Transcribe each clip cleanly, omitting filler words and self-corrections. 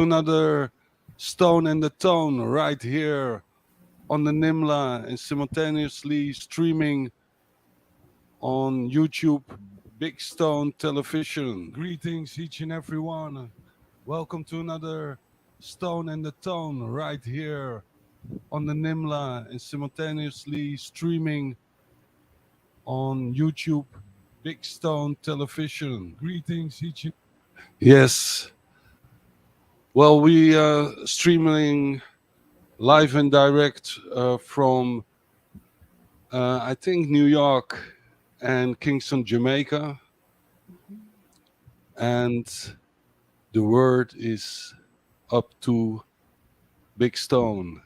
another Stone and the Tone right here on the Nimla and simultaneously streaming on YouTube, Big Stone Television. Greetings, each and every one. Welcome to another Stone and the Tone right here on the Nimla and simultaneously streaming on YouTube, Big Stone Television. Greetings, each and yes. Well, we streaming live and direct from I think New York and Kingston, Jamaica, and the word is up to Big Stone.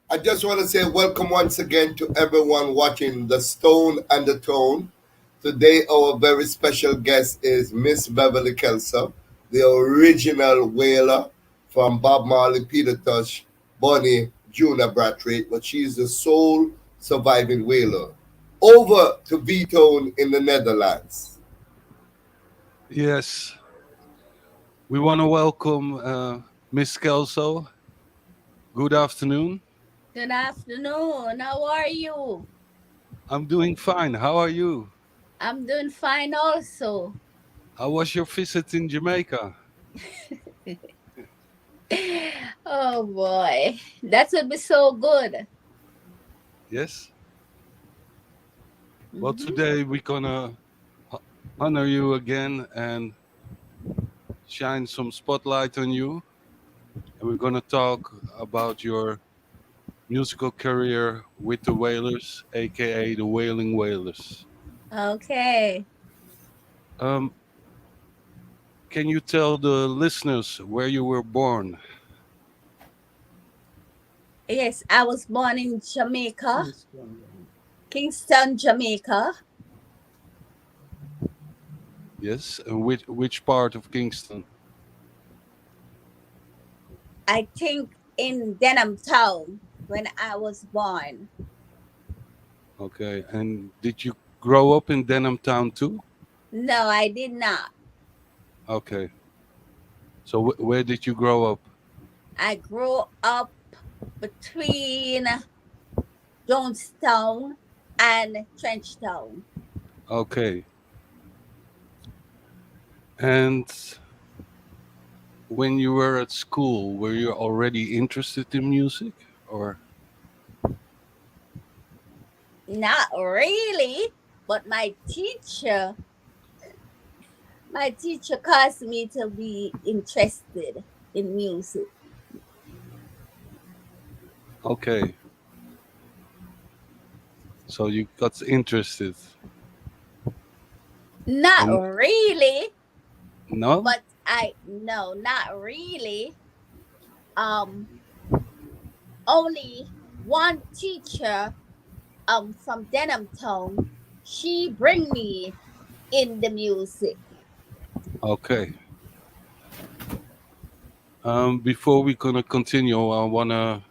I just want to say welcome once again to everyone watching The Stone and the Tone. Today, our very special guest is Miss Beverly Kelso, the original Wailer from Bob Marley, Peter Tosh, Bunny, Junior Brathwaite, but she's the sole surviving Wailer. Over to V-Tone in the Netherlands. Yes, we want to welcome Miss Kelso. Good afternoon. Good afternoon. How are you? I'm doing fine. How are you? I'm doing fine also. How was your visit in Jamaica? Oh boy, that would be so good. Yes. Well, Mhm. today we're gonna honor you again and shine some spotlight on you. And we're gonna talk about your musical career with the Wailers, aka the Wailing Wailers. Okay. Um, can you tell the listeners where you were born? Yes, I was born in Jamaica, Kingston, Jamaica. Yes, and which part of Kingston? I think in Denham Town when I was born. Okay, and did you grow up in Denham Town too? No, I did not. Okay, so where did you grow up? I grew up between Jonestown and Trenchtown. Okay, and when you were at school, were you already interested in music, or? Not really, but my teacher caused me to be interested in music. Okay, so you got interested, Not and really, no? but I no, not really. Um, Only one teacher from Denham Town, she bring me in the music. Okay. Before we gonna continue, I wanna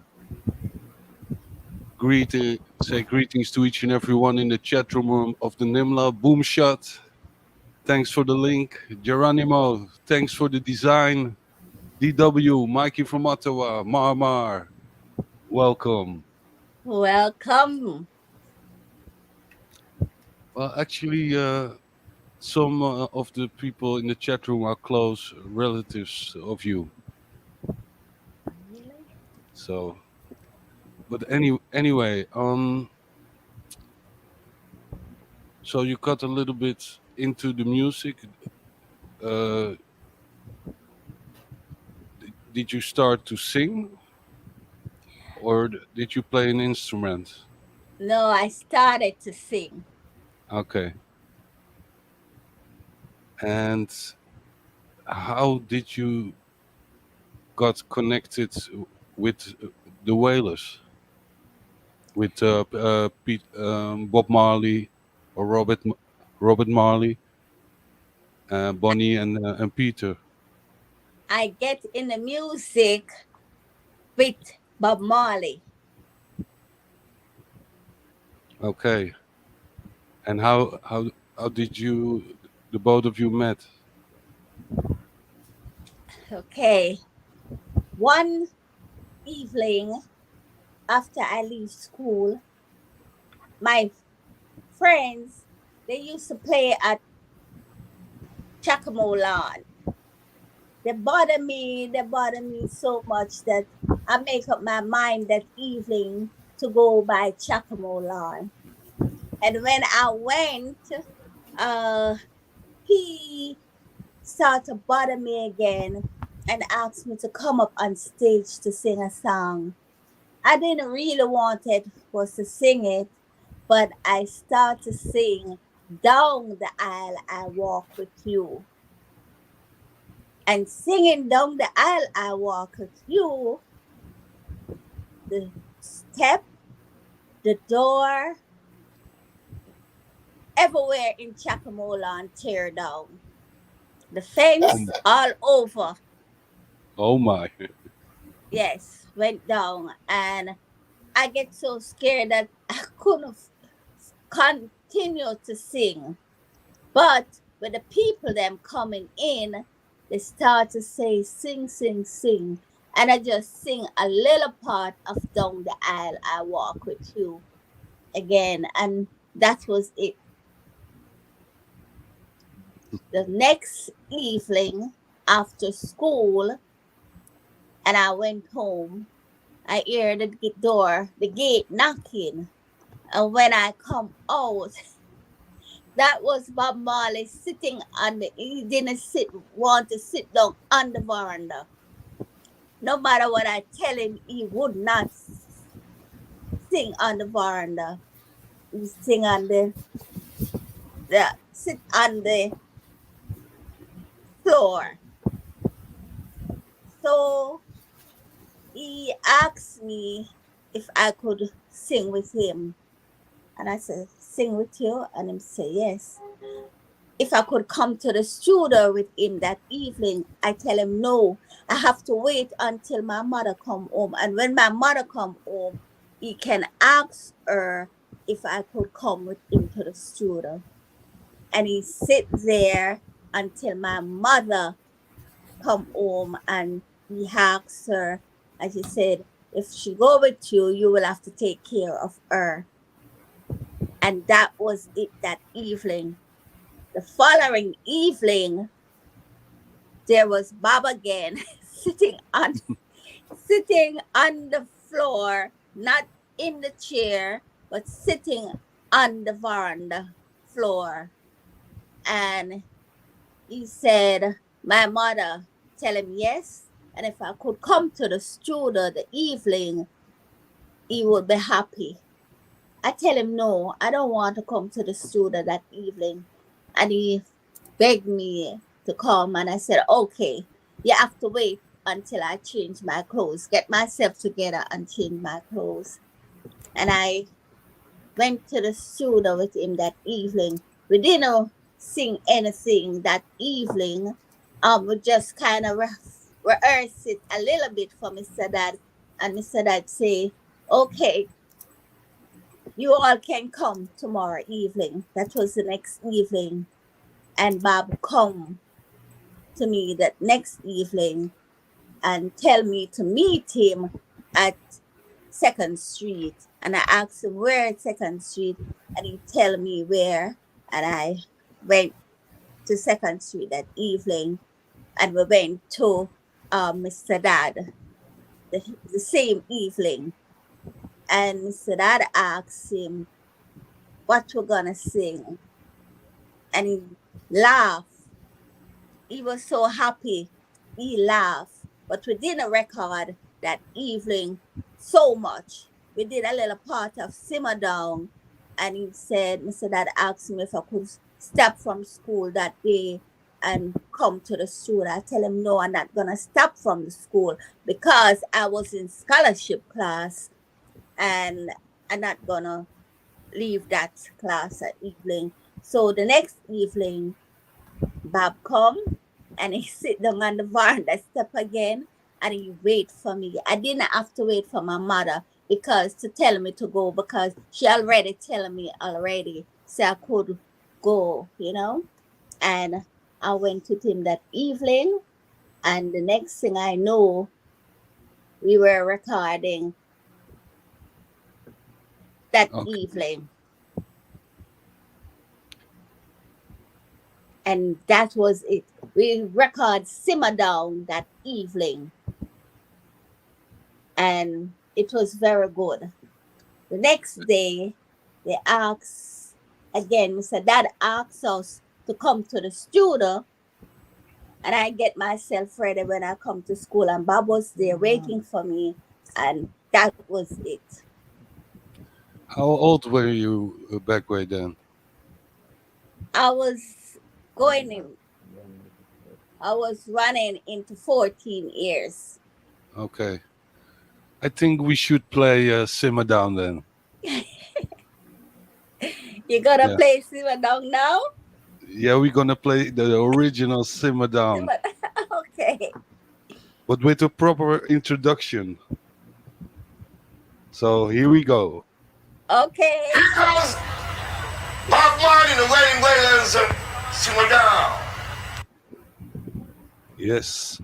say greetings to each and everyone in the chat room of the Nimla Boomshot. Thanks for the link, Geronimo. Thanks for the design, DW, Mikey from Ottawa, Marmar. Welcome. Welcome. Well, actually, some of the people in the chat room are close relatives of you. So, but anyway, so you got a little bit into the music. Uh, did you start to sing, or did you play an instrument? No, I started to sing. Okay. And how did you got connected with the Wailers, with Bob Marley or Robert Marley, Bonnie and Peter? I get in the music with Bob Marley. Okay. And how did you the both of you met? Okay. One evening after I leave school, my friends, they used to play at Chacamo Lawn. They bother me so much that I make up my mind that evening to go by Chacamo Lawn. And when I went, uh, he started to bother me again and asked me to come up on stage to sing a song. I didn't really want it was to sing it, but I start to sing Down the Aisle I Walk with You. And singing Down the Aisle I Walk with You, the step, the door, everywhere in Chakamolan tear down. The fence Oh, all over, oh my. yes, went down. And I get so scared that I couldn't continue to sing. But with the people them coming in, they start to say, sing, sing, sing. And I just sing a little part of Down the Aisle I Walk with You again. And that was it. The next evening after school, and I went home, I hear the gate knocking. And when I come out, that was Bob Marley sitting on he didn't want to sit down on the veranda. No matter what I tell him, he would not sing on the veranda. He sing on sit on the floor. So he asked me if I could sing with him. And I said, sing with you? And him say, yes. If I could come to the studio with him that evening, I tell him no. I have to wait until my mother come home. And when my mother come home, he can ask her if I could come with him to the studio. And he sit there until my mother come home and he asks her, and she said, if she go with you, you will have to take care of her. And that was it that evening. The following evening, there was Bob again sitting on the floor, not in the chair, but sitting on the veranda floor. And he said, my mother tell him yes, and if I could come to the studio the evening, he would be happy. I tell him no, I don't want to come to the studio that evening. And he begged me to come, and I said, okay, you have to wait until I change my clothes, get myself together and change my clothes. And I went to the studio with him that evening. We didn't sing anything that evening. We just kind of rehearsed it a little bit for Mr. Dad. And Mr. Dad say, okay, you all can come tomorrow evening. That was the next evening. And Bob come to me that next evening and tell me to meet him at 2nd Street. And I asked him where at 2nd Street, and he tell me where. And I went to 2nd Street that evening, and we went to Mr. Dad the same evening. And Mr. Dad asked him what we're gonna sing, and he laughed. He was so happy. He laughed. But we didn't record that evening so much. We did a little part of Simmer Down, and he said, Mr. Dad asked me if I could stop from school that day and come to the studio. I tell him, no, I'm not going to stop from the school because I was in scholarship class, and I'm not going to leave that class at evening. So the next evening, Bob come and he sit down on the veranda step again, and he wait for me. I didn't have to wait for my mother because to tell me to go, because she already telling me already so I could go, And I went with him that evening, And the next thing I know, we were recording that Okay. evening. And that was it. We record Simmer Down that evening. And it was very good. The next day, they asked again, Mr. Dad asked us to come to the studio. And I get myself ready when I come to school. And Bob was there waiting for me. And that was it. How old were you back way then? I was going in, I was running into 14 years. Okay. I think we should play Simmer Down then. You gonna Yeah. play Simmer Down now? Yeah, we're gonna play the original Simmer Down, Okay. but with a proper introduction. So here we go. Okay. Here comes Bob Marley and the Wailers. Simmer down. Yes.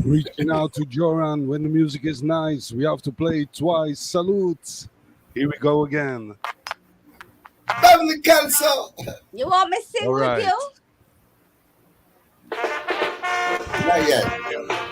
Reaching out to Joran when the music is nice. We have to play it twice. Salute. Here we go again. Beverly Kelso. You want me to sing All with right. you? Not yet.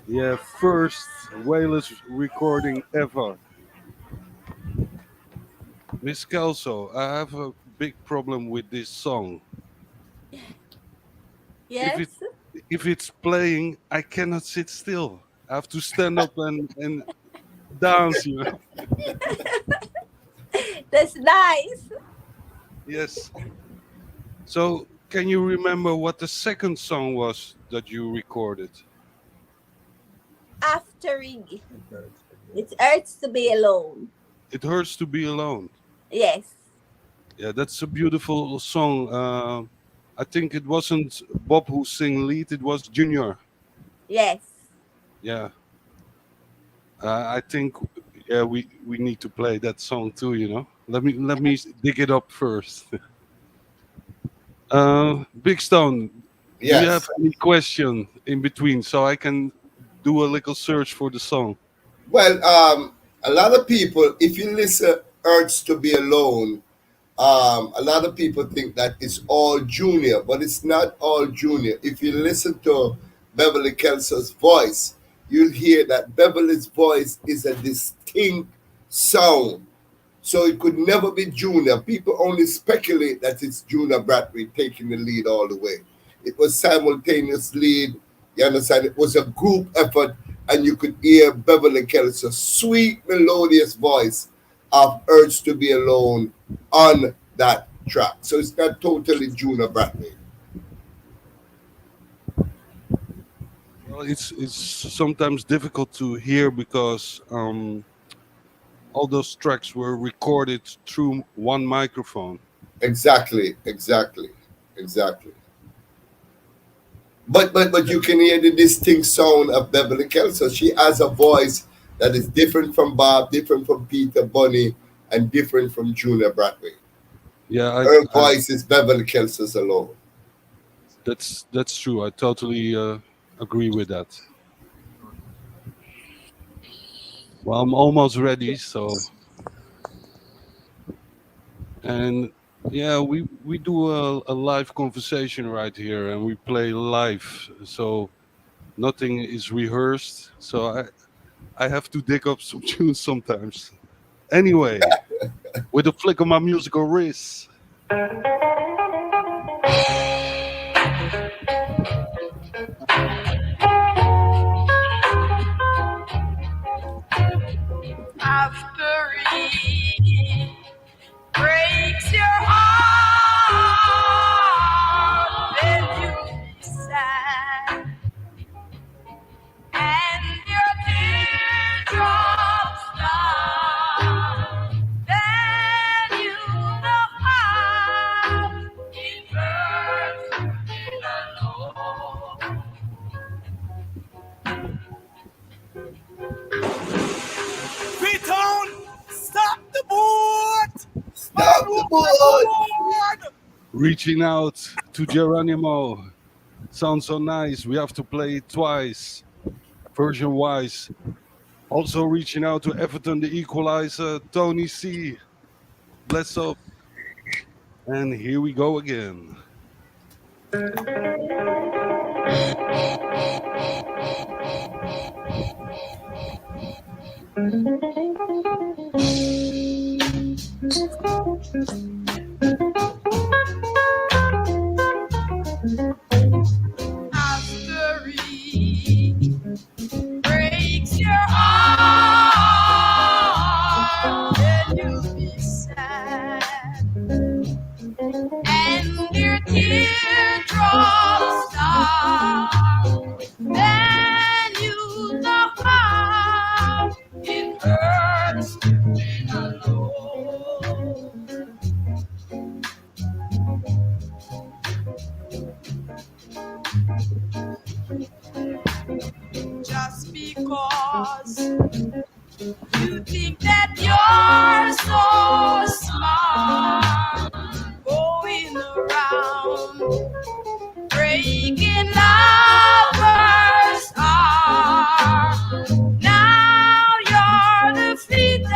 Yeah, first Wailers recording ever. Miss Kelso, I have a big problem with this song. If it Yes, if it's playing, I cannot sit still. I have to stand up and dance, you know. that's nice. Yes. So can you remember what the second song was that you recorded? After it hurts to be alone. It hurts to be alone. Yes, Yeah, that's a beautiful song. I think it wasn't Bob who sang lead; it was Junior. yes. Yeah, I think yeah we need to play that song too. You know, let me dig it up first. Big Stone, do you have Yes. any question in between so I can do a little search for the song? Well, a lot of people, if you listen, Urge to Be Alone, a lot of people think that it's all Junior, but it's not all Junior. If you listen to Beverly Kelso's voice, you'll hear that Beverly's voice is a distinct sound. So it could never be Junior. People only speculate that it's Junior Bradbury taking the lead all the way. It was simultaneous lead. You understand? It was a group effort, and you could hear Beverly Kelly's sweet, melodious voice of Urge to Be Alone on that track. So it's not totally Junior Bradbury. Well, it's sometimes difficult to hear because all those tracks were recorded through one microphone. Exactly, exactly, exactly. But you can hear the distinct sound of Beverly Kelso. She has a voice that is different from Bob, different from Peter Bunny, and different from Junior Bradley. Yeah, Her I voice is Beverly Kelso's alone. that's true. I totally agree with that. Well, I'm almost ready. So, and yeah, we do a live conversation right here, and we play live. So nothing is rehearsed. So I have to dig up some tunes sometimes. Anyway, with a flick of my musical wrist. After it breaks your heart, then you'll be sad, and your teardrops start. Then you know how it hurts to be alone. Beaton, stop the boat! My Stop the boat boat! overboard! Reaching out to Geronimo. Sounds so nice. We have to play it twice, version wise. Also reaching out to Everton, the equalizer, Tony C. Bless up. And here we go again. After it breaks your heart, then you'll be sad, and your teardrops start. Then you know how it hurts to be alone. Just because you think that you're so smart, going around breaking lovers' heart. Now you're defeated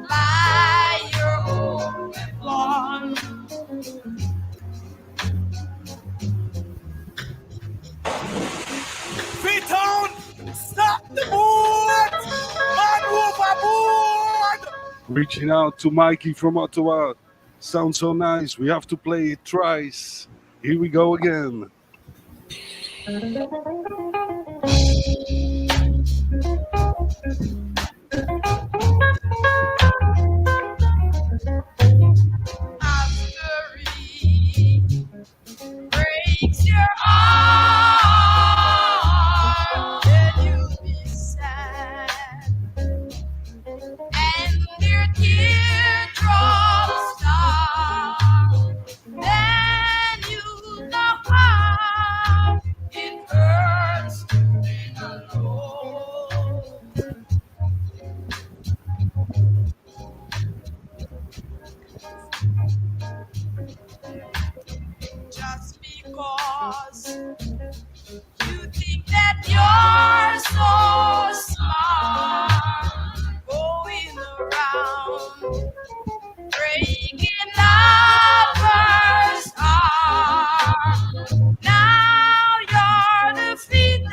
by your own blonde. Beaton, Reaching out to Mikey from Ottawa. Sounds so nice. We have to play it twice. Here we go again. After he breaks your heart, then you'll be sad, and your teardrops start. Then you know how it hurts to be alone. Just because you think that you're so smart, going around breaking lovers' heart. Now you're defeated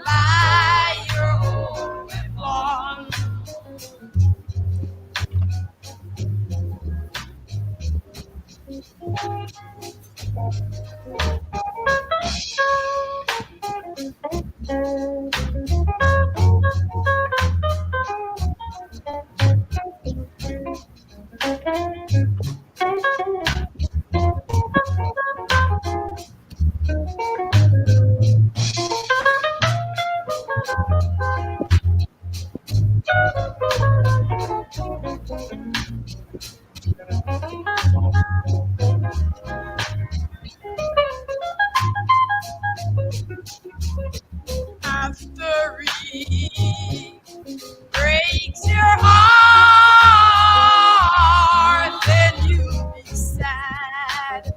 by your own weapon. After he breaks your heart, then you'll be sad,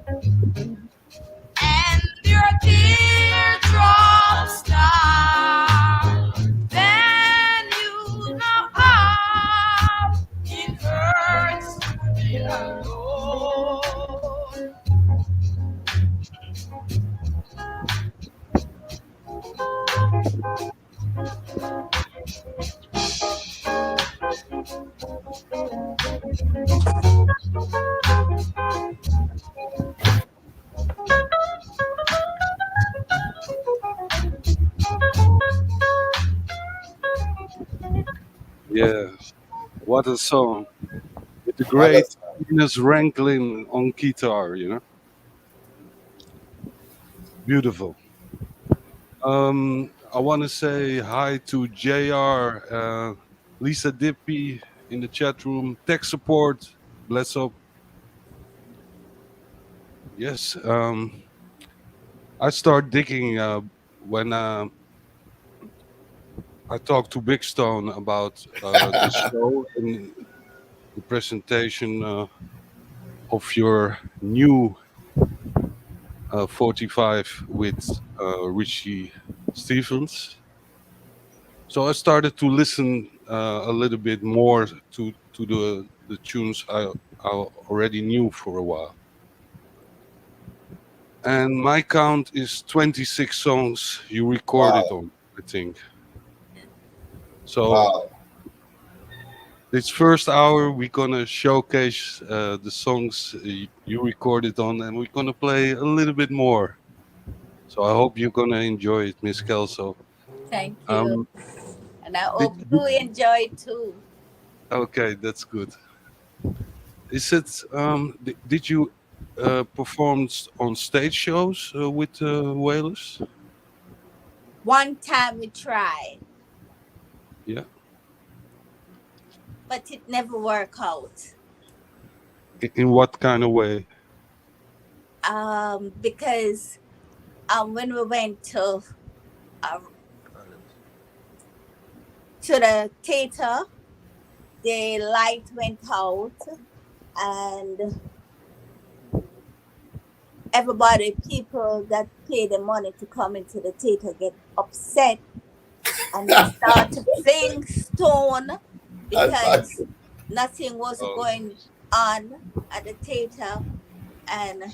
and your teardrops start. Then you know how it hurts to be alone. Yeah, what a song. With the What great a Ines Ranklin on guitar, Beautiful. I want to say hi to JR, Lisa Dippy in the chat room, tech support, bless up. Yes, I start digging when I talked to Big Stone about the show and the presentation of your new 45 with Richie Stevens. So I started to listen a little bit more to the tunes I already knew for a while. And my count is 26 songs you recorded wow, on, I think. So wow. this first hour, we're gonna showcase the songs you recorded on, and we're gonna play a little bit more. So I hope you're gonna enjoy it, Miss Kelso. Thank you. Um, And I did, hope you enjoy it too. okay, that's good. Is it? Did you perform on stage shows with Wailers? One time we tried, Yeah. but it never worked out. In what kind of way? Because when we went uh, to the theater, the light went out, and everybody, people that pay the money to come into the theater, get upset, and they start to fling stone because Exactly. nothing was Oh, going on at the theater, and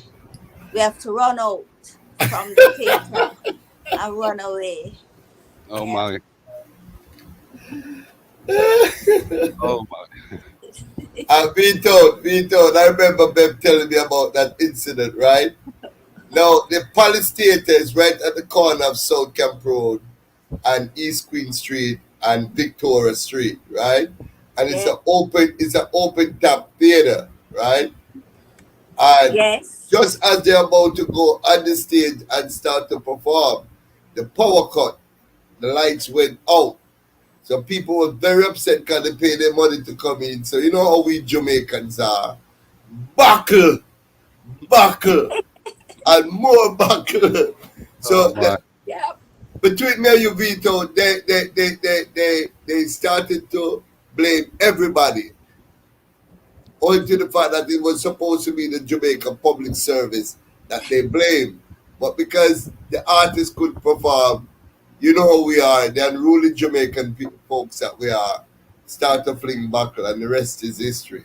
we have to run out from the theater and run away. oh Yeah. my! Oh my! Beat out. I remember Bev telling me about that incident, right? Now, the Palace Theatre is right at the corner of South Camp Road and East Queen Street and Victoria Street, right? And Yeah. it's an open tap theater, right? And Yes. just as they're about to go on the stage and start to perform, the power cut, the lights went out. So people were very upset because they paid their money to come in. So you know how we Jamaicans are. Buckle, buckle, and more buckle. Oh So my. Yep. between me and you, Vito, they started to blame everybody, owing to the fact that it was supposed to be the Jamaica Public Service that they blamed. But because the artists could perform, you know how we are, the unruly Jamaican folks that we are, start to fling buckle, and the rest is history.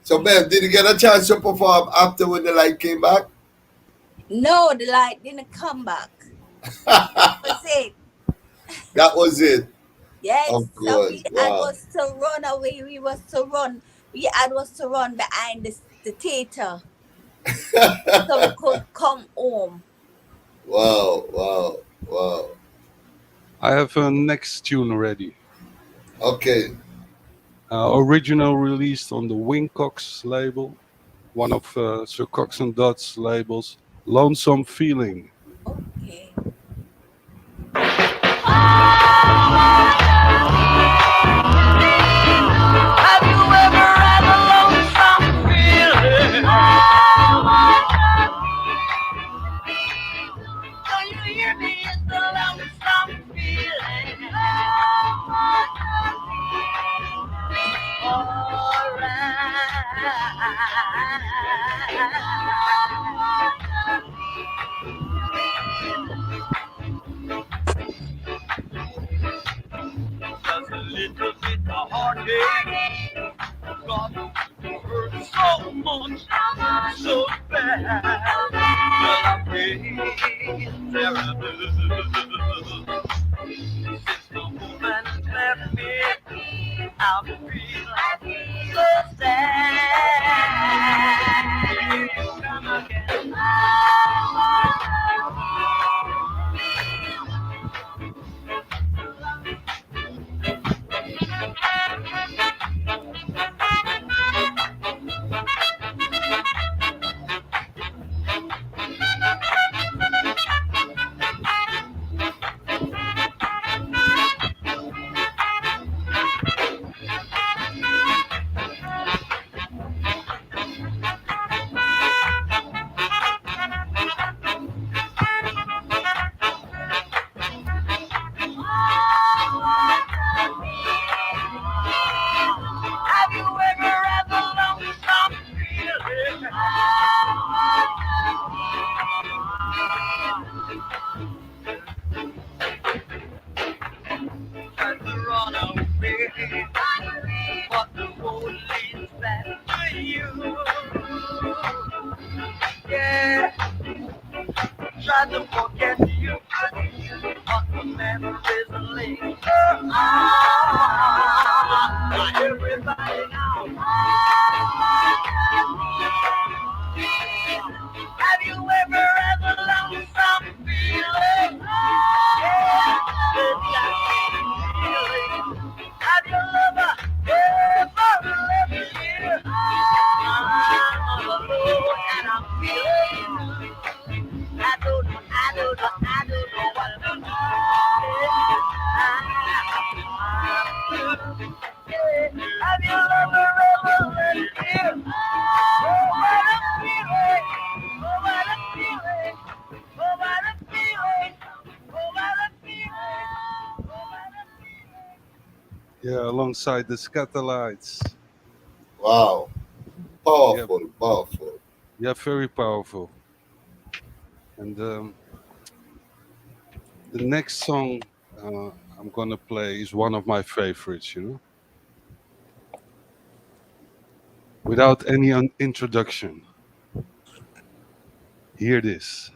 So, Ben, did you get a chance to perform after when the light came back? No, the light didn't come back. That was it. That was it. Yes. Of So we course. had Wow. was to run away. We was to run. We had was to run behind the theater so we could come home. Wow, wow, wow. I have a next tune ready. Okay. Original released on the Wincox label, one of Sir Cox and Dodd's labels. Lonesome Feeling. Okay. Have you ever had a lonesome feeling? Don't you hear me? It's the lonesome feeling. Just a little bit of heartache. God, hurt so much, so bad. Well, I feel terrible. Since the woman left me, I feel so sad. Here you come again. Have you ever had the lonesome feeling? Tried to run away, but the road leads back to you. Yeah, tried to forget you, but the memories linger on. Everybody now. Have you ever had a lonesome feeling? Yeah, it's that feeling. Have your lover ever left you? I'm alone and I'm feeling. I don't know what to do. Have your lover ever left you? Oh, what a feeling! Oh, what a feeling! Oh, what a feeling! Oh, what a feeling! Oh, what a feeling! Yeah, alongside the Scatterlights. Wow. Powerful, powerful. Yeah, very powerful. And the next song I'm gonna play is one of my favorites, you know. Without any introduction. Hear this.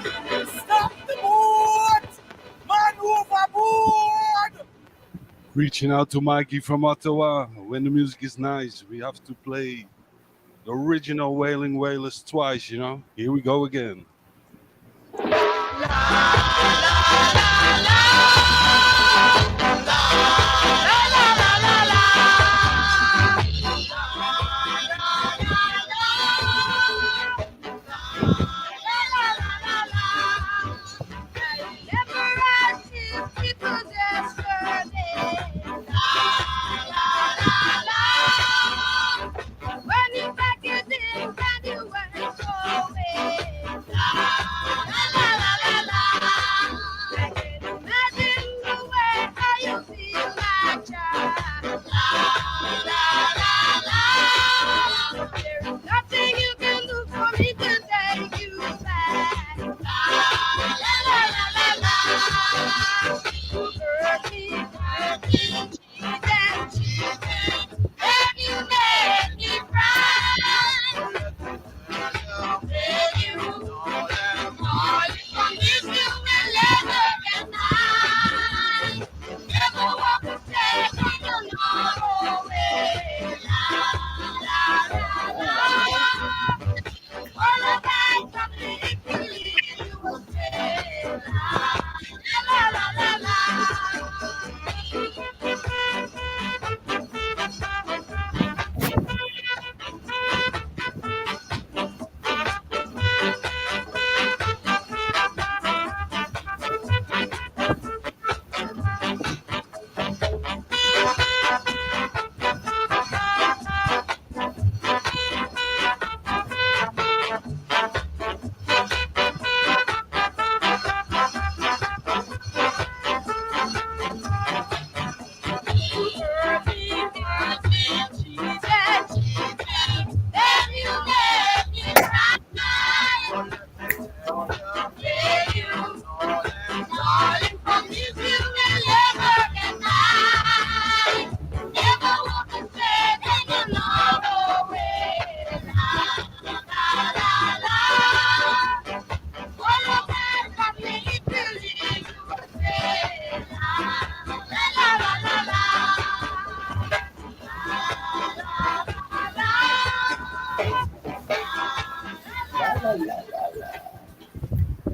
Stop the boat! Man overboard! Reaching out to Mikey from Ottawa. When the music is nice, we have to play the original Wailing Wailers twice, you know? Here we go again. When you back it in, and you went away. La la la la la. I can imagine the way how you feel, my child. La la la la. There is nothing you can do for me to take you back. La la la la la. You hurt me, cheat and cheat, and you made me cry. Baby, you all from this you will never get mine. Never walk a step on the long way. La la la. All of that something if you leave you will stay. La la la la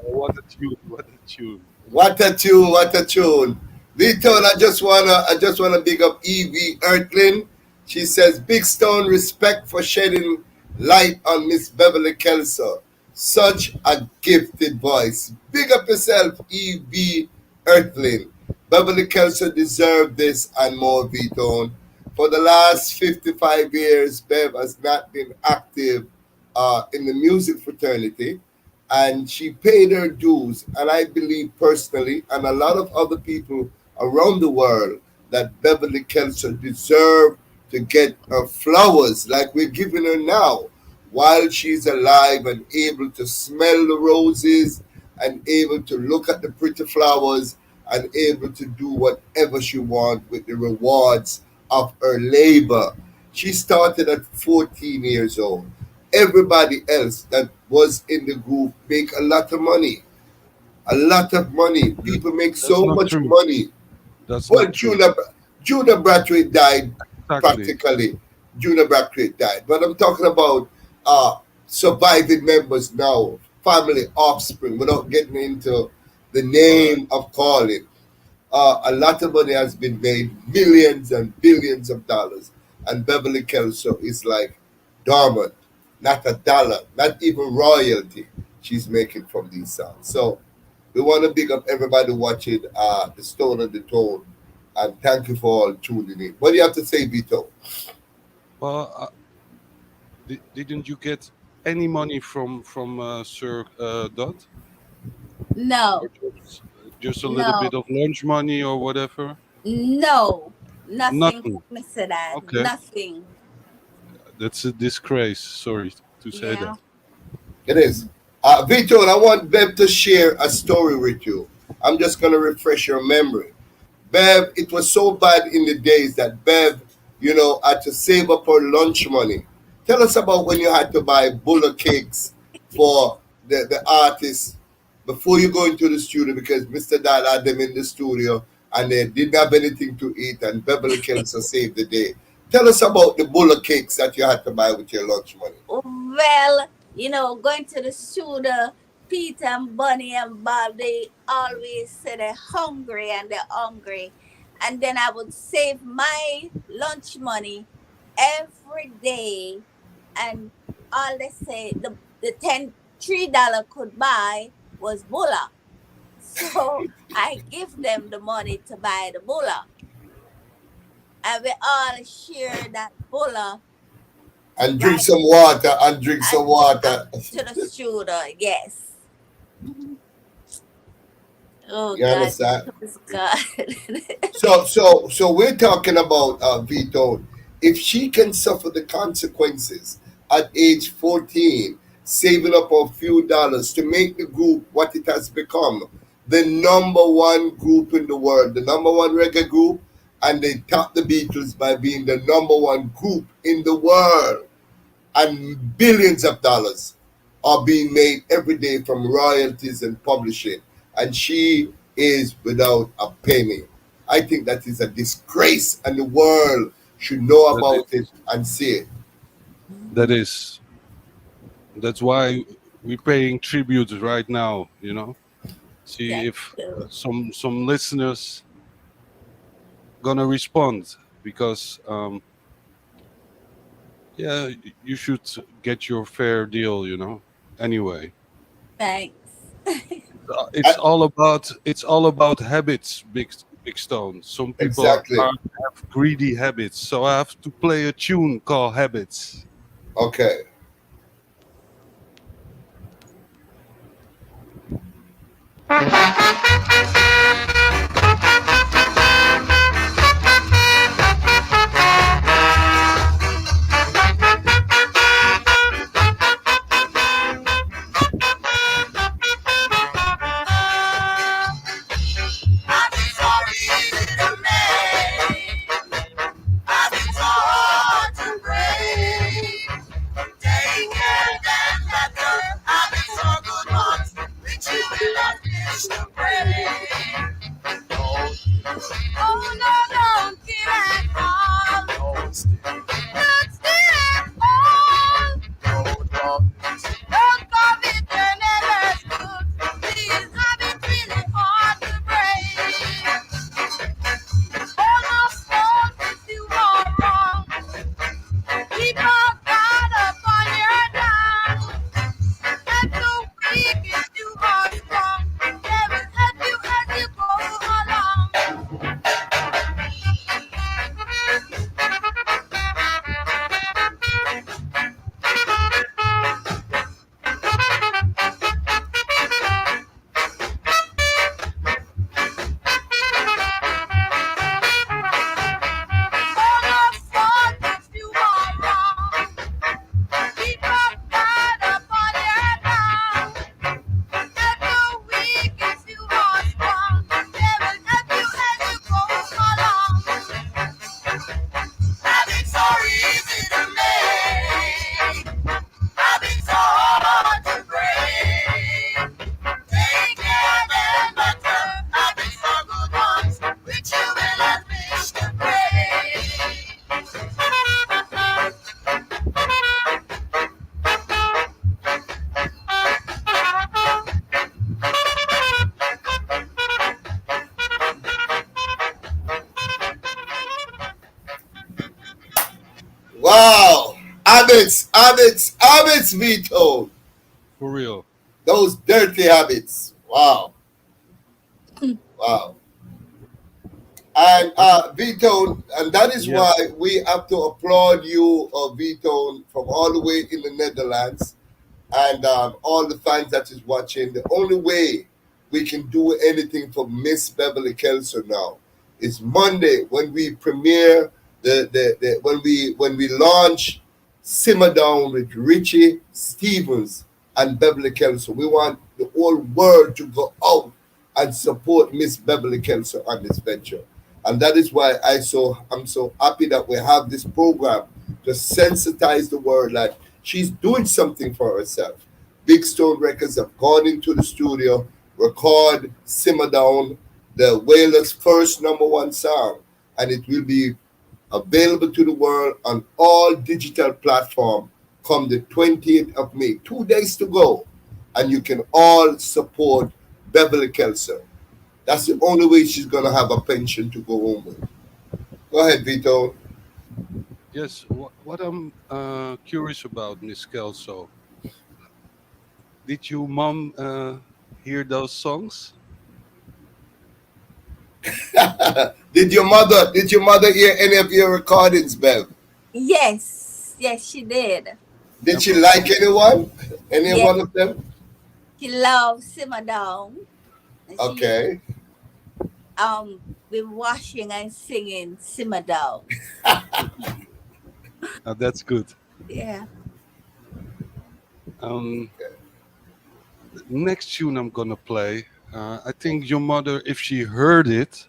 What a tune, what a tune. What a tune! What a tune! Vito, I just wanna big up Evie Earthlin. She says, "Big Stone, respect for shedding light on Miss Beverly Kelso. Such a gifted voice. Big up yourself, Evie Earthlin. Beverly Kelso deserved this and more, Vito. For the last 55 years, Bev has not been active in the music fraternity, and she paid her dues. And I believe personally, and a lot of other people around the world, that Beverly Kelso deserved to get her flowers like we're giving her now, while she's alive and able to smell the roses and able to look at the pretty flowers and able to do whatever she wants with the rewards of her labor. She started at 14 years old. Everybody else that was in the group make a lot of money. A lot of money. People make That's so not much true. money. That's Well, not true. Judah Brathwaite died Exactly. practically. Judah Brathwaite died. But I'm talking about surviving members now, family, offspring, without getting into the All right. name of calling. A lot of money has been made, millions and billions of dollars. And Beverly Kelso is like dormant, not a dollar, not even royalty she's making from these songs. So we want to big up everybody watching The Stone and the Tone. And thank you for all tuning in. What do you have to say, Vito? Well, didn't you get any money from Sir Dot, or No, just a little no, bit of lunch money or whatever? no, nothing Nothing. from Mr. Dad. Okay, Nothing. that's a disgrace. Sorry to say Yeah. that. It is. Vito, I want Bev to share a story with you. I'm just going to refresh your memory. Bev, it was so bad in the days that Bev, had to save up her lunch money. Tell us about when you had to buy bullet cakes for the artists before you go into the studio, because Mr. Dad had them in the studio and they didn't have anything to eat, and Beverly Kelso saved the day. Tell us about the bowl of cakes that you had to buy with your lunch money. Well, going to the studio, Peter and Bunny and Bob, they always say they're hungry and they're hungry. And then I would save my lunch money every day. And all they say, the $3 could buy was bulla. So I give them the money to buy the bulla. And we all share that bulla And drink right some water, and drink some and go up water. to the studio. Yes. Oh You God, understand? praise God. So we're talking about Vito. If she can suffer the consequences at age 14, saving up a few dollars to make the group what it has become, the number one group in the world, the number one reggae group, and they topped the Beatles by being the number one group in the world, and billions of dollars are being made every day from royalties and publishing, and she is without a penny. I think that is a disgrace, and the world should know That about it is and see it. that is that's why we're paying tribute right now. See That's if true. some listeners gonna respond, because yeah, you should get your fair deal. Anyway, Thanks. it's all about habits, big stone. Some people Exactly. have greedy habits, so I have to play a tune called Habits. Okay. I've been sorry to make. I've been so hard to break. Take care and better. I've been so good once. With you will not miss the break. Oh no, don't feel at all. Don't stay at all. Don't go bitter, never good. These habits really hard to break. Almost knows if you are wrong. Keep on guard upon your down. And so weak if you are strong. They will help you as you go along. Almost knows if you are wrong. Keep on guard upon your down. And so weak if you are strong. They will help you as you go along. I've been so easy to make. I've been so hard to break. Take care then better. I've been so good once. With you will not miss the break. Wow. Habits, Vito. For real. Those dirty habits. Wow. Wow. And But Vito, and that is yeah, why we have to applaud you, Vito, from all the way in the Netherlands, and all the fans that is watching. The only way we can do anything for Miss Beverly Kelso now is Monday when we premiere the when we launch Simmer Down with Richie Stevens and Beverly Kelso. We want the whole world to go out and support Miss Beverly Kelso on this venture. And that is why I'm so happy that we have this program to sensitize the world that she's doing something for herself. Big Stone Records have gone into the studio, record Simmer Down, the Wailers' first #1 song, and it will be available to the world on all digital platforms come the 28th of May. 2 days to go, and you can all support Beverly Kelso. That's the only way she's gonna have a pension to go home with. Go ahead, Vito. Yes, what I'm curious about, Miss Kelso, did your mom hear those songs? Did your mother hear any of your recordings, Bev? Yes, yes, she did. Did Yeah, she like anyone? Any Yes, one of them? she loves Simmer Down. And she Okay. been washing and singing Simmer Down. that's good. Yeah. Um, Next tune I'm gonna play, I think your mother, if she heard it,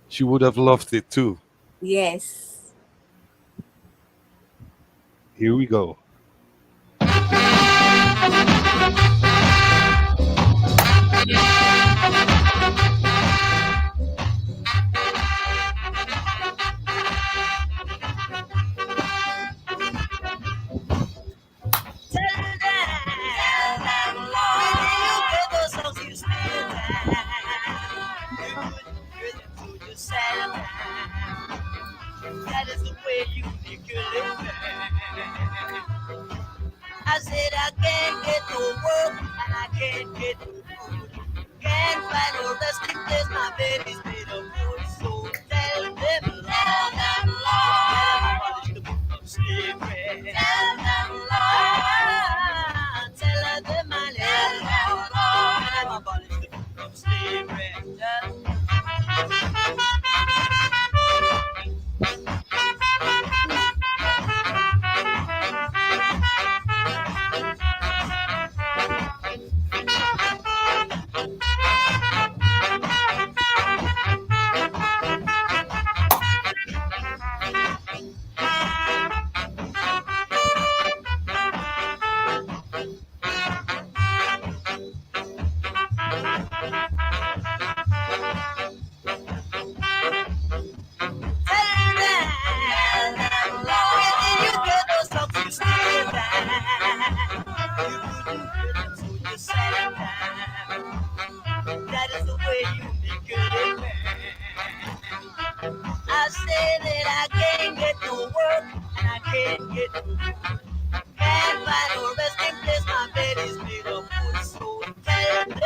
she would have loved it too. Yes. Here we go. That is the way you make your living. I said I can't get no work and I can't get no food. Can't find no resting place, my baby's made of wood. So tell them, Lord, abolish the book of slavery. Tell them, Lord, tell them, my Lord, abolish the book of slavery. That is the way you make a living. I say that I can't get no work and I can't get no food. Can't find no resting place, my baby's made of wood. So tell them,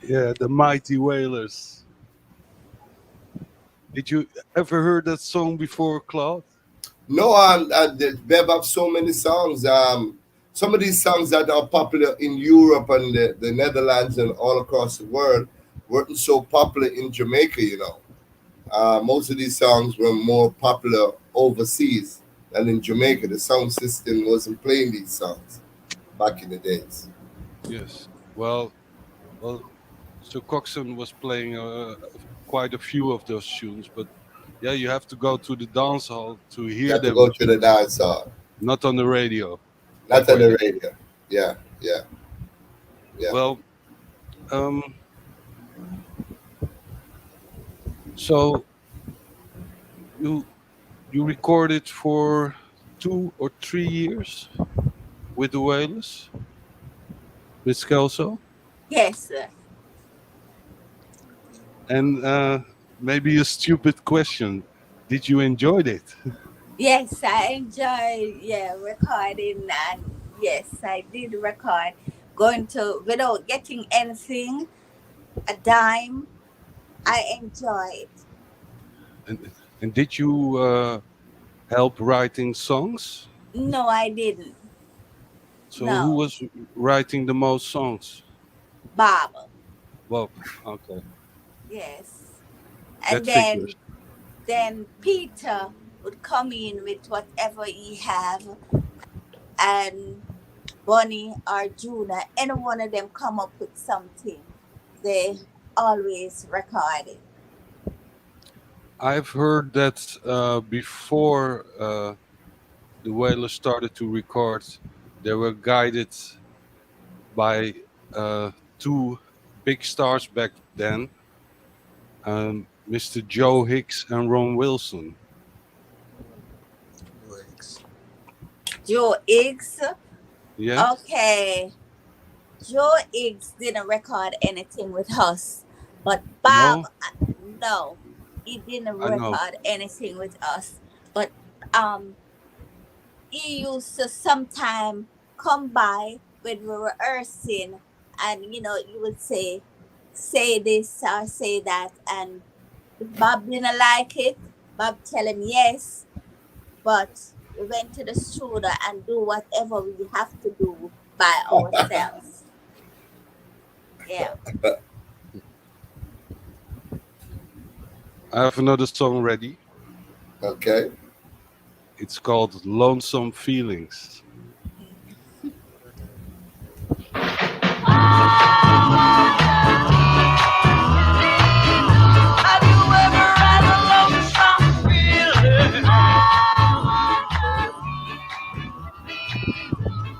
Yeah, the Mighty Wailers. Did you ever heard that song before, Claude? No, Bev have so many songs. Some of these songs that are popular in Europe and the Netherlands and all across the world weren't so popular in Jamaica, you know. Most of these songs were more popular overseas than in Jamaica. The sound system wasn't playing these songs back in the days. Yes. Well, so Coxon was playing quite a few of those tunes, but yeah, you have to go to the dance hall to You hear have to them, go to the dance hall, not on the radio, not like on we're the doing. radio. Yeah, yeah, yeah. Well, um, so you you recorded for 2 or 3 years with the Wailers, with Kelso, Yes. and maybe a stupid question: did you enjoy it? Yes, I enjoy recording, and yes, I did record. Going to without getting anything, a dime. I enjoy it. And did you help writing songs? No, I didn't. So who No, was writing the most songs? Bob. Well, okay, Yes, that and figures. then Peter. would come in with whatever he have, and Bunny or Juna, any one of them come up with something, they always record it. I've heard that before the Wailers started to record, they were guided by two big stars back then, Mr. Joe Hicks and Ron Wilson. Joe Iggs, Yeah, okay. Joe Iggs didn't record anything with us, but Bob, no, no, he didn't I know. record anything with us. But um, he used to sometime come by when we were rehearsing, and you would say this or say that, and if Bob didn't like it, Bob tell him yes, but we went to the studio and do whatever we have to do by ourselves. Yeah. I have another song ready. Okay. It's called Lonesome Feelings. Have you ever had a lonesome feeling?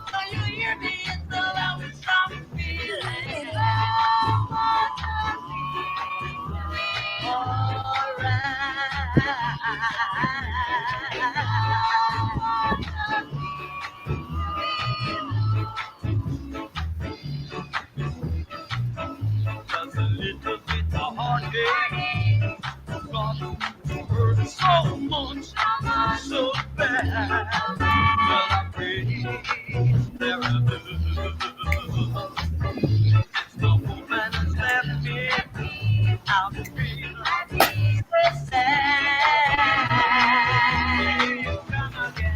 Can you hear me? It's a lonesome feeling. Just a little bit of heartache, gone to hurt so much, so bad. Well, I pray there it's the woman who's left me. I'll feel so sad. Here you come again.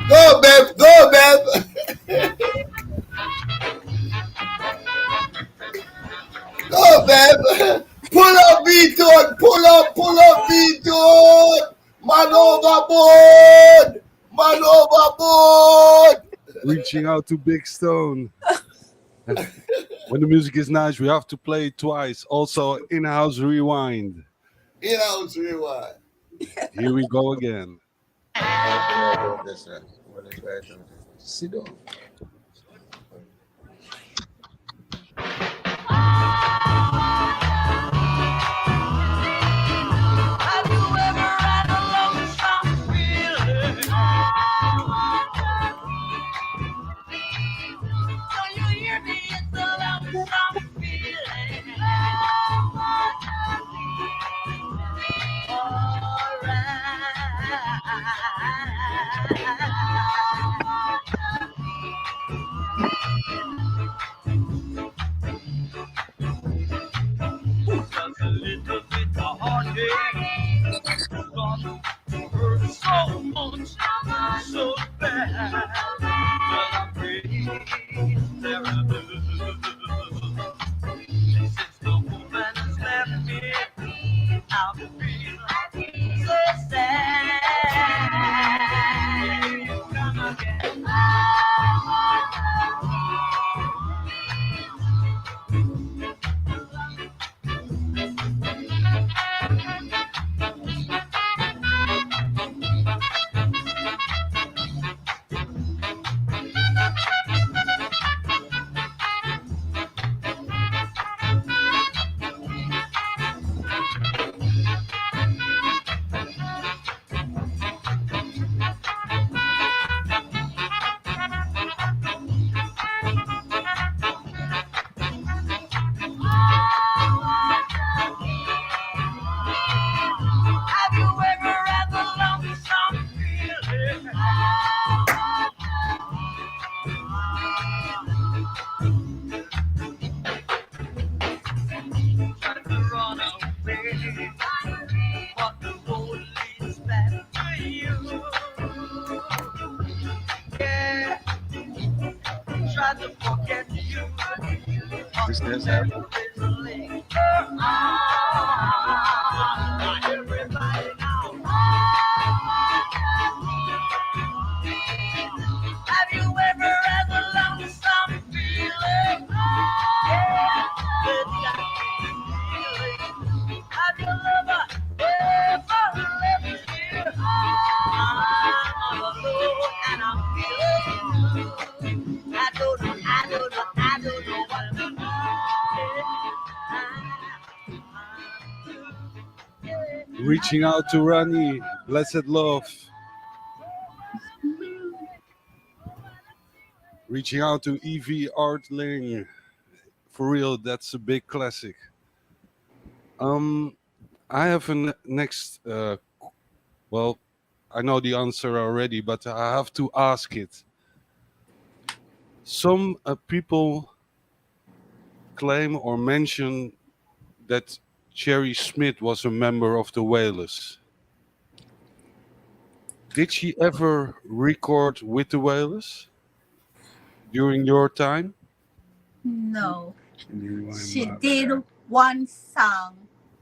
Go, Bev. Go, Bev. Go, Bev. Pull up, Beaton. Pull up, Beaton. Man overboard. Man overboard. Reaching out to Big Stone. When the music is nice, we have to play it twice. Also, in-house rewind. In-house rewind. Here we go again. That's right. Well, that's right. Sit down. Have you ever had a lonesome feeling? Can you hear me? It's a lonesome feeling. Just a little bit of heartache, gone to hurt so much, so bad. Well, I pray terrible. Since the woman has left me, I'll feel so sad. Yes, sir. Everybody now. Have you ever had a lonesome feeling? Yeah, with that feeling. Have your lover ever left you? I'm alone and I'm feeling blue. I don't know, I don't know, I don't know what to do. Reaching out to Rani, blessed love. Reaching out to Evie Artling. For real, that's a big classic. I have a next. Well, I know the answer already, but I have to ask it. Some people claim or mention that Cherry Smith was a member of the Wailers. Did she ever record with the Wailers during your time? No, Genuine she Margaret. did one song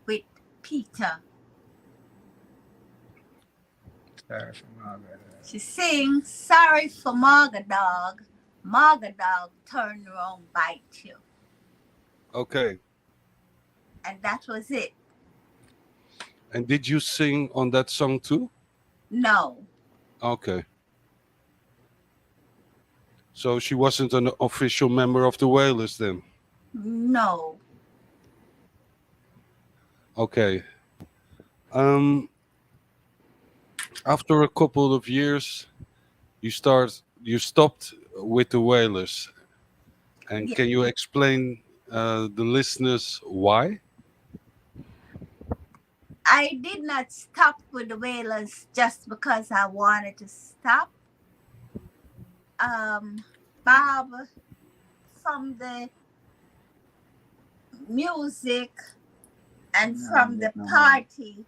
with Peter. Sorry for Margaret. She sings "Sorry for Marga Dog." Marga Dog turn around bite you, Okay. and that was it. And did you sing on that song too? No, Okay. So she wasn't an official member of the Wailers then? no. Okay. Um, After a couple of years, you stopped with the Wailers. And Yeah. can you explain the listeners why? I did not stop with the Wailers just because I wanted to stop. Bob, from the music and from the party,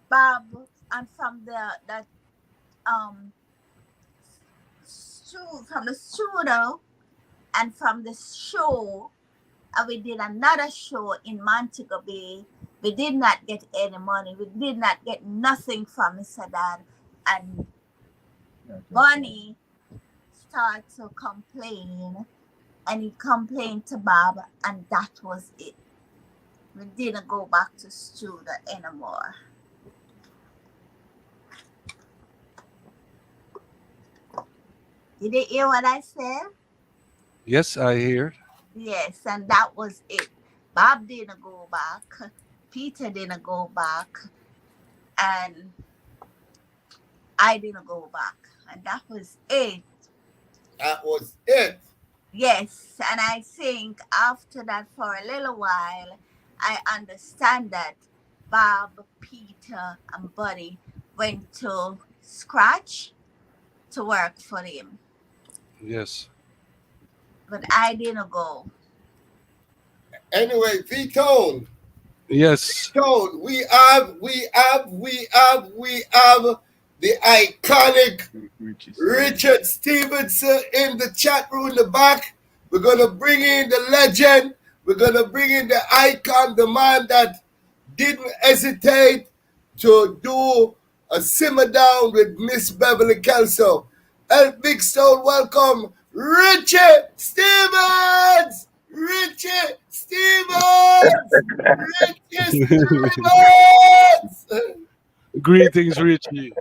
Bob, and from the from the studio and from the show, and we did another show in Montego Bay. We did not get any money. We did not get nothing from Mr. Dad. And Bunny started to complain, and he complained to Bob, and that was it. We didn't go back to studio anymore. Did you hear what I said? Yes, I hear. Yes, and that was it. Bob didn't go back. Peter didn't go back. And I didn't go back. And that was it. That was it. Yes, and I think after that, for a little while, I understand that Bob, Peter, and Buddy went to Scratch to work for him. Yes. But I didn't go. Anyway, V-Tone. Yes. V-Tone, we have the iconic Richie Stevens. Richard Stevens in the chat room in the back. We're going to bring in the legend. We're going to bring in the icon, the man that didn't hesitate to do a simmer down with Miss Beverly Kelso. El Big Stone, welcome, Richie Stevens! Richie Stevens! Richie Stevens! Greetings, Richie.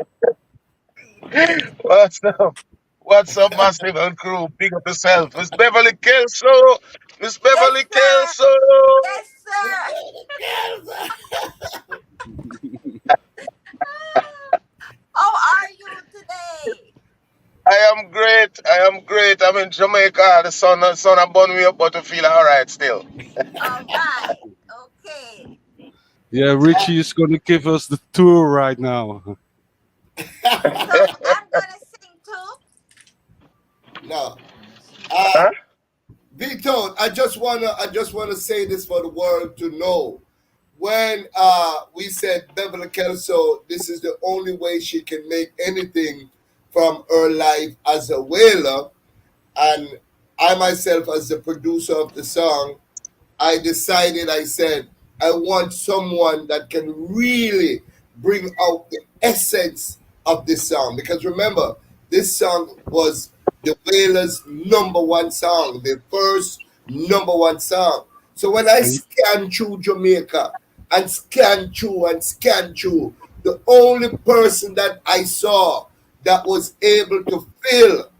What's up? What's up, Massive and crew? Big up yourself. Miss Beverly Kelso. Miss Yes, Beverly sir. Kelso. Yes, sir. How are you today? I am great. I am great. I'm in Jamaica. The sun has burned me up, but I feel all right still. All right. Okay. Yeah, Richie is going to give us the tour right now. So I'm gonna sing too. No. Huh? V-Tone, I just wanna say this for the world to know. When we said Beverly Kelso, this is the only way she can make anything from her life as a whaler, and I myself, as the producer of the song, I decided, I said, I want someone that can really bring out the essence of this song. Because remember, this song was the Wailers' number one song, the first number one song. So when I And scan through Jamaica and scan through and scan through, the only person that I saw that was able to fill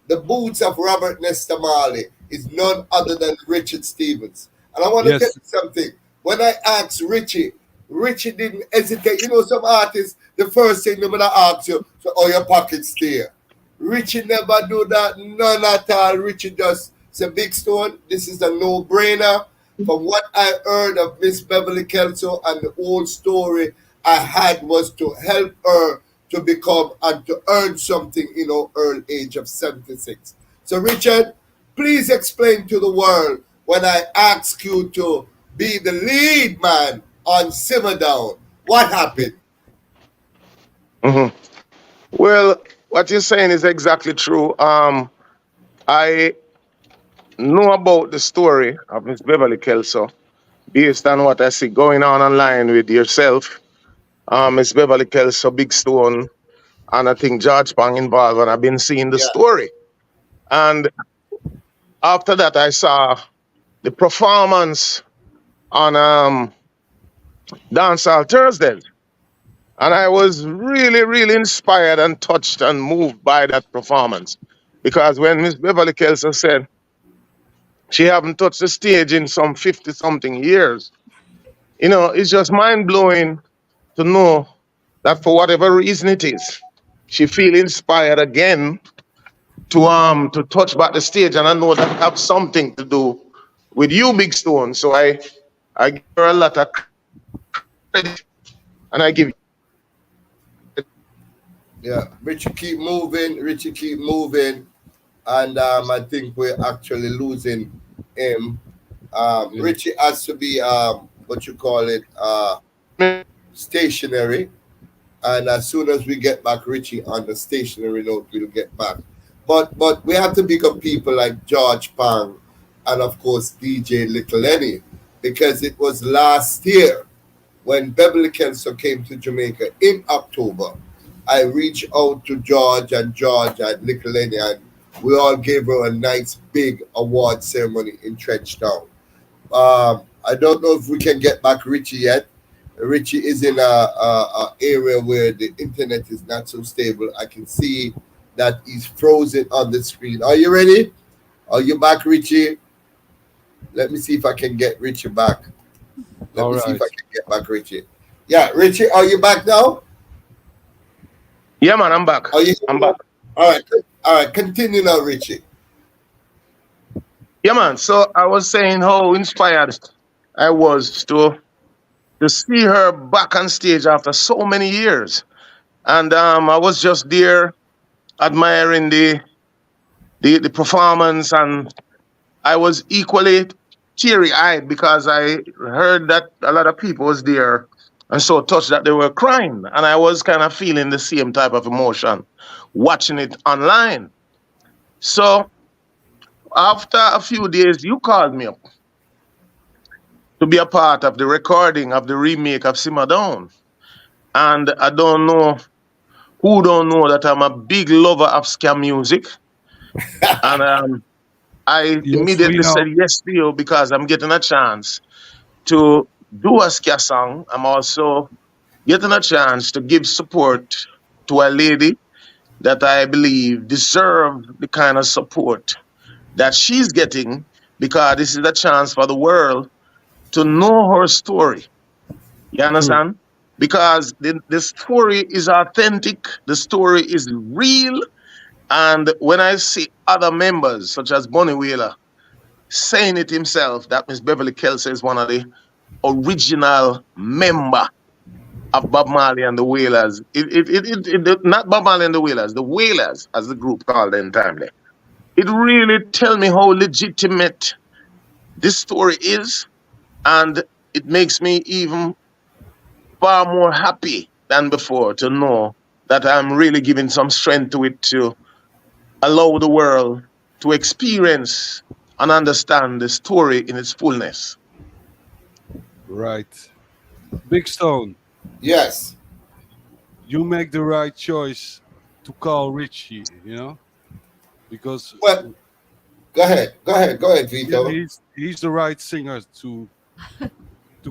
the boots of Robert Nesta Marley is none other than Richard Stevens. And I want to tell yes, you something. When I asked Richie, Richie didn't hesitate. You know, some artists, the first thing they're going to ask you, so, oh, your pocket's there. Richie never do that, none at all. Richie just say, Big Stone, this is a no-brainer. From what I heard of Miss Beverly Kelso and the whole story I had was to help her to become and to earn something in her early age of 76. So, Richard, please explain to the world when I ask you to be the lead man on Simmer Down. What happened? Mhm. Well, what you're saying is exactly true. I know about the story of Miss Beverly Kelso based on what I see going on online with yourself, Miss Beverly Kelso, Big Stone, and I think George Pang involved, and I've been seeing the Yeah, story. And after that, I saw the performance on Dancehall Thursdays. And I was really, really inspired and touched and moved by that performance. Because when Miss Beverly Kelso said she haven't touched the stage in some 50 something years, it's just mind blowing to know that for whatever reason it is, she feel inspired again to touch back the stage. And I know that have something to do with you, Big Stone. So I give her a lot of credit and I give yeah. Richie keep moving. Richie keep moving. And I think we're actually losing him. yes. Richie has to be, what you call it, stationary. And as soon as we get back Richie on the stationary note, we'll get back. But we have to pick up people like George Pang and of course DJ Little Lenny, because it was last year when Beverly Kelso came to Jamaica in October. I reached out to George and Little Lenny, and we all gave her a nice big award ceremony in Trenchtown. I don't know if we can get back Richie yet. Richie is in a area where the internet is not so stable. I can see that he's frozen on the screen. Are you ready? Are you back, Richie? Let me see if I can get Richie back. Let All me see if right. I can get back Richie. Yeah, Richie, are you back now? Yeah, man, I'm back. Are you I'm here back. now? All right, all right. Continue now, Richie. Yeah, man. So I was saying how inspired I was to see her back on stage after so many years, and I was just there admiring the performance, and I was equally teary eyed because I heard that a lot of people was there and so touched that they were crying, and I was kind of feeling the same type of emotion watching it online. So after a few days, you called me up to be a part of the recording of the remake of Simmer Down. And I don't know who don't know that I'm a big lover of ska music. And I Yes, we immediately said know. yes to you because I'm getting a chance to do a ska song. I'm also getting a chance to give support to a lady that I believe deserves the kind of support that she's getting, because this is a chance for the world to know her story. You True. understand? Because the story is authentic, the story is real. And when I see other members, such as Bunny Wailer, saying it himself, that Miss Beverly Kelso is one of the original member of Bob Marley and the Wailers. Not Bob Marley and the Wailers, as the group called them timely. It really tell me how legitimate this story is, and it makes me even far more happy than before to know that I'm really giving some strength to it to allow the world. to experience and understand the story in its fullness. Right. Big Stone, Yes. you make the right choice to call Richie, because Well, go ahead. Go ahead. Go ahead, yeah, Vito. he's the right singer to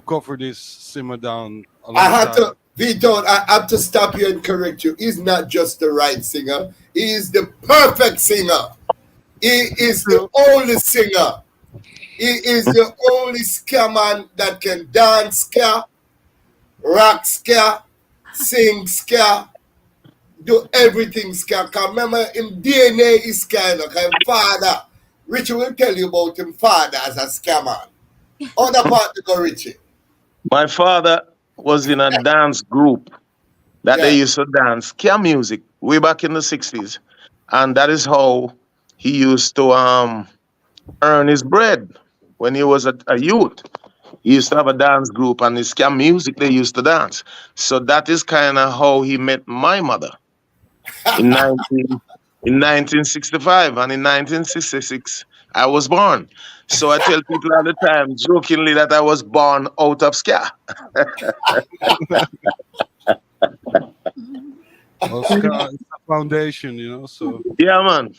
cover this Simmer Down I had alongside. to, Vito, I have to stop you and correct you. He's not just the right singer, he is the perfect singer. He is the True. only singer. He is the only ska man that can dance ska, rock ska, sing ska, do everything ska. Cause remember, him DNA is ska, you know, 'cause him father. Richie will tell you about him father as a ska man. Other part to go, Richie. My father was in a dance group that they Yeah. used to dance ska music way back in the 60s. And that is how he used to earn his bread when he was a youth. He used to have a dance group and his ska music they used to dance. So that is kind of how he met my mother in 19, in 1965. And in 1966, I was born. So I tell people all the time, jokingly, that I was born out of ska. Oscar is the foundation, so Yeah, man.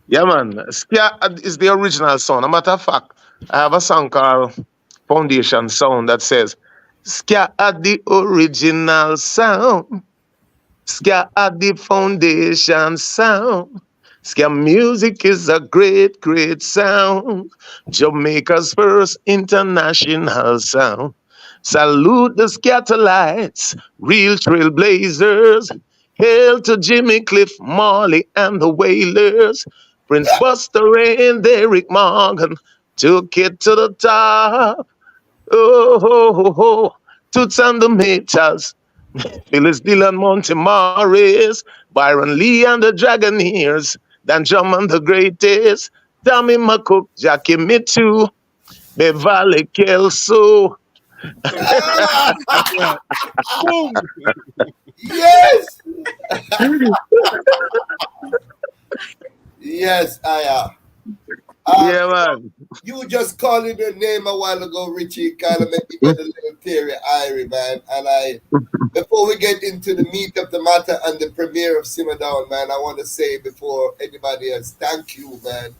Yeah, man. Ska is the original sound. A matter of fact, I have a song called Foundation Sound that says, Ska are the original sound. Ska are the foundation sound. Ska music is a great, great sound. Jamaica's first international sound. Salute the Scatolites, real trailblazers. Hail to Jimmy Cliff, Marley, and the Wailers. Prince Buster and Derrick Morgan took it to the top. Oh, ho, ho, ho. Toots and the Maytals, Phyllis Dillon, Monty Morris, Byron Lee and the Dragoneers, Dan Drummond the Greatest, Tommy McCook, Jackie Mitchell, Beverly Kelso. yeah. Boom! Yes. Yes, I am. Yeah, man. You just calling your name a while ago, Richie, kind of make me get a little teary eyry, man. And before we get into the meat of the matter and the premiere of Simmer Down, man, I want to say before anybody else, thank you, man.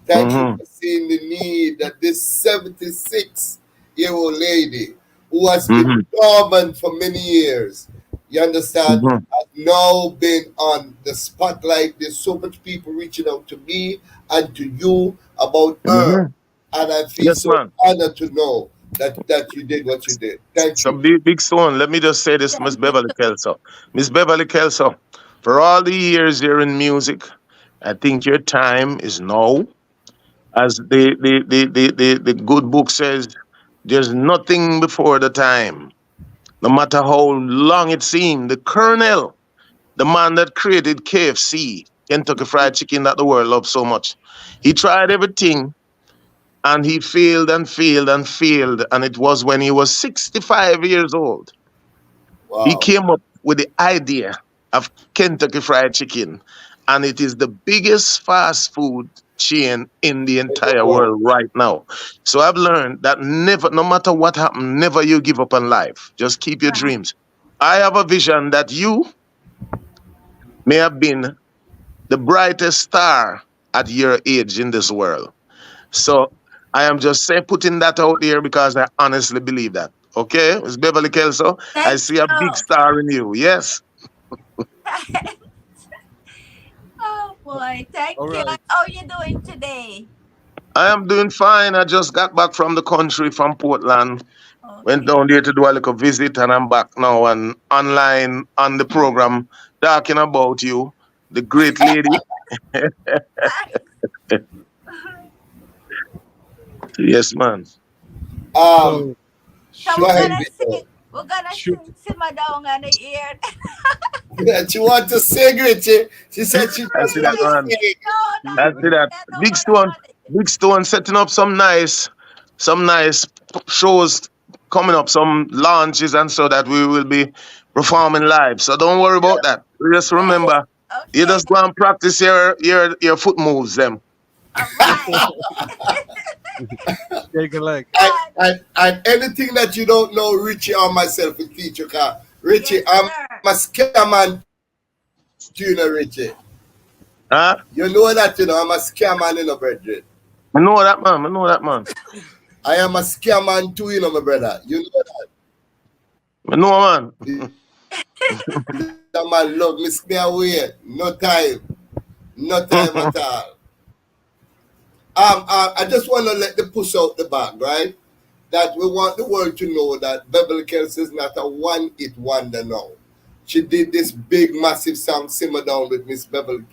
Thank you Mm-hmm. for seeing the need that this 76-year-old lady who has been Mm-hmm. dormant for many years, you understand, Mm-hmm. has now been on the spotlight. There's so much people reaching out to me and to you about her. Mm-hmm. And I feel Yes, so man. honored to know that you did what you did. Thank So you. big stone. Let me just say this, Miss Thank you. Beverly Kelso. Miss Beverly Kelso, for all the years you're in music, I think your time is now. As the good book says, there's nothing before the time. No matter how long it seemed, the Colonel, the man that created KFC, Kentucky Fried Chicken, that the world loves so much, he tried everything and he failed and failed and failed. And it was when he was 65 years old, he Wow. came up with the idea of Kentucky Fried Chicken. And it is the biggest fast food chain in the In the entire world. world right now. So I've learned that never, no matter what happens, never you give up on life. Just keep your dreams. I have a vision that you may have been the brightest star at your age in this world. So I am just saying, putting that out there because I honestly believe that. Okay, it's Beverly Kelso. I Thank see a big you. star in you. Yes, Oh boy, thank All you. right. How are you doing today? I am doing fine. I just got back from the country, from Portland. Went Okay. down there to do a little visit, and I'm back now and online on the program talking about you, the great lady. Yes, man. Um, So So go should we're ahead, we gonna Vito. sing. We're gonna should sing Simmer Down on the ear. Yeah, she wants to sing, Richie. She said she I just see that, want to Yes. man. sing. No, no, I see that. I don't Big wanna Stone, want it. Big Stone setting up some nice shows coming up, some launches, and so that we will be performing live. So don't worry about that. Just Yes. remember, You Okay. just go and practice your foot moves, them. All right. Shake a leg. Done. And anything that you don't know, Richie or myself will teach you. Cause Richie, Yes, I'm sir. a scammer too, Richie. Huh? You know that, I'm a scammer, brethren. I know that man. I know that man. I am a scammer too, my brother. You know I know man. that man love me scare away. No time. No time at all. I just want to let the push out the bag, right? That we want the world to know that Beverly Kelso is not a one-hit wonder now. She did this big, massive song, Simmer Down, with Miss Beverly,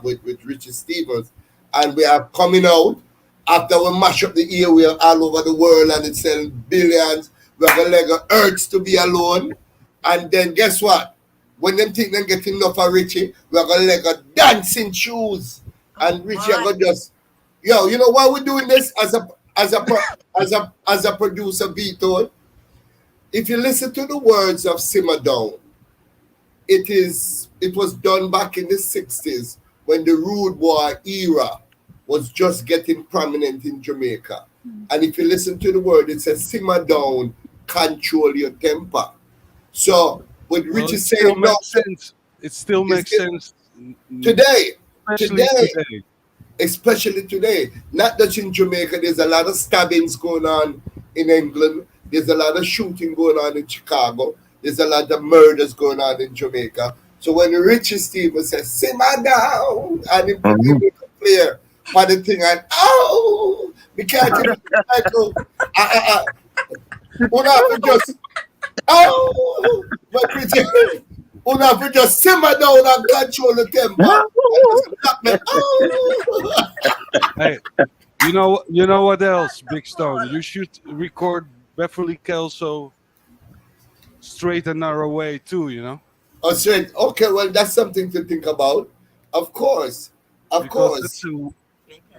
with Richie Stevens. And we are coming out after we mash up the airway all over the world and it's selling billions. We have a leg of Earths to be alone. And then guess what? When them think they get enough of Richie, we have a leg of dancing shoes. And Richie are going to just, you know why we're doing this as a producer, Vito? If you listen to the words of Simmer Down, it was done back in the 60s when the rude boy era was just getting prominent in Jamaica. And if you listen to the word, it says simmer down, control your temper. So with Richie saying no, it still makes sense today, today. especially today. Not just in Jamaica, there's a lot of stabbings going on in England. There's a lot of shooting going on in Chicago. There's a lot of murders going on in Jamaica. So when Richie Stevens says, simmer down, and he make a player for the thing, and we can't even have to just, but Richie, we have to just simmer down and control the temper. Hey, you know what else, Big Stone? You should record Beverly Kelso Straight and Narrow Way too, Oh, straight. Okay, well, that's something to think about. Of course. Because it's a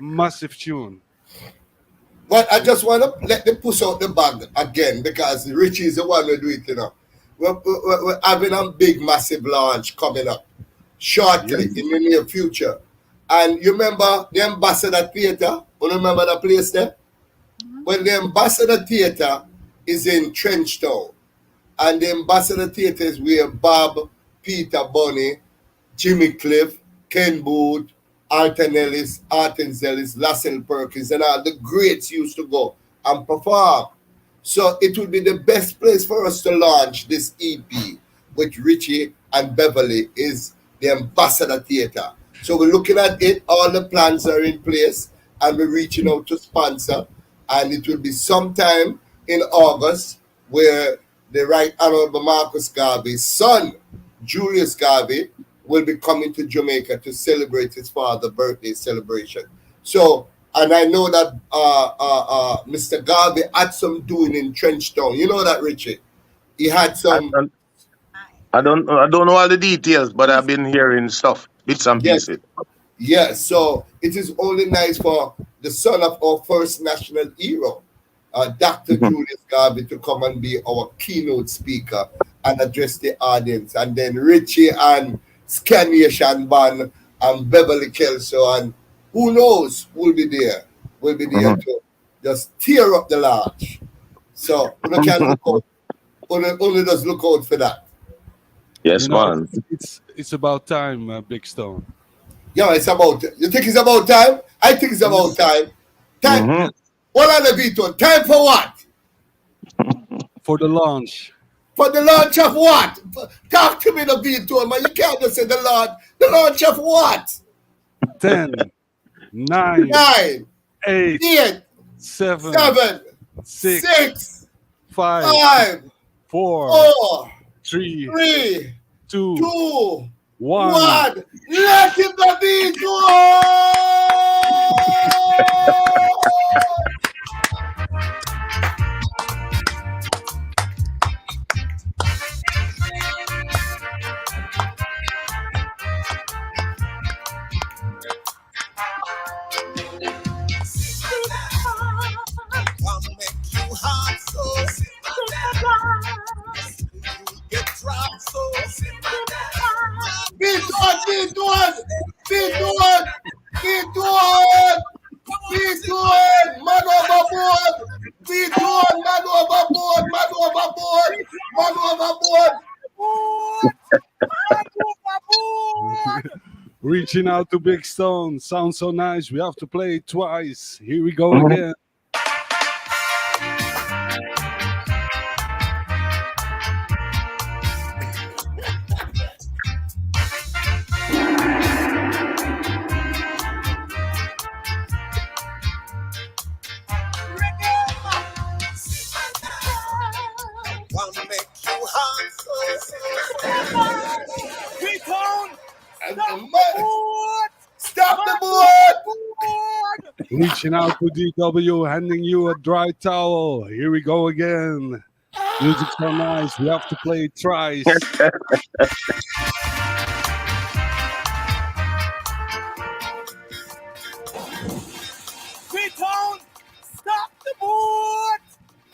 massive tune. But I just want to let them push out the bag again because Richie is the one who do it, We're having a big, massive launch coming up shortly in the near future. And you remember the Ambassador Theatre? You remember the place there? Well, the Ambassador Theatre is in Trenchtown. And the Ambassador Theatre is where Bob, Peter, Bunny, Jimmy Cliff, Ken Booth, Alton Ellis, Arten Zellis, Lassell Perkins, and all the greats used to go and perform. So it would be the best place for us to launch this EP with Richie and Beverly is the Ambassador Theatre. So we're looking at it. All the plans are in place and we're reaching out to sponsor. And it will be sometime in August where the Right Honorable Marcus Garvey's son, Julius Garvey, will be coming to Jamaica to celebrate his father's birthday celebration. So, and I know that Mr. Garvey had some doing in Trenchtown. You know that, Richie? He had some. I don't know all the details, but I've been hearing stuff, bits and pieces. Yes, so it is only nice for the son of our first national hero, Dr. Julius Garvey, to come and be our keynote speaker and address the audience. And then Richie and Scanation Band and Beverly Kelso and who knows who'll be there. We'll be there to just tear up the lodge. So we can look out. Only just look out for that. Yes, man. It's about time, Big Stone. Yeah, it's about. You think it's about time? I think it's about time. Time. What are the Vito? Time for what? For the launch. For the launch of what? Talk to me, the Vito, man. You can't just say the launch. The launch of what? 10, 9, 8, 7, 6, 5, 4, 3, 2, 1. Let him the Vito! Beat one! Beat one! Beat one! Beat one! Man overboard! Beat one! Man overboard! Man overboard! Man overboard! Reaching out to Big Stone. Sounds so nice. We have to play it twice. Here we go again. Wanna make you hot, Stop the board! Reaching out to DW, handing you a dry towel. Here we go again. Music's so nice. We have to play it twice. Freetown, stop the board!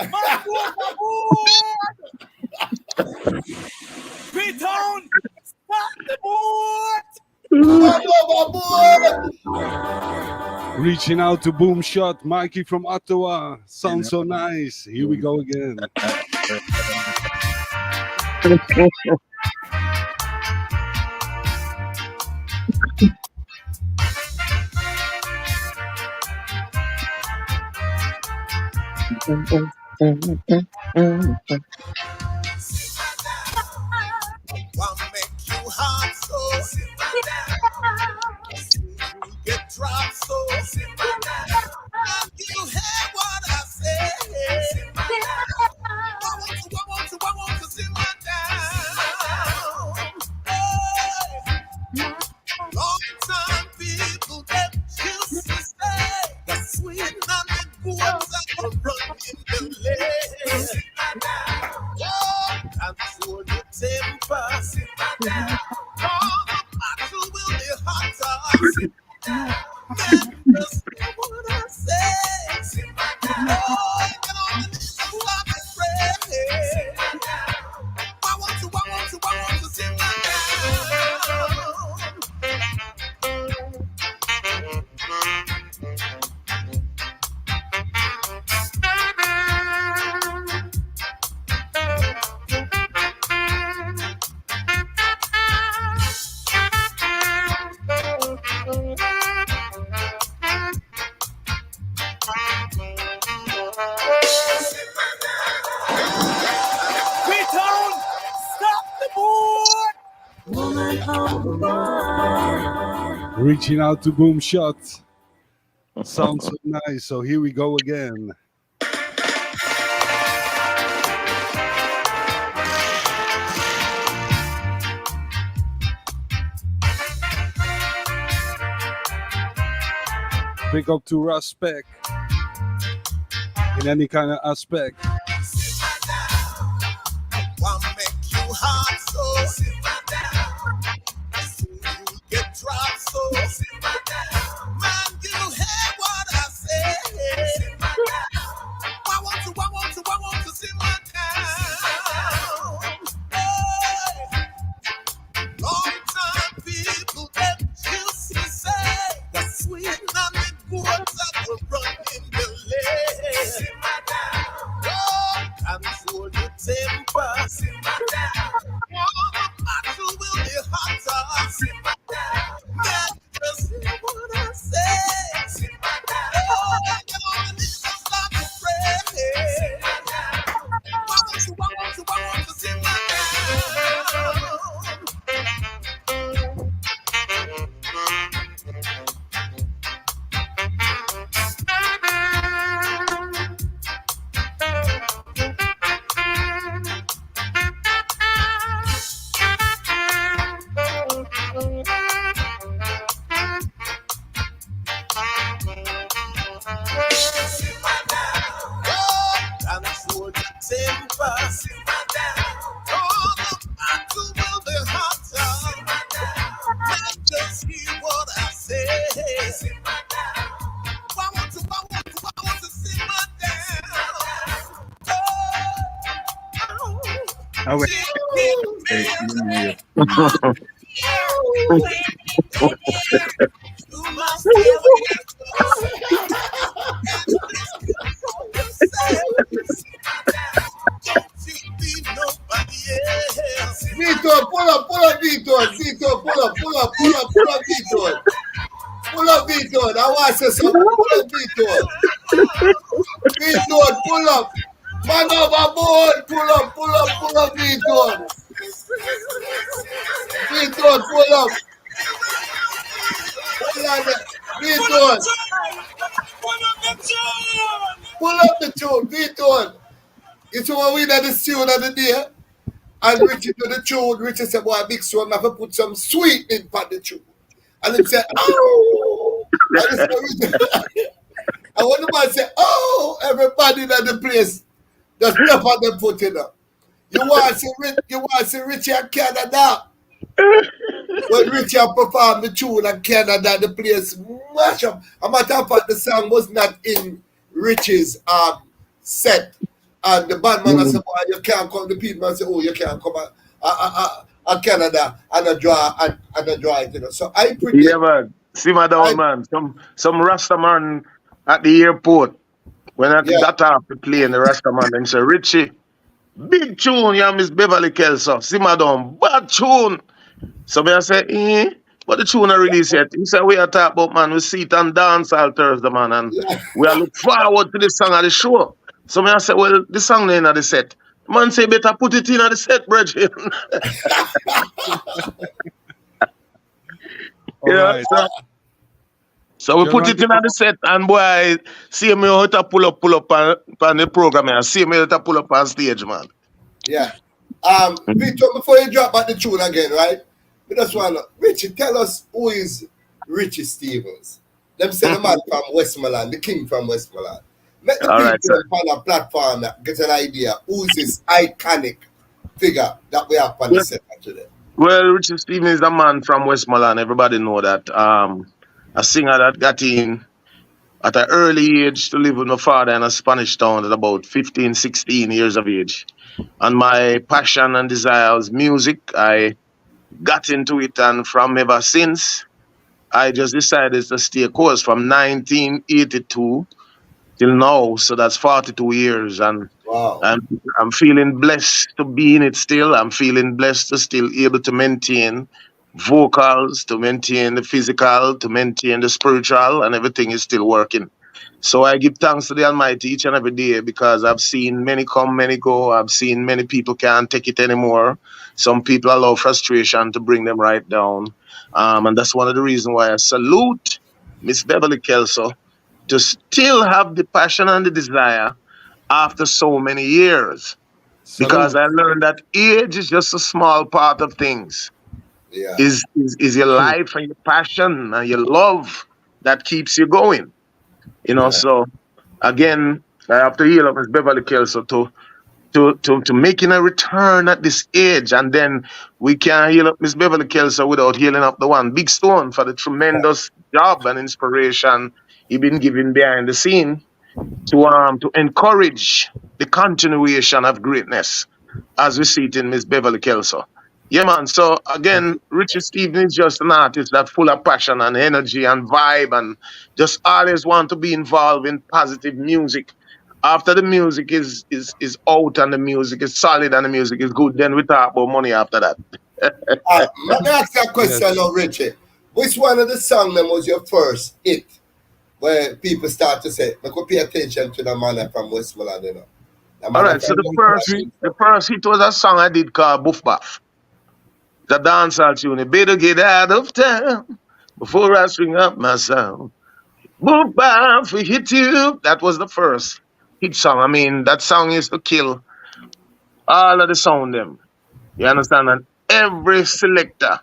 My board! Freetown, stop the board! Man overboard! Reaching out to Boom Shot, Mikey from Ottawa. Sounds so nice. Here we go again. Wanna make you hot, so simmer down. You get dropped, so simmer down. You hear what I say? Simmer down. I want to simmer down. Hey. Long time people get used to say the sweet and the good that will run in the lane. Control your temper. Simmer down. All the battle will be hotter. Simmer down. Just hear what I say. Simmer down. Oh, get on the knees and start to pray. Simmer down. I want to simmer Freetown, stop the board! Reaching out to Boom Shot. Sounds so nice. So here we go again. Big up to respect in any kind of aspect. Wanna make you hot, so simmer down. Soon you get dropped, so simmer down. Man, you hear what I say? Simmer down. I want to simmer down. Hey. Long time people get used to say the sweet and the good that will run in the lane. Simmer down. Control your temper. Simmer down. All the battle will be hotter. Simmer down. Man, just hear what I say. Simmer down. Oh, get on the knees and start to pray. Simmer down. I want to simmer Control your temper. Simmer down. All the battle will be hotter. Simmer down. Now just hear what I say. Simmer down. I want to simmer down. Oh, I went. she give me You must stay away from don't you be nobody else. Vito, pull up, Vito. Vito, pull up, Vito. Pull up, Vito. I want to say something. Pull up, Vito. Vito, pull up. Man overboard. Pull up, Vito. Vito, pull up. Hold on there. Vito, pull up the tune. Vito. It's what we did the tune of the day. And Richie to the tune. Richie said, boy, big son, I have to put some sweet in for the tune. And he said, oh. And when the man said, oh, everybody in the place just step on them foot in up. You want to see Richie in Canada? When Richie performed the tune in Canada, the place mash up. A matter of fact, the song was not in Richie's set. And the bandman said, boy, you can't come. The people say, oh, you can't come Canada and a draw it, you know. So I predict. Yeah, man. Simmer down, man. Some Rasta man at the airport. When I got off the plane, the Rasta man then say, Richie, big tune, yeah, Miss Beverly Kelso. Simmer down, bad tune. So I say, but the tune I release yet. He said, we are talking about, man, we see it on dance all Thursday, man, and we are look forward to the song of the show. So I said, well, the song in the set. Man say, better put it in the set, Bridget. All right. So we put it in the set, and boy, see me how to pull up on the program, and see me how to pull up on stage, man. Yeah. Victor, before you drop back the tune again, right? We just want to, Richie, tell us who is Richie Stevens. Them say the man from Westmoreland, the king from Westmoreland. Let the people on a platform get an idea who's this iconic figure that we have on the set today. Well, Richie Stevens is a man from Westmoreland. Everybody know that. A singer that got in at an early age to live with my father in a Spanish town at about 15, 16 years of age. And my passion and desire was music. I got into it, and from ever since, I just decided to stay course from 1982 till now. So that's 42 years. And wow. I'm feeling blessed to be in it still. I'm feeling blessed to still able to maintain vocals, to maintain the physical, to maintain the spiritual, and everything is still working. So I give thanks to the Almighty each and every day, because I've seen many come, many go. I've seen many people can't take it anymore. Some people allow frustration to bring them right down. And that's one of the reasons why I salute Miss Beverly Kelso to still have the passion and the desire after so many years. Salute. Because I learned that age is just a small part of things. Yeah. Is your life and your passion and your love that keeps you going. You know, so again, I have to heal up Miss Beverly Kelso to making a return at this age. And then we can't heal up Miss Beverly Kelso without healing up the one Big Stone for the tremendous job and inspiration he been giving behind the scene to encourage the continuation of greatness as we see it in Miss Beverly Kelso. Yeah, man. So again, Richie Stevens is just an artist that's full of passion and energy and vibe, and just always want to be involved in positive music. After the music is out and the music is solid and the music is good, then we talk about money after that. Let me ask you a question now, Richie. Which one of the songs was your first hit? Where people start to say, I could pay attention to the man from Westmoreland, you know. All right, so the first hit was a song I did called Buff Buff. The dancehall tune. You better get out of town before I swing up my sound. Buff Buff, we hit you. That was the first hit song. I mean, that song used to kill all of the sound them. You understand? And every selector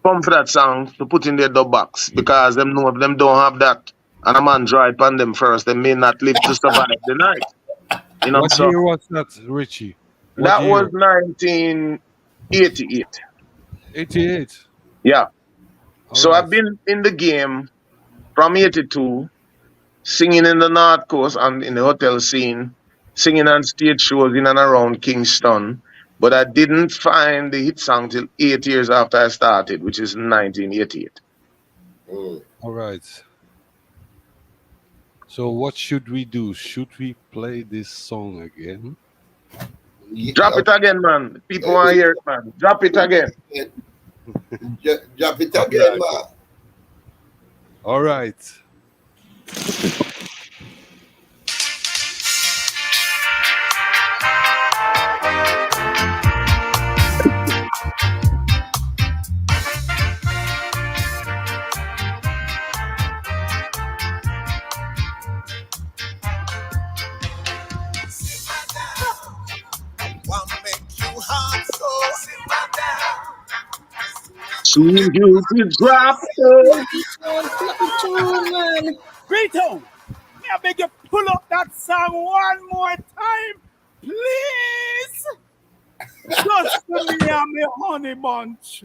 come for that song to put in their dub box, because them know if them don't have that and a man draw it on them first, they may not live to survive the night. You know, What year was that, Richie? That was 1988. 88. Yeah. So right. I've been in the game from 82, singing in the North Coast and in the hotel scene, singing on stage shows in and around Kingston, but I didn't find the hit song till 8 years after I started, which is 1988. Mm. All right. So what should we do? Should we play this song again? Drop it again, man. People want to hear it, man. Drop it again. Drop it All again, right. man. All right. What make you hot so simmer down? Soon you will drop Man. Rito, may I beg you pull up that song one more time, please? Just for me and me honey bunch.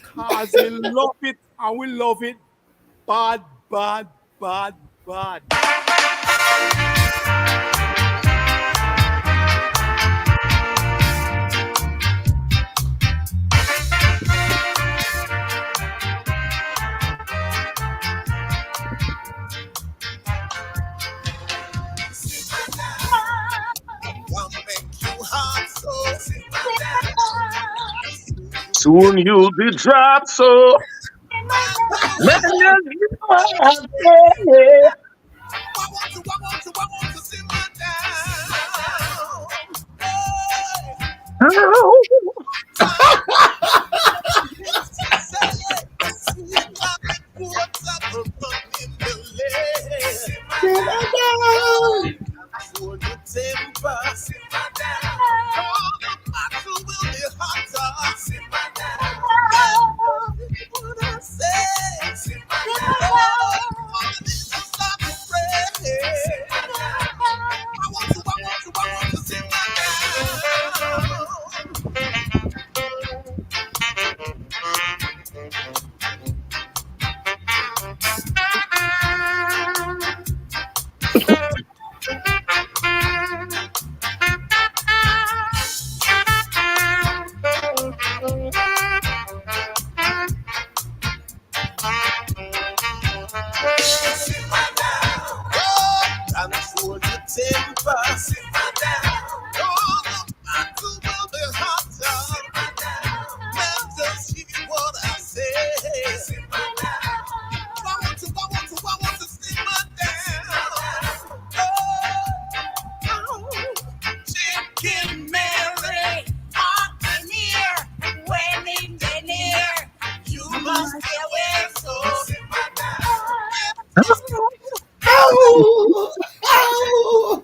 Cause we love it and we love it bad, bad, bad, bad. What make you hot so simmer down? Soon you'll be dropped, so many of you are there. I want to simmer down. Hey, sweet like water running belly. Simmer down. Control your temper. Simmer down. All the battle will be hotter. Simmer down. What I say. Simmer down. All the demons start to pray. Simmer down. I want to simmer control your temper. Simmer down. All the battle will be hotter. Simmer down. Now just hear what I say. Simmer down. I want to simmer down. Oh, Chicken Mary, hot and near, when in the near, you must be aware. So simmer down. Ow! Ow!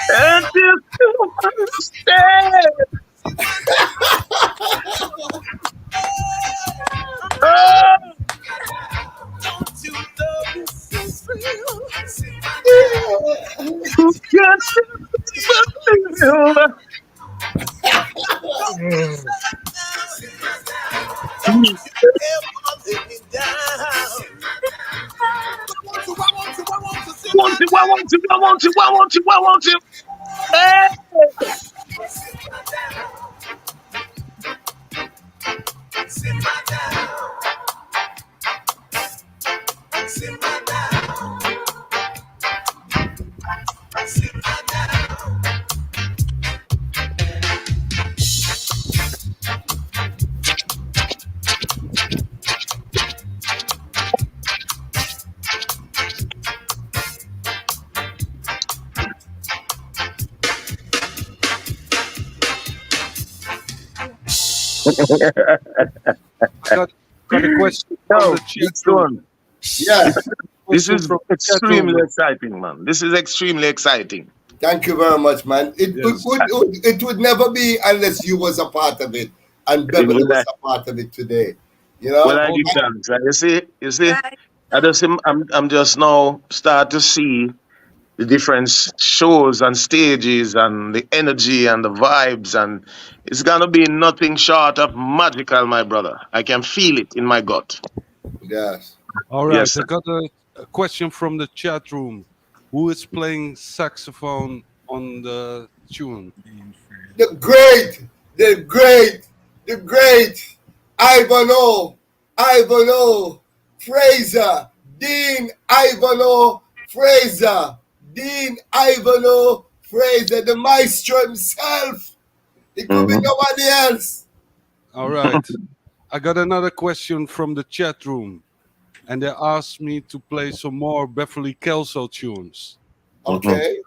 And if you understand, oh, you can't feel. Want you, I want you, I want you, I want you, I want you. Hey. Got a question from No, the chat it's room. on. Yeah. This Question is from the chat room. extremely exciting, man. This is extremely exciting. Thank you very much, man. Yes. It would never be unless you was a part of it and Beverly Well, was a part of it today. You know? Well, I give thanks. You see, Right. I'm just now start to see the different shows and stages and the energy and the vibes, and it's gonna be nothing short of magical, my brother. I can feel it in my gut. Yes. All right. Yes, I sir. got a question from the chat room. Who is playing saxophone on the tune? The great, the great, the great Ivanhoe Fraser, Dean Ivanhoe Fraser, Dean Ivanhoe Fraser, the maestro himself. It could be Mhm. nobody else. All right. I got another question from the chat room, and they asked me to play some more Beverly Kelso tunes. Mhm. Okay.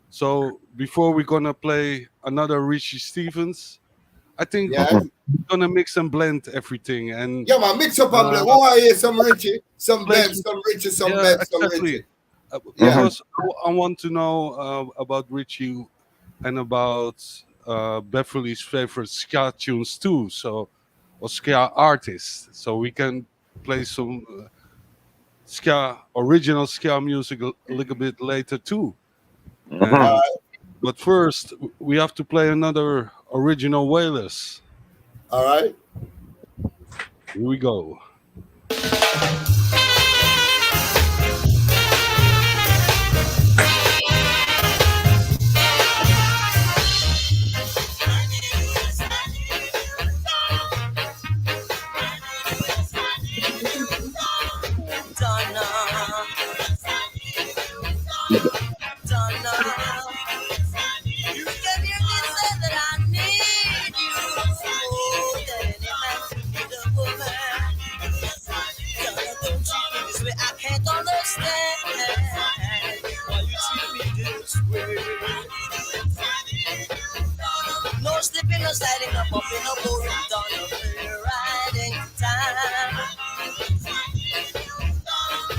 So before we're gonna play another Richie Stevens, I think Yeah. Mhm. we're gonna mix and blend everything and Yeah, man, mix up and uh, blend. Oh, I hear some Richie, some play Ben, some. some Richie, some Yeah, Ben, some exactly. Richie. Yeah. Mhm. Because I want to know about Richie and about Beverly's favorite ska tunes too. So, or ska artists. So we can play some ska original ska music a little bit later too. Mhm. And but first we have to play another original Wailers. All right. Here we go. You can hear me say that I need you more than any man need a woman. Donna, don't treat me this way. I can't understand why you treat me this way. No slipping, no sliding, no bumping, no boring, Donna, fair riding time.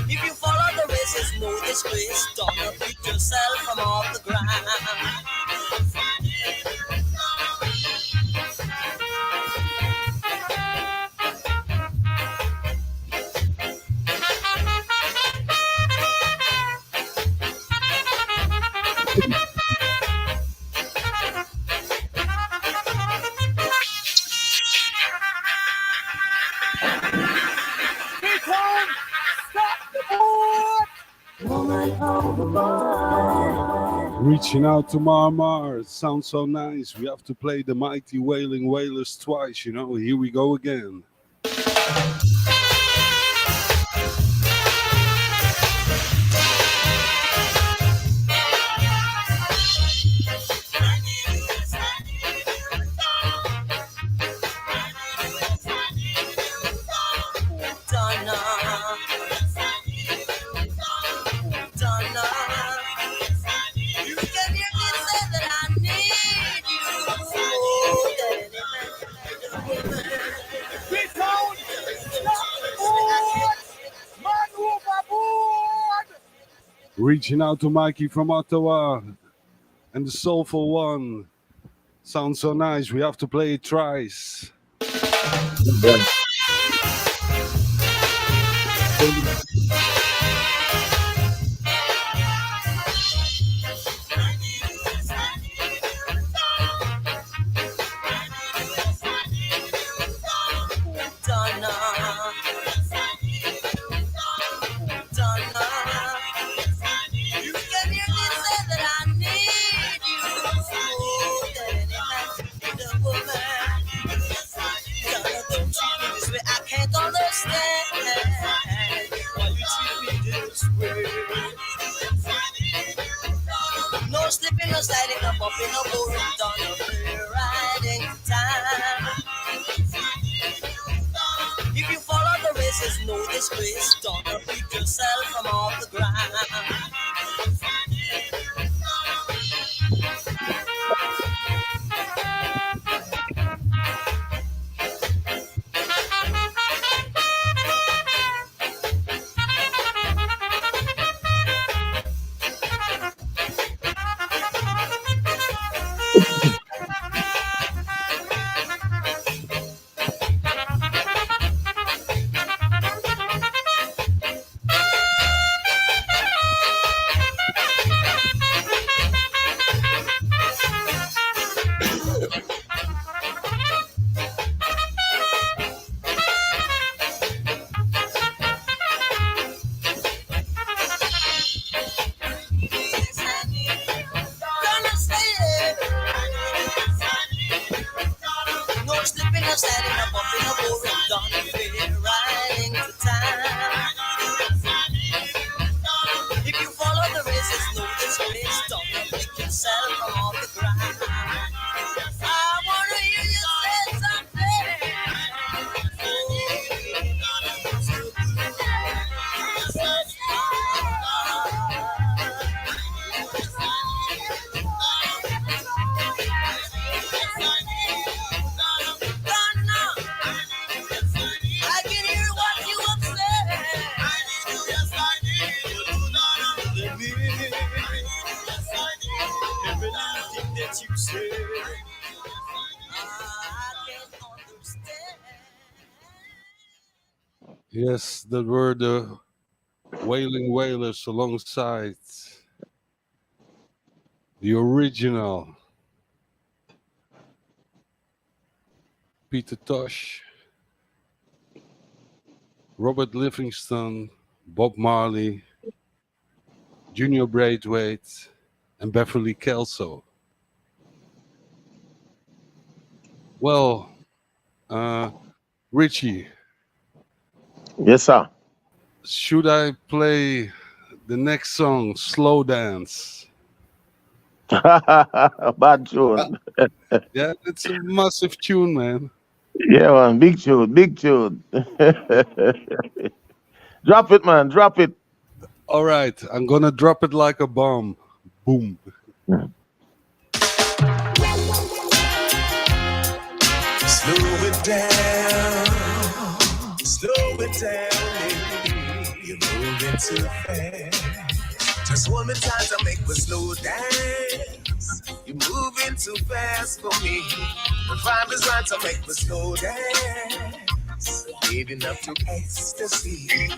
If you follow the races, no disgrace. Don't pick yourself from off the ground. P-Town, stop the boat! Reaching out to Marmar. It sounds so nice. We have to play the mighty wailing Wailers twice, you know. Here we go again. Donna, Donna, you can hear me say that I need you more than any man need a woman. P-Town, stop the boat! Man overboard! Reaching out to Mikey from Ottawa and the Soulful One. Sounds so nice. We have to play it twice. Donna, Donna, you can hear me say that I need you more than any man need a woman. Donna, don't treat me this way. I can't understand why you treat me this way. No slipping, no sliding, no bumping, no boring, Donna, fair riding time. If you follow the races, no disgrace. Don't pick yourself from off the ground. of standing up in a boring gonna be riding to time. If you follow the race, there's no disgrace. Don't make yourself off the ground. I wanna hear you say something. I can hear what you have said. Everything that you say, I can't understand. Yes, that were the Wailing Wailers alongside the original Peter Tosh, Robert Livingston, Bob Marley, Junior Braithwaite, and Beverly Kelso. Well, Richie, Yes, sir. should I play the next song, Slow Dance? Bad tune. Yeah, it's a massive tune, man. Yeah, man. Big tune. Big tune. Drop it, man. Drop it. All right, I'm gonna drop it like a bomb. Boom. Slow it down, slow it down, you're moving too fast. Just one more time to make me slow dance. You're moving too fast for me. The vibe is right to make me slow dance. Leading up to ecstasy.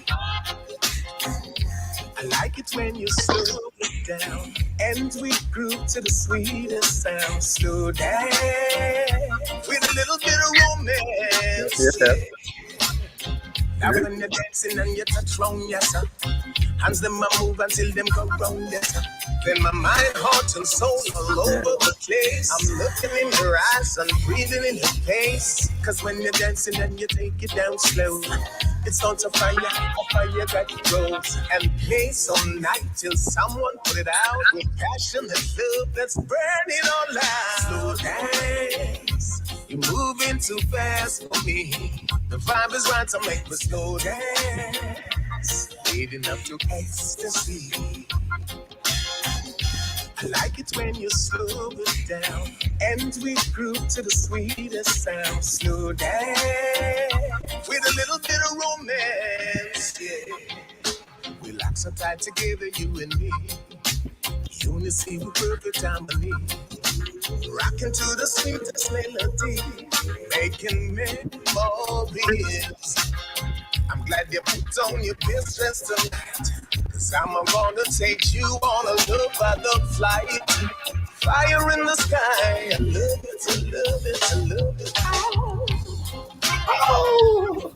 I like it when you slow it down and we groove to the sweetest sound. Slow down with a little bit of romance. Yeah. Now when you're dancing and you touch round, yes sir. Hands them a move until them go round, yes sir. Then my mind, heart and soul all over the place. I'm looking in your eyes and breathing in your face. Cause when you're dancing and you take it down slow, it's not a fire that grows and plays all night till someone put it out with passion and love. Let's burn it all out. Slow dance, you're moving too fast for me. The vibe is right to make me slow dance, leading up to ecstasy. I like it when you slow it down and we groove to the sweetest sound. Slow down with a little bit of romance, yeah. We lock so tight together, you and me. Unity, we're perfect harmony. Rocking to the sweetest melody, making memories. I'm glad you put on your best dress tonight, cause I'm gonna take you on a look by the flight. Fire in the sky, I love it, I love it, I love it. Oh,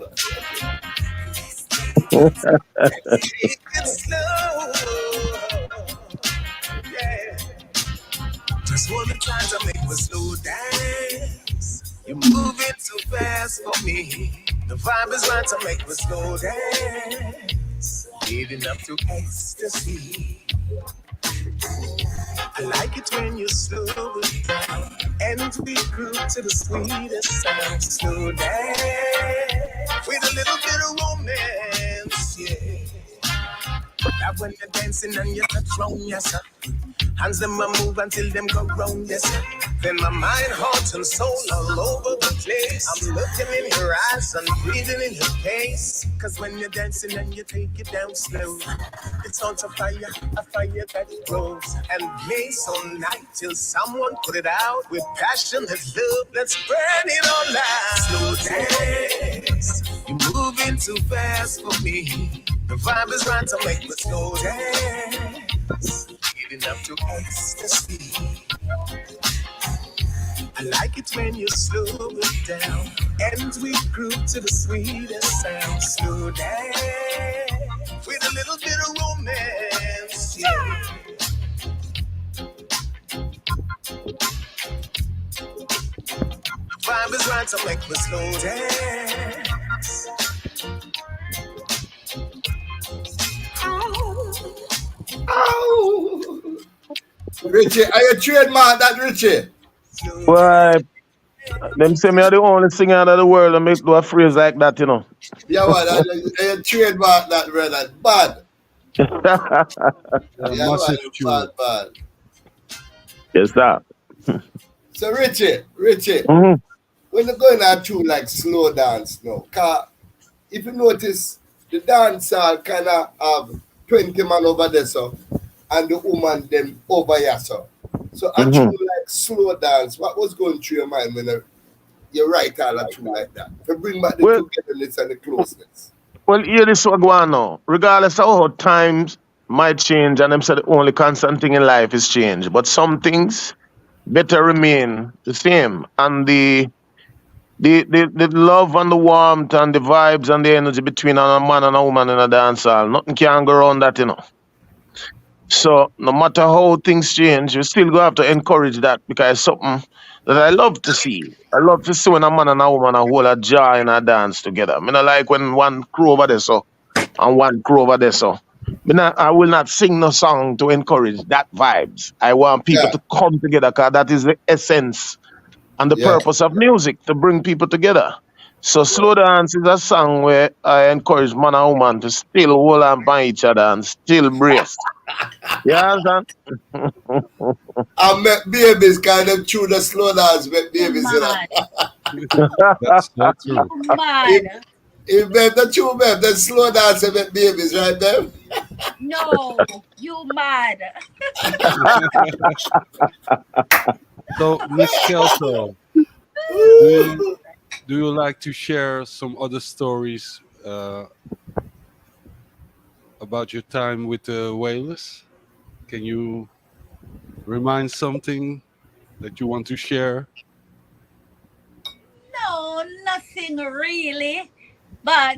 take it slow, yeah. Just one time to make me slow dance. You're moving too fast for me. The vibe is right to make me slow dance, leading up to ecstasy. I like it when you slow it down and we groove to the sweetest sound. Slow dance with a little bit of romance, yeah. That when you're dancing and you touch round, yes sir. Hands them a move until them go round, yes sir. Then my mind, heart and soul all over the place. I'm looking in your eyes and breathing in your face. Cause when you're dancing and you take it down slow, it's on a fire that grows and blaze all night till someone put it out with passion and love. Let's burn it all out. Slow dance, you're moving too fast for me. The vibe is right to make me slow dance, leading up to ecstasy. I like it when you slow it down and we groove to the sweetest sound. Slow down with a little bit of romance, yeah. The vibe is trying to make me slow dance. Ow. Richie, are you trademark that, Richie? Why, them say me are the only singer out of the world that make do a phrase like that, you know. Yeah, man, are you trademark that, brother? Bad. Yeah, man, Massive bad, tune. bad. Yes, sir. So, Richie, Hmm. when you're going out to like slow dance now, cause if you notice, the dance are kind of have 20 man over there, so, and the woman them over here, so. So, a Hmm. tune like slow dance, what was going through your mind when you write all a tune like that? To bring back the Well, togetherness and the closeness. well, here this what go on now. Regardless of how times might change, and them say the only constant thing in life is change. But some things better remain the same. And the love and the warmth and the vibes and the energy between a man and a woman in a dance hall, nothing can go around that, you know. So no matter how things change, you still go have to encourage that because it's something that I love to see. I love to see when a man and a woman a hold a joy in a dance together. I mean, I like when one crew over there so and one crew over there so. I will not sing no song to encourage that vibes. I want people Yeah, to come together because that is the essence and the yeah, purpose of music to bring people together. So yeah. slow dance is a song where I encourage man and woman to still hold on by each other and still brace. You understand? I met babies, kind of tune the slow dance, met You babies, you know. mad. That's so You true. If, mad. if babe, the tune, babe, then slow dance and met babies, right, babe? No, you mad. So, Miss Kelso, do you do you like to share some other stories about your time with the Wailers? Can you remind something that you want to share? No, nothing really. But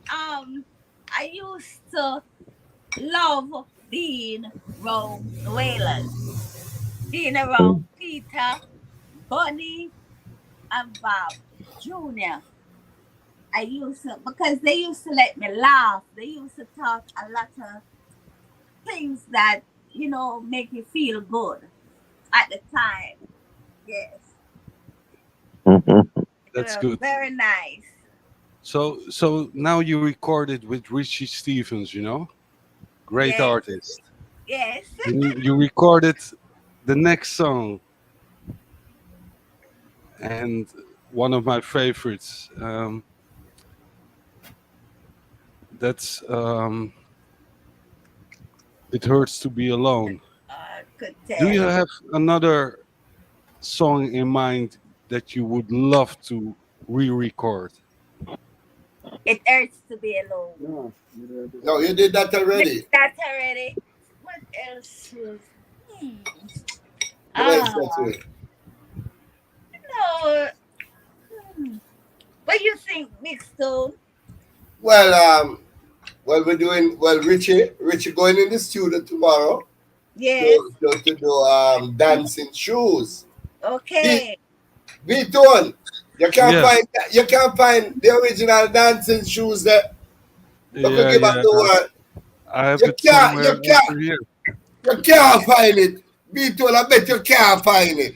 I used to love being around the Wailers, being around Peter, Bunny, and Bob Jr. I used to because they used to let me laugh. They used to talk a lot of things that make you feel good at the time. Yes, they That's were good. very nice. So now you recorded with Richie Stevens, great Yes, artist. yes. And you recorded the next song, and one of my favorites. That's It Hurts to Be Alone. Could Do you tell. have another song in mind that you would love to re-record? It hurts to be alone. No, you did that Did already. that already. What else is? Hmm. What else Ah, that's it? no. Hmm. What you think, Big Stone? Well, we're doing, well, Richie going in the studio tomorrow Yes. to do dancing shoes. Be, Okay. be done. Yes. You can't find the original dancing shoes that we could Yeah, give up yeah. the word. I have You it can't, somewhere you can't, over here. you can't find it. Be told, I bet you can't find it.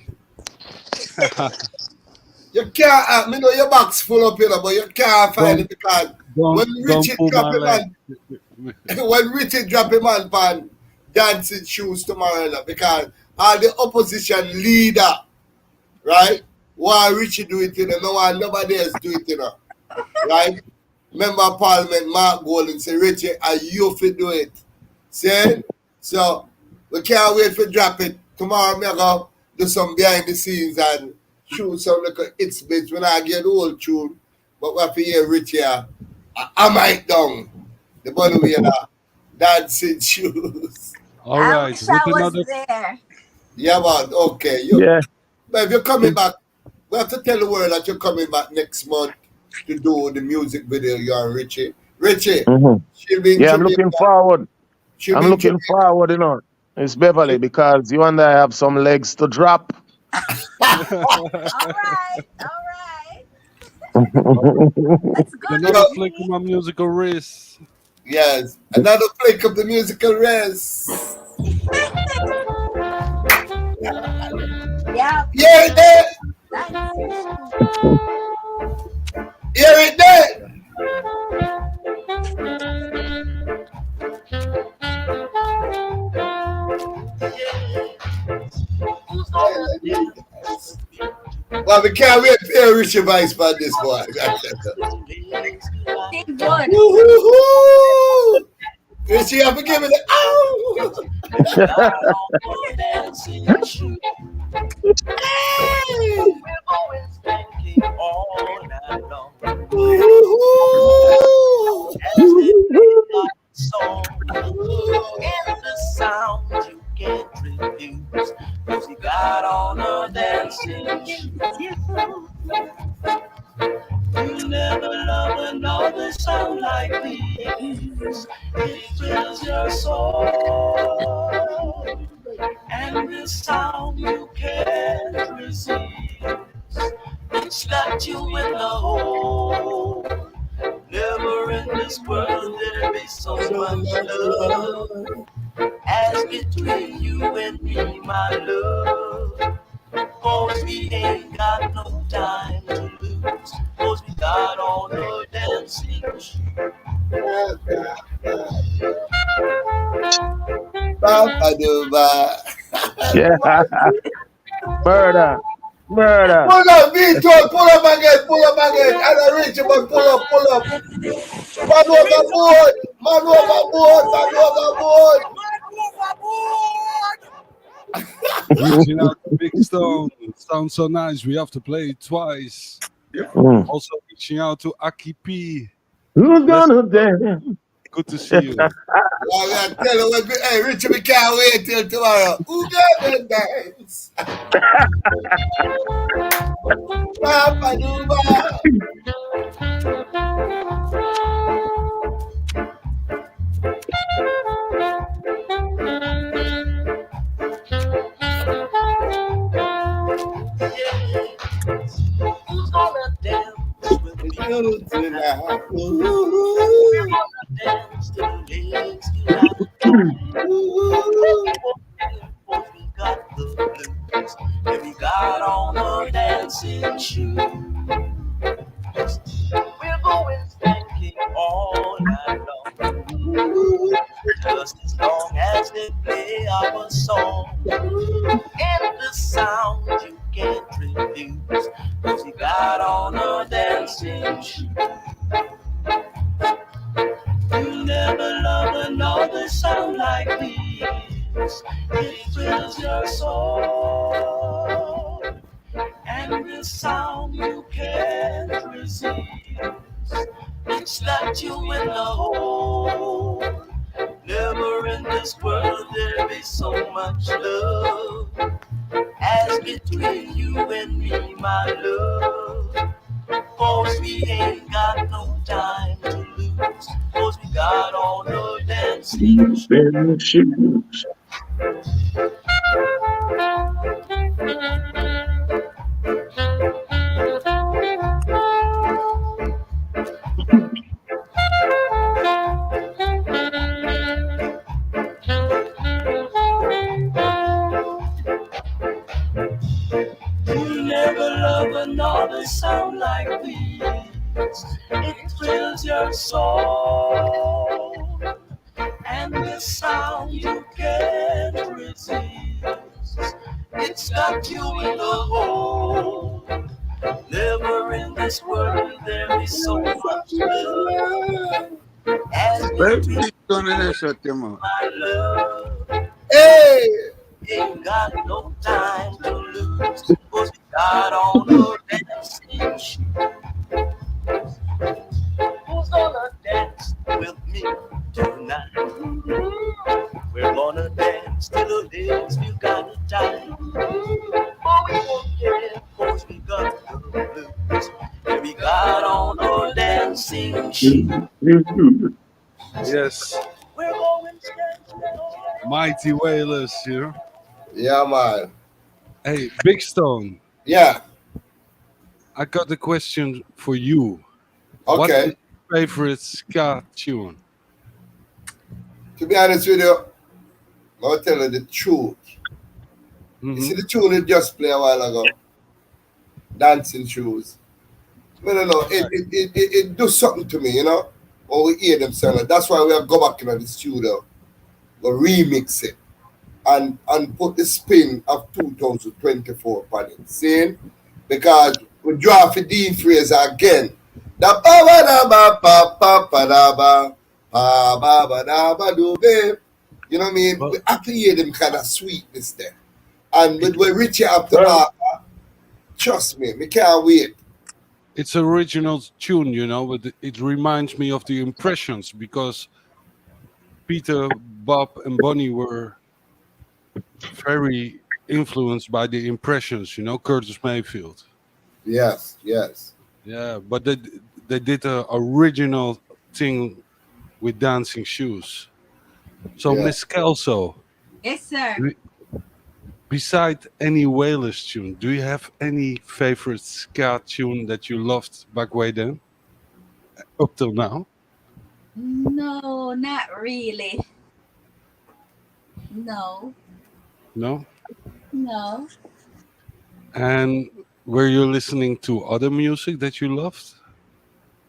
You can't, me know your box full up, but you can't find don't it because don't when don't Richie pull drop my him leg. on, when Richie drop him on pan dancing shoes tomorrow, because all the opposition leader, right? Why Richie do it, no one, nobody else do it, right? Member of Parliament Mark Golden say, Richie, are you fit do it? See? So we can't wait for drop it. Tomorrow me go do some behind the scenes and shoot some little hits bits when I get the old tune. But we have to hear Richie I might down. The Bunny Wailer dancing shoes. All I right, wish with I was another. there. Yeah man, okay. Yeah. But if you're coming back, we have to tell the world that you're coming back next month to do the music video, you and Richie. Richie, Hmm. she'll be in Yeah, I'm Jamaica. looking forward. She'll I'm be in looking Jamaica. forward, you know. It's Beverly because you and I have some legs to drop. All right. All right. That's good. Another Yo, flick of my musical wrist. yes, another flick of the musical rest. Yeah, Hear it there, dancing shoes. hear it there. Who's gonna dance with me Well, we can't wait to hear Richie Vice about this boy. I tell you. till legs feel like Sing good. Woo-hoo-hoo. Richie, I'm giving it. Ow! God on the dancing shoe. We're going spanking all night long Woo-hoo-hoo. as they play our song. And the sound you can't refuse, 'cause we got on a dancing shoe. You never love another sound like this. It fills your soul. And this sound you can't resist. It's got you in the hole. Never in this world there'll be so much love as between you and me, my love. 'Cause we ain't got no time to lose. 'Cause we got on a dancing shoe. Ba-ba-do-ba. Yeah. Murder. Murder. Pull up, Vito, pull up again. And I reach you, but pull up. Man overboard, man overboard. Reaching out to Big Stone. Sounds so nice. We have to play it twice. Mm. Also reaching out to Aki P. Who's gonna dance? Good to see you. I tell you what, hey, Richie, we can't wait till tomorrow. Who gonna dance? Ba-ba-do-ba. Who's gonna dance with me You tonight? tonight. We're Ooh, gonna dance till the legs feel like ooh. Cause we got the blues. And we got on a dancing shoe. We're going spanking all night long. Just as long as they play our song. And the sound you can't refuse. 'Cause we got on a dancing shoe. You never love another sound like this. It fills your soul. And this sound you can't resist. It's got you in the hole. Never in this world there'll be so much love as between you and me, my love. 'Cause we ain't got no time to lose. 'Cause we got on the dancing shoe. Spin shoes. You never love another sound like this. It thrills your soul. And the sound you can't resist. It's got you in the hole. Never in this world there is so much love as Well, between Big Stone in a shot, you man. my love. Hey, Ain't got no time to lose. 'Cause we got on the dancing shoe. Who's gonna dance with me tonight? We're gonna dance till the legs feel kinda tight. But we won't care 'cause we got the blues. And we got on our dancing shoes. Yes. We're going to Mighty Wailers here. yeah, man. Hey, Big Stone. Yeah. I got a question for you. What is Okay. your favorite ska tune? To be honest with you, I'll tell you the truth. You see Hmm. the tune it just played a while ago, Dancing Shoes. I don't know, it do something to me, you know? When we hear them song. That's why we have go back into the studio, we remix it, and put the spin of 2024 upon it. See? Because we draw for Dean Fraser again. Da ba ba da ba ba ba ba da ba ba da ba do babe. You know what I mean? Well, We have to hear them kind of sweetness there. And with it, where Richie up to Well, trust me, we can't wait. it's original tune, but it reminds me of the Impressions because Peter, Bob, and Bunny were very influenced by the Impressions. Curtis Mayfield. Yes, yes, Yeah, but they did a original thing with Dancing Shoes. So yeah. Miss Kelso, Yes, sir. be- beside any Wailers tune, do you have any favorite ska tune that you loved back way then, up till now? No, not really. No, No. no. And were you listening to other music that you loved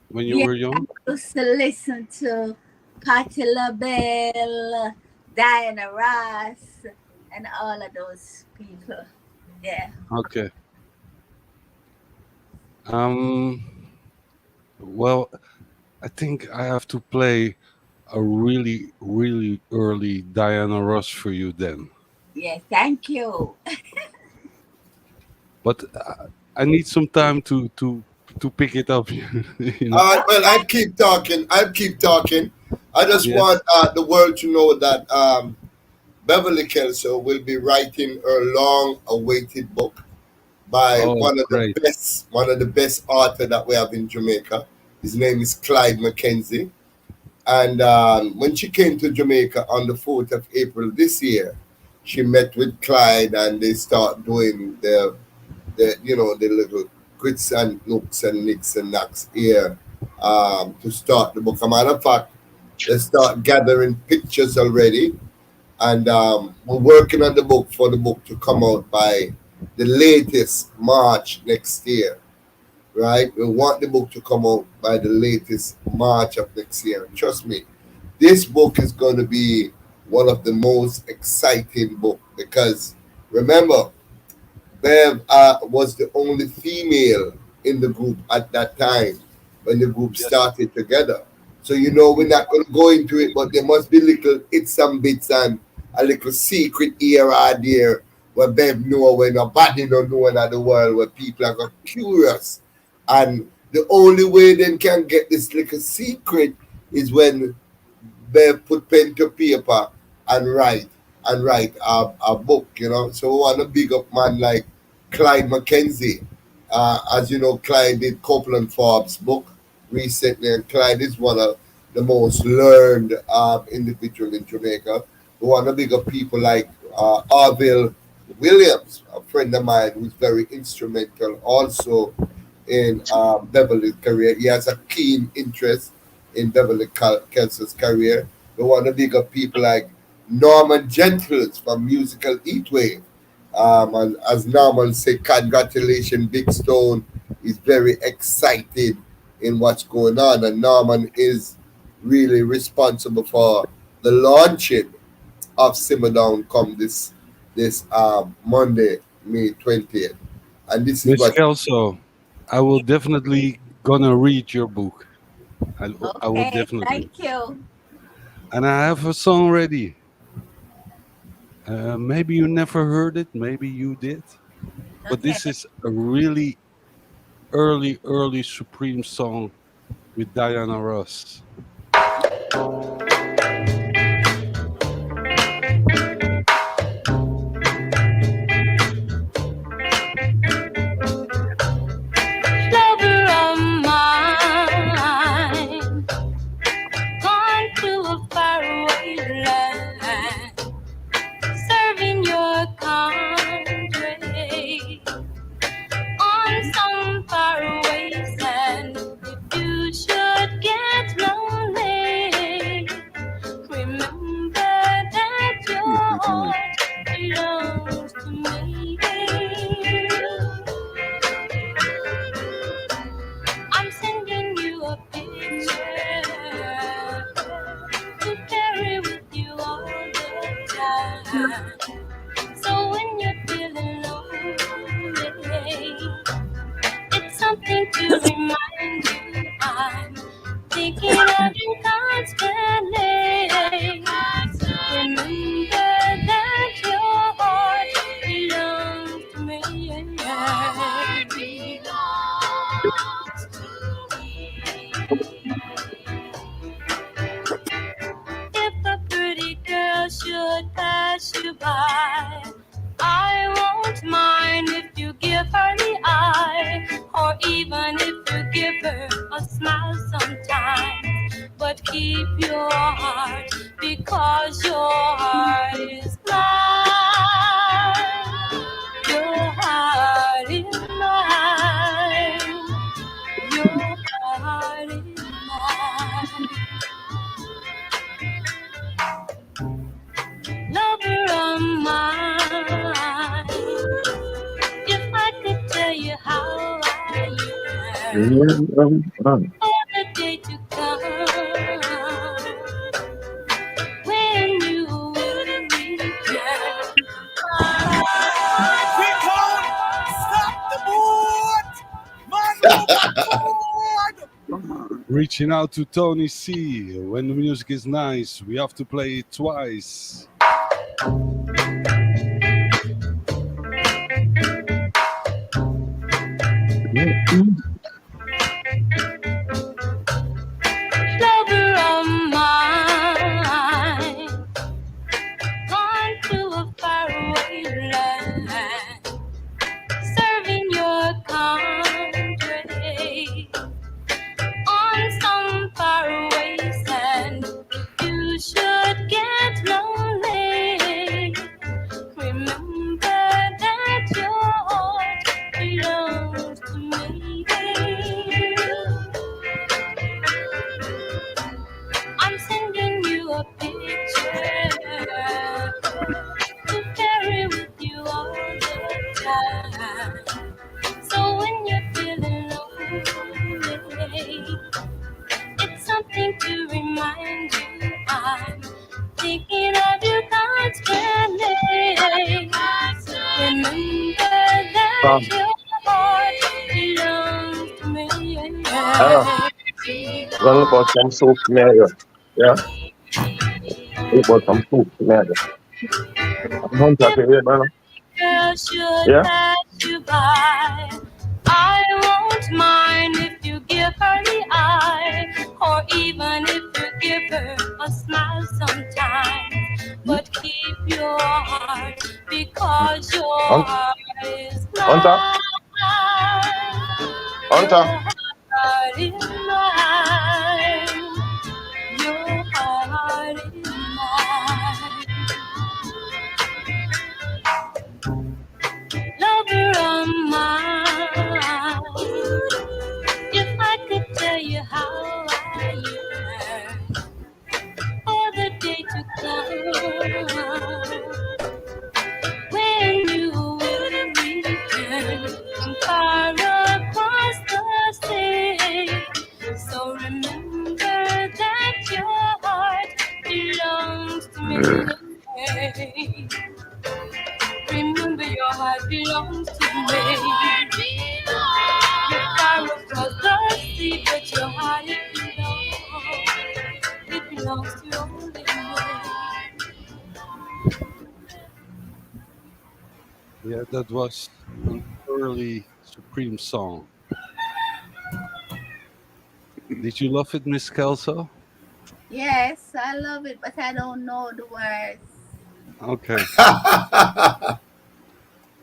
when you Yeah, were young? I used to listen to Patti LaBelle, Diana Ross, and all of those people. Yeah. Okay. Um. Well, I think I have to play a really, really early Diana Ross for you then. Yeah, thank you. But I need some time to pick it up. you know. All right, well, Okay. I'll keep talking. I'll keep talking. I just Yes. want the world to know that Beverly Kelso will be writing her long-awaited book by Oh, great. one of the best author that we have in Jamaica. His name is Clyde Mackenzie. And when she came to Jamaica on the 4th of April this year, she met with Clyde and they start doing the little grits and nooks and nicks and knacks here to start the book. As a matter of fact, they start gathering pictures already, and we're working on the book for the book to come out by the latest March next year. Right? We want the book to come out by the latest March of next year. Trust me, this book is going to be one of the most exciting book because remember Bev was the only female in the group at that time when the group Yes. started together. So we're not going to go into it, but there must be little it's and bits and a little secret here or there where Bev know where nobody don't know in the world where people are curious. And the only way they can get this little secret is when put pen to paper and write a book, So we want to big up man like Clyde Mackenzie. As you know, Clyde did Copeland Forbes book recently, and Clyde is one of the most learned individual in Jamaica. We want to big up people like Arville Williams, a friend of mine who's very instrumental also in Beverly's career. He has a keen interest in Beverly Kelso's career. We want to big up people like Norman Gentles from Musical Heatwave. And as Norman said, congratulations, Big Stone is very excited in what's going on. And Norman is really responsible for the launching of Simmer Down come this Monday, May 20th. And this is Miss what Kelso, I will definitely gonna read your book. I will Okay, definitely. thank you. And I have a song ready. Maybe you never heard it, maybe you did. But Okay. this is a really early, early Supreme song with Diana Ross. Lover of mine, gone to a faraway land, serving your country on some faraway won't mind if you give her the eye, or even if you give her a smile sometimes. But keep your heart, because your heart is mine. Your heart is mine. Your heart is mine. Lover of mine, if I could tell you how I yearn for the day to come when you will return. Quick out! Stop the boat! Man overboard! Reaching out to Tony C. When the music is nice, we have to play it twice. Lover of mine, gone to a faraway land, serving your country on some faraway sand. You should get lonely. Remember that your heart belongs to me. I'm sending you a picture to carry with you all the time. So when you're feeling lonely, it's something to remind you I'm thinking of you constantly. Remember that your heart belongs to me. Well, about some soup scenario. Yeah, about some soup scenario. I'm on top of here, man. Girl should Yeah. pass you by, I won't mind if you give her the eye, or even if you give her a smile sometimes. But keep your heart, because your heart is Hunter, mine. Your Hunter. heart is mine. Your heart is mine. Lover of mine, if I could tell you how I yearn for the day to come when you will return from far across the sea. So remember that your heart belongs to me. Remember your heart belongs to me. You're far across the sea, but your heart it belongs to only me. Yeah, that was an early Supreme song. Did you love it, Miss Kelso? Yes, I love it, but I don't know the words. Okay.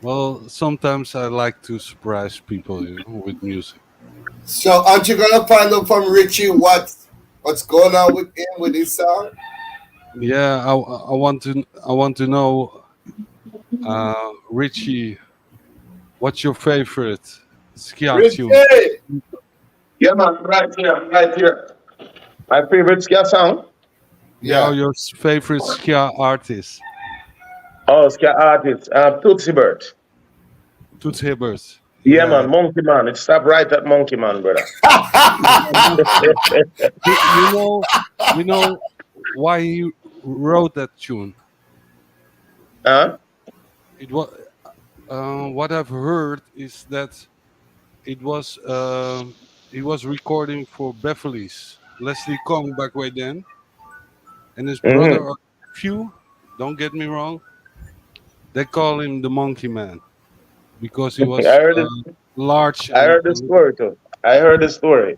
Well, sometimes I like to surprise people, with music. So aren't you gonna find out from Richie what's going on with him with his song? Yeah, I want to know, Richie, what's your favorite ska Richie! tune? Yeah, man, right here, right here. My favorite ska song. Yeah, Yeah. your favorite ska artist, Oh, ska artist. Tootsie Bird. Toots Hibbert. Yeah, Yeah, man, Monkey Man. It stopped right at Monkey Man, brother. you know, you know why he wrote that tune. Huh? It was what I've heard is that it was he was recording for Beverly's Leslie Kong back way then, and his brother Mm-hmm. or nephew. Don't get me wrong. They call him the Monkey Man because he I was heard it. large I and heard the story too. I heard the story.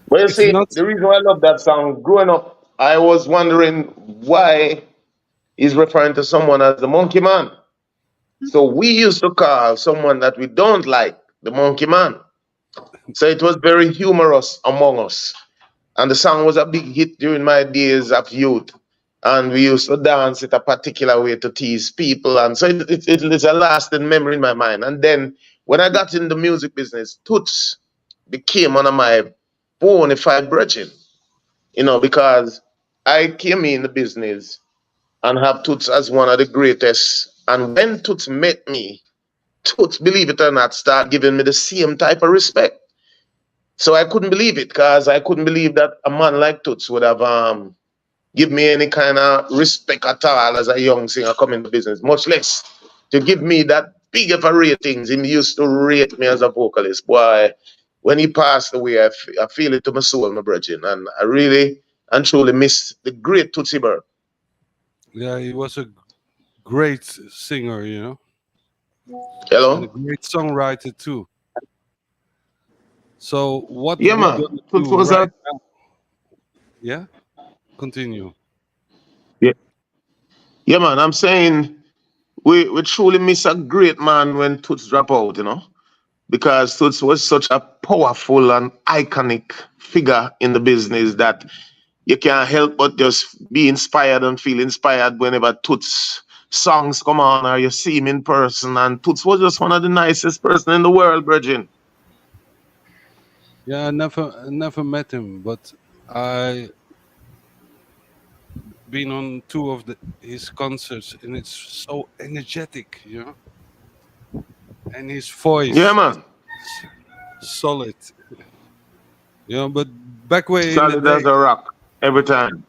Well, you it's see, not. the reason why I love that song, growing up, I was wondering why he's referring to someone as the monkey man. So we used to call someone that we don't like the monkey man. So it was very humorous among us. And the song was a big hit during my days of youth. And we used to dance it a particular way to tease people. And so it's a lasting memory in my mind. And then when I got in the music business, Toots became one of my bona fide brethren, because I came in the business and have Toots as one of the greatest. And when Toots met me, Toots, believe it or not, started giving me the same type of respect. So I couldn't believe it, because I couldn't believe that a man like Toots would have give me any kind of respect at all as a young singer coming to business, much less to give me that big of a ratings. He used to rate me as a vocalist. Boy, when he passed away, I feel it to my soul, my brethren. And I really and truly miss the great Tootsie Bird. Yeah, he was a great singer, and a Hello? great songwriter too. So what Yeah, we man. gonna Toots do was right now? Yeah, continue. Yeah, man. I'm saying we truly miss a great man when Toots drop out, because Toots was such a powerful and iconic figure in the business that you can't help but just be inspired and feel inspired whenever Toots songs come on or you see him in person. And Toots was just one of the nicest person in the world, Virgin. Yeah, I never met him, but I been on two of his concerts, and it's so energetic, and his Yeah, voice is man. solid, But back way in the Solid as day, a rock every time.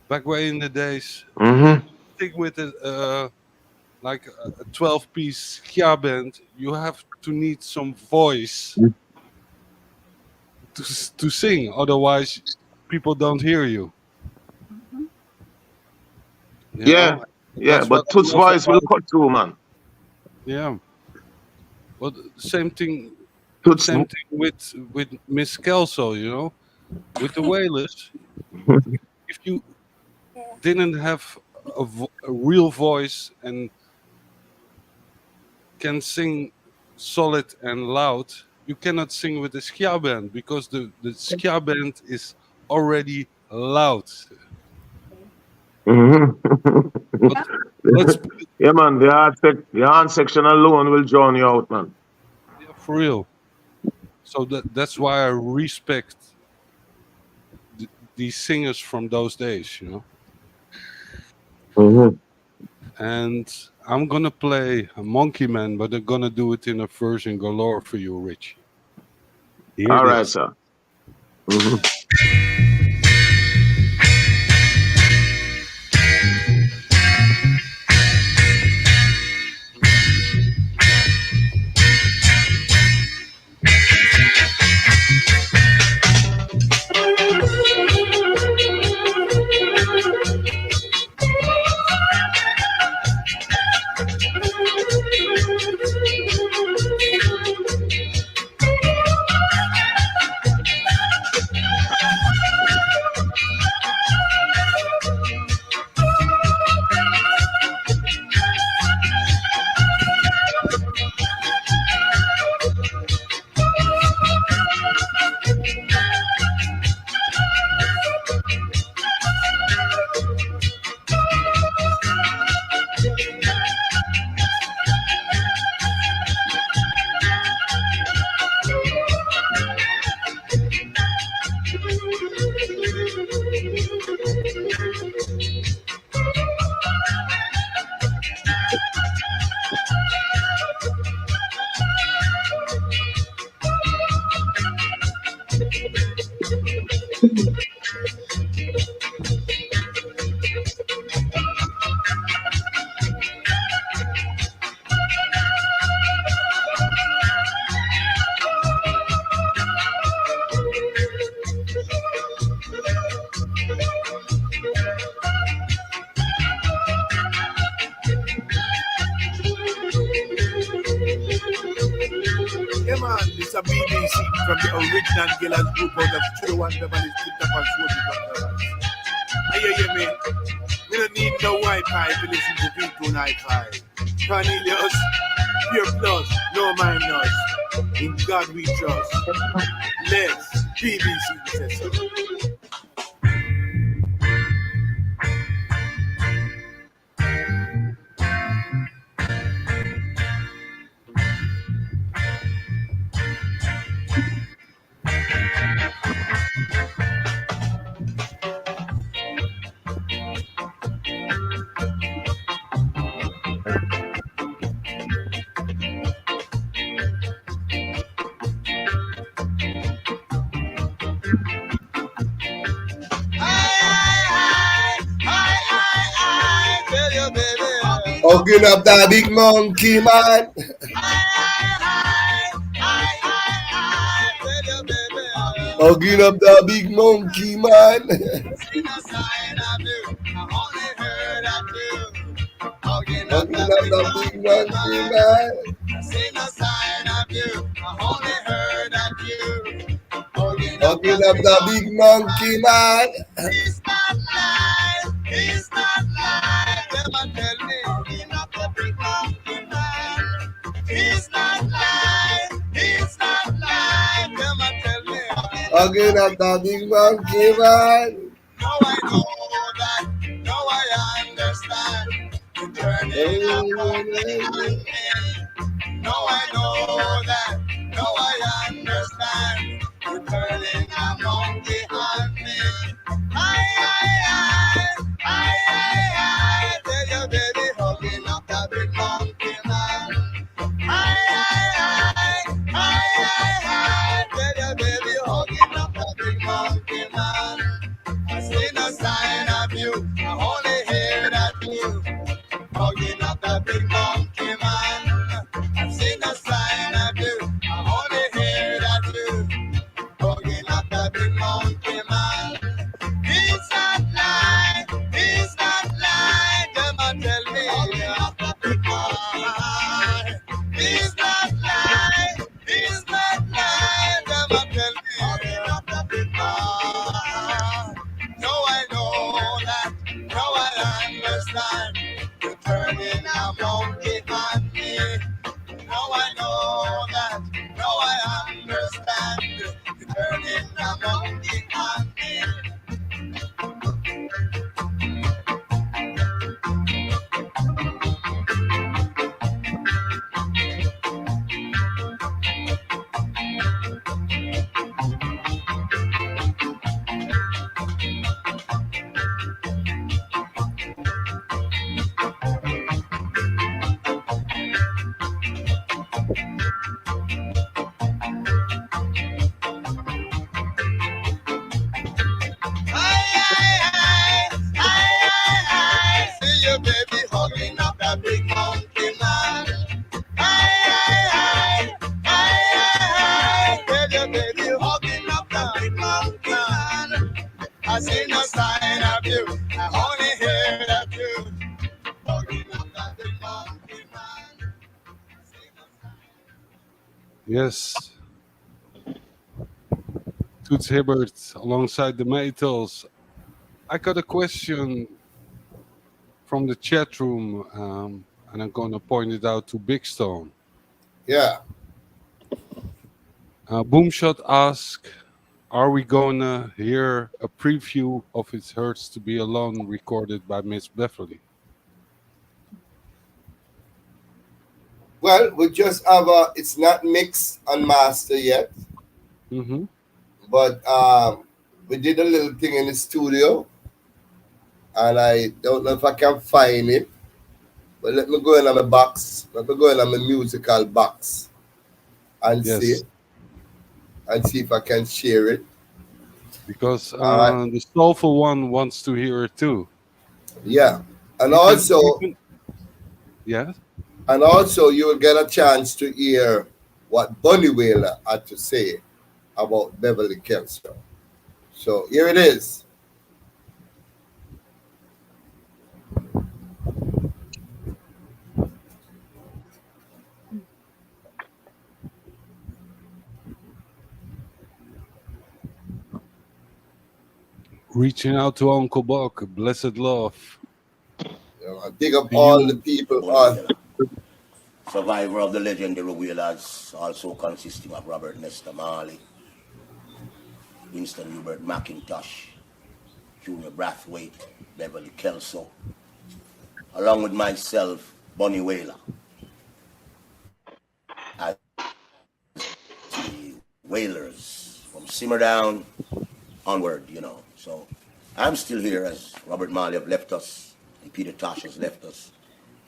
back way in the days, Mm-hmm. stick with it. Like a 12-piece ska band, you have to need some voice to sing. Otherwise, people don't hear you. Yeah, yeah, That's what but I Toots' love voice will about. cut through, man. Yeah. But same thing. Toots. Same thing with Miss Kelso. With the Wailers. If you didn't have a real voice and can sing solid and loud, you cannot sing with the ska band, because the ska band is already loud. Mm-hmm. But let's Yeah, man, the art section alone will drown you out, man. yeah, for real. So that's why I respect these singers from those days, Mm-hmm. And I'm gonna play a Monkey Man, but I'm gonna do it in a version galore for you, Rich. Here All it right, is. sir. Mm-hmm. Yeah, man, it's a BBC from the original Gillas group out of 201 Beverly Street, Tappan Road. I hear you, man. You don't need no Wi-Fi to listen to V295. Cornelius, pure plus, no minus. In God we trust. Let's BBC says so. Tell you, baby. Hugging up that big monkey, man. Tell you, baby. Hugging up that big monkey, man. Seen a sign of you. I only heard of you. Hugging up Hugging the up big that big monkey monkey, man. man. I seen a sign of you. I only heard of you. Hugging up Hugging the up big that big monkey monkey, man. man. He's not live. He's not live. Them a tell me. Hugging up the big monkey man. He's not live. He's not live. Them a tell me. Hugging up that big monkey, man. Now I know that. Now I understand. You're turning a monkey on me. Now I know that. Now I understand. You're turning a monkey on me. I. Tell your baby hugging up that big monkey man. I. Tell your baby hugging up that big monkey man. I see no sign of you. I only hear that you hugging up the big monkey man. I see no sign of you. I only hear that you hugging up the big monkey man. He's not lying. He's not lying. Them a tell me hugging up the big monkey. He's not lying. He's not lying. Them a tell me hugging up the big monkey. No, I know that. No, I understand. You're turning a monkey on me. No, I know that. No, I understand. You're turning a monkey on me. I see you, baby, hugging up that big monkey man. I tell you, baby, hugging up that big monkey man. I see no sign of you, I only hear that you hugging up that big monkey man. I see no sign. Yes. Toots Hibbert alongside the Maytals. I got a question from the chat room, and I'm going to point it out to Big Stone. Yeah. Boomshot asked, are we going to hear a preview of It Hurts to Be Alone recorded by Miss Beverly? Well, we just have it's not mixed and mastered yet, Mm-hmm. but we did a little thing in the studio, and I don't know if I can find it, but let me go in on my box. Let me go in on my musical box and Yes, see if I can share it. because All right. the soulful one wants to hear it too. Yeah. And You can, also, yes. and also, you will get a chance to hear what Bunny Wailer had to say about Beverly Kelso. So here it is. Reaching out to Uncle Buck, blessed love. Big up To all the you, people Bunny on. Wailer, survivor of the legendary Wailers, also consisting of Robert Nesta Marley, Winston Hubert McIntosh, Junior Brathwaite, Beverly Kelso, along with myself, Bunny Wailer, as the Wailers from Simmer Down onward, So I'm still here as Robert Marley have left us, and Peter Tosh has left us,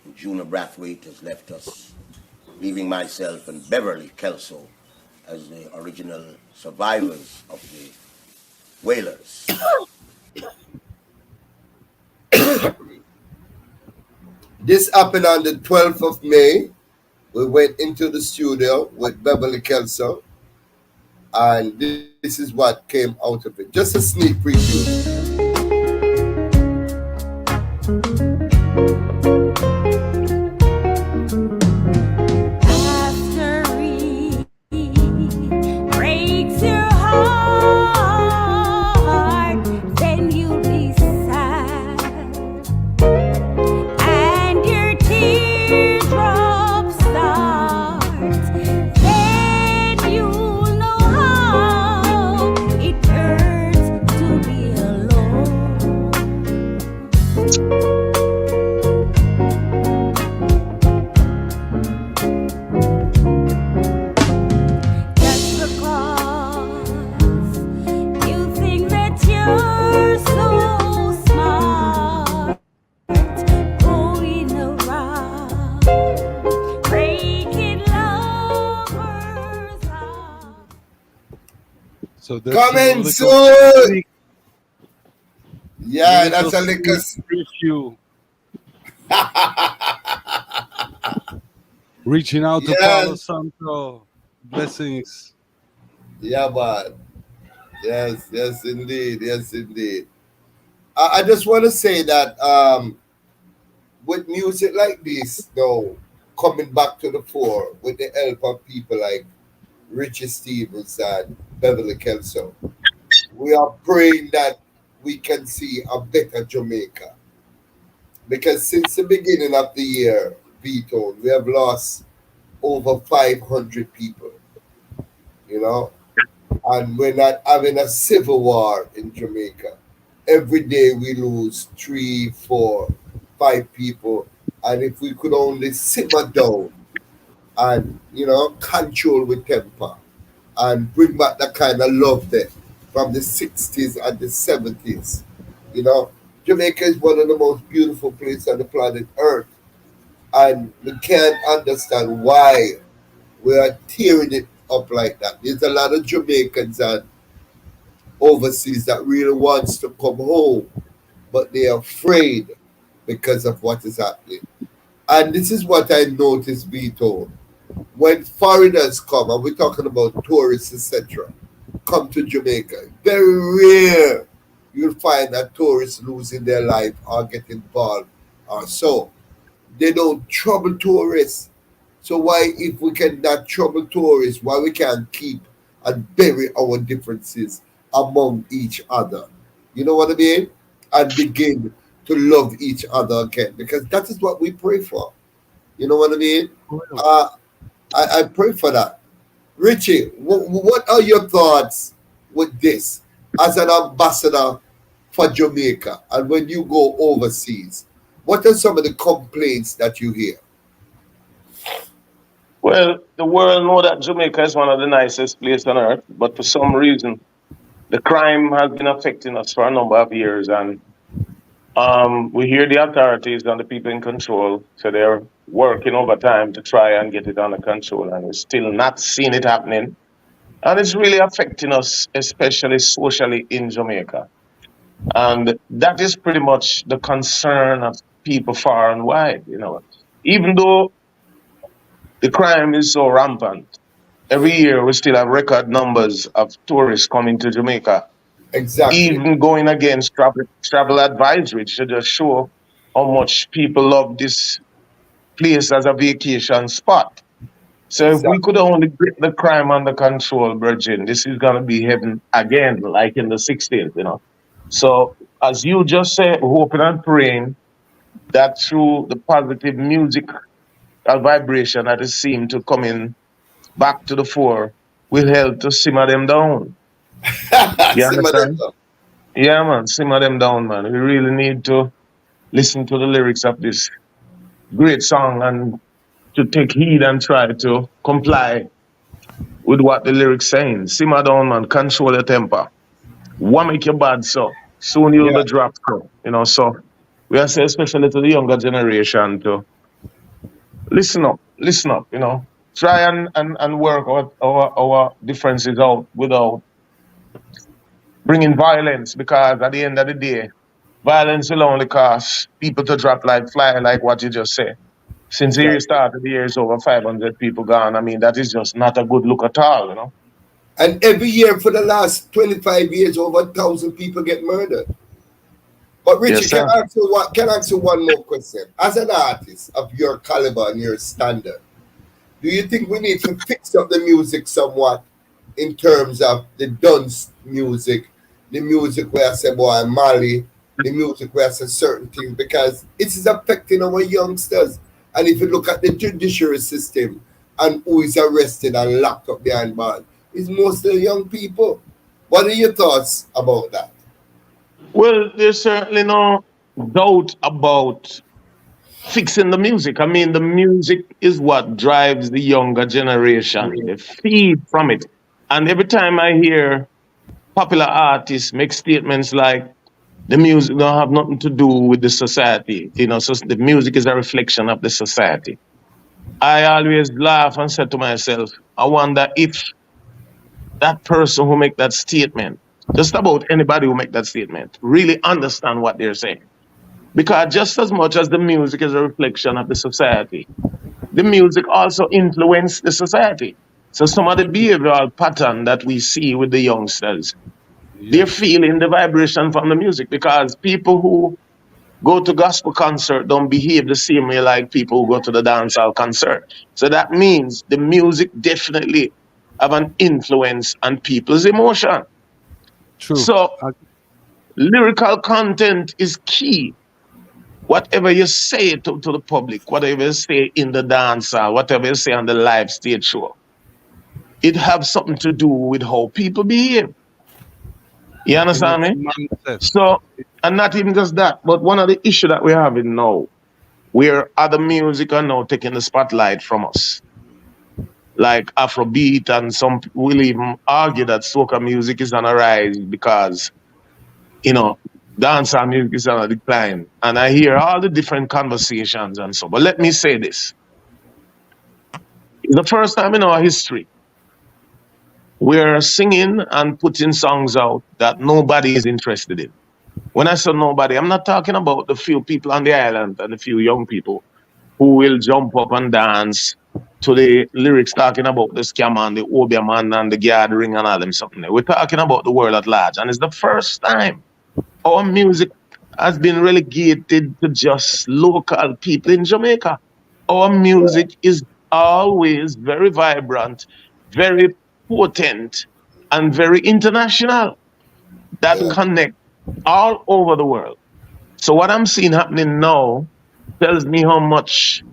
and Junior Brathwaite has left us, leaving myself and Beverly Kelso as the original survivors of the Wailers. This happened on the 12th of May. We went into the studio with Beverly Kelso, and this is what came out of it. Just a sneak preview. Breaks your heart, then you'll be sad, and your teardrops start. Then you'll know how it hurts to be alone. Just because you think that you're so smart, going around breaking lovers' hearts. so that's a Coming little soon! sneak, Yeah, little that's a liquor. sneak preview. Reaching out to Palo Yes, Santo. Blessings. yeah, man. Yes, indeed. Yes, indeed. I just want to say that with music like this, though, coming back to the fore with the help of people like Richie Stevens and Beverly Kelso, we are praying that we can see a better Jamaica. Because since the beginning of the year, Vito, we have lost over 500 people, you know, and we're not having a civil war in Jamaica. Every day we lose three, four, five people. And if we could only simmer down and, control with temper and bring back that kind of love there from the 60s and the 70s, you know, Jamaica is one of the most beautiful places on the planet Earth. And we can't understand why we are tearing it up like that. There's a lot of Jamaicans and overseas that really wants to come home, but they are afraid because of what is happening. And this is what I noticed, Vito. When foreigners come, and we're talking about tourists, etc., come to Jamaica, very rare you'll find that tourists losing their life or get involved or so. They don't trouble tourists. So why, if we cannot trouble tourists, why we can't keep and bury our differences among each other? You know what I mean? And begin to love each other again, because that is what we pray for. You know what I mean? Well, Uh, I pray for that. Richie, what are your thoughts with this as an ambassador for Jamaica? And when you go overseas, what are some of the complaints that you hear? Well, the world know that Jamaica is one of the nicest places on earth, but for some reason, the crime has been affecting us for a number of years, and we hear the authorities and the people in control, so they're working overtime to try and get it under control, and we're still not seeing it happening. And it's really affecting us, especially socially in Jamaica. And that is pretty much the concern of people far and wide. Even though the crime is so rampant, every year we still have record numbers of tourists coming to Jamaica, Exactly. even going against travel advisory to just show how much people love this place as a vacation spot. So if we Exactly. could only get the crime under control, Virgin, this is gonna be heaven again, like in the 60s. So as you just said, hoping and praying that through the positive musical vibration that is seen to coming back to the fore will help to simmer them down. You Simmer them understand? down. Yeah, man, simmer them down, man. We really need to listen to the lyrics of this great song and to take heed and try to comply with what the lyrics saying. Simmer down, man. Control your temper. What make you bad, so soon you'll Yeah. be dropped. So so we are saying, especially to the younger generation, to listen up, listen up. Try and work our differences out without bringing violence, because at the end of the day, violence will only cause people to drop like fly, like what you just said. Since the year Exactly. started, the year is over 500 people gone. I mean, that is just not a good look at all. And every year for the last 25 years, over 1,000 people get murdered. But Richie, Yes, sir. can I ask you one more question? As an artist of your caliber and your standard, do you think we need to fix up the music somewhat in terms of the dance music, the music where I say boy Mali, the music where I say certain things, because it is affecting our youngsters. And if you look at the judiciary system and who is arrested and locked up behind bars, it's mostly young people. What are your thoughts about that? Well, there's certainly no doubt about fixing the music. I mean, the music is what drives the younger generation. They feed from it. And every time I hear popular artists make statements like the music don't have nothing to do with the society, so the music is a reflection of the society. I always laugh and say to myself, I wonder if that person who make that statement, just about anybody who make that statement, really understand what they're saying. Because just as much as the music is a reflection of the society, the music also influences the society. So some of the behavioral pattern that we see with the youngsters, they're Yes. feeling the vibration from the music, because people who go to gospel concert don't behave the same way like people who go to the dancehall concert. So that means the music definitely have an influence on people's emotion. True. So lyrical content is key. Whatever you say to the public, whatever you say in the dancehall, whatever you say on the live stage show, it has something to do with how people behave. You And understand it's me? mindset. So, and not even just that, but one of the issues that we're having now, where other music are now taking the spotlight from us, like Afrobeat, and some will even argue that soca music is on a rise because, you know, dancehall music is on a decline. And I hear all the different conversations and so. But let me say this. It's the first time in our history we're singing and putting songs out that nobody is interested in. When I say nobody, I'm not talking about the few people on the island and the few young people who will jump up and dance to the lyrics talking about the scam and the obeah man and the gathering and all them something. We're talking about the world at large. And it's the first time our music has been relegated to just local people in Jamaica. Our music is always very vibrant, very potent, and very international, that Yeah. connect all over the world. So what I'm seeing happening now tells me how much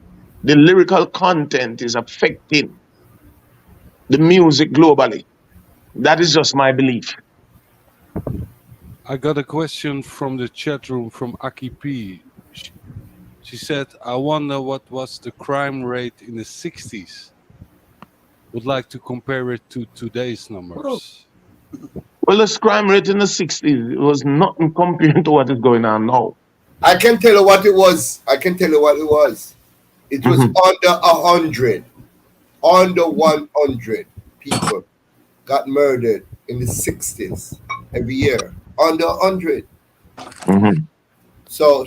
the lyrical content is affecting the music globally. That is just my belief. I got a question from the chat room from Aki P. She said, I wonder what was the crime rate in the 60s. Would like to compare it to today's numbers. Well, the crime rate in the 60s was nothing compared to what is going on now. I can tell you what it was. I can tell you what it was. It was Mhm. under 100, under 100 people got murdered in the 60s every year. Under 100. Mhm. So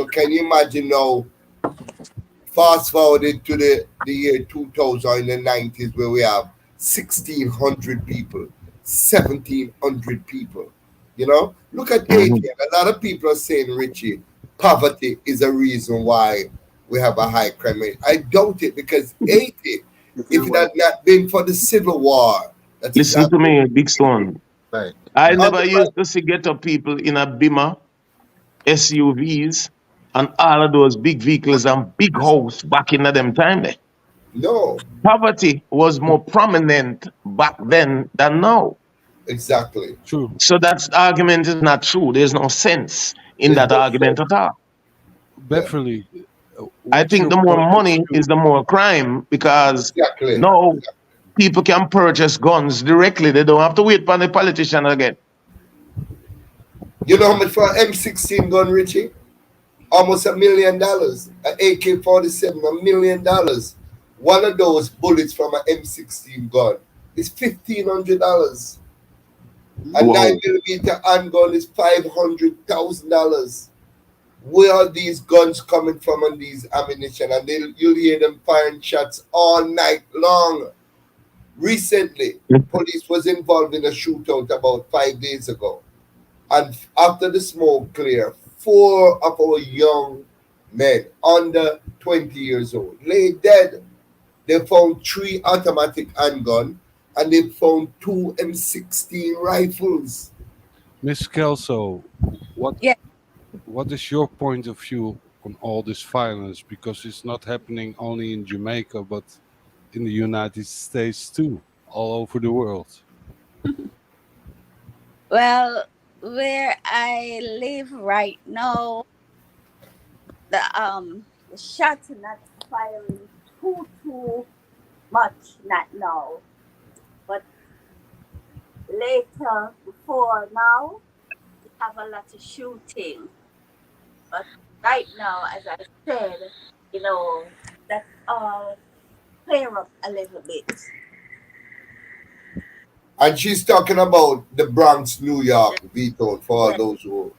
can you imagine now, fast forwarded to the year 2000 in the 90s, where we have 1,600 people, 1,700 people. Look at Mhm. Haiti. And a lot of people are saying, Richie, poverty is a reason why we have a high crime rate. I doubt it, because Haiti, if it had not been for the civil war, that is Listen not to me, Big Stone. Right. I on never the used to see ghetto people in a Bima, SUVs, and all of those big vehicles and big house back in them time there. No, Poverty was more prominent back then than now. exactly. True. So that argument is not true. There's no sense in There's that no argument sense. at all. Yeah, Beverly, I what's think your the more point of money view? is the more crime because exactly. now people can purchase guns directly. They don't have to wait for the politician again. You know how much for an M16 gun, Richie? Almost $1 million. An AK-47, $1 million. One of those bullets from an M16 gun is $1,500. A Wow. 9mm handgun is $500,000. Where are these guns coming from and these ammunition? And you'll hear them firing shots all night long. Recently, police was involved in a shootout about 5 days ago. And after the smoke cleared, 4 of our young men under 20 years old lay dead. They found 3 automatic handguns and they found 2 M16 rifles. Miss Kelso, what Yeah. what is your point of view on all this violence? Because it's not happening only in Jamaica, but in the United States too, all over the world. Well, where I live right now, the shots are not firing too much, not now. But later, before now, we have a lot of shooting. But right now, as I said, that's all clear up a little bit. And she's talking about the Bronx, New York vetoed for all Yeah. those who.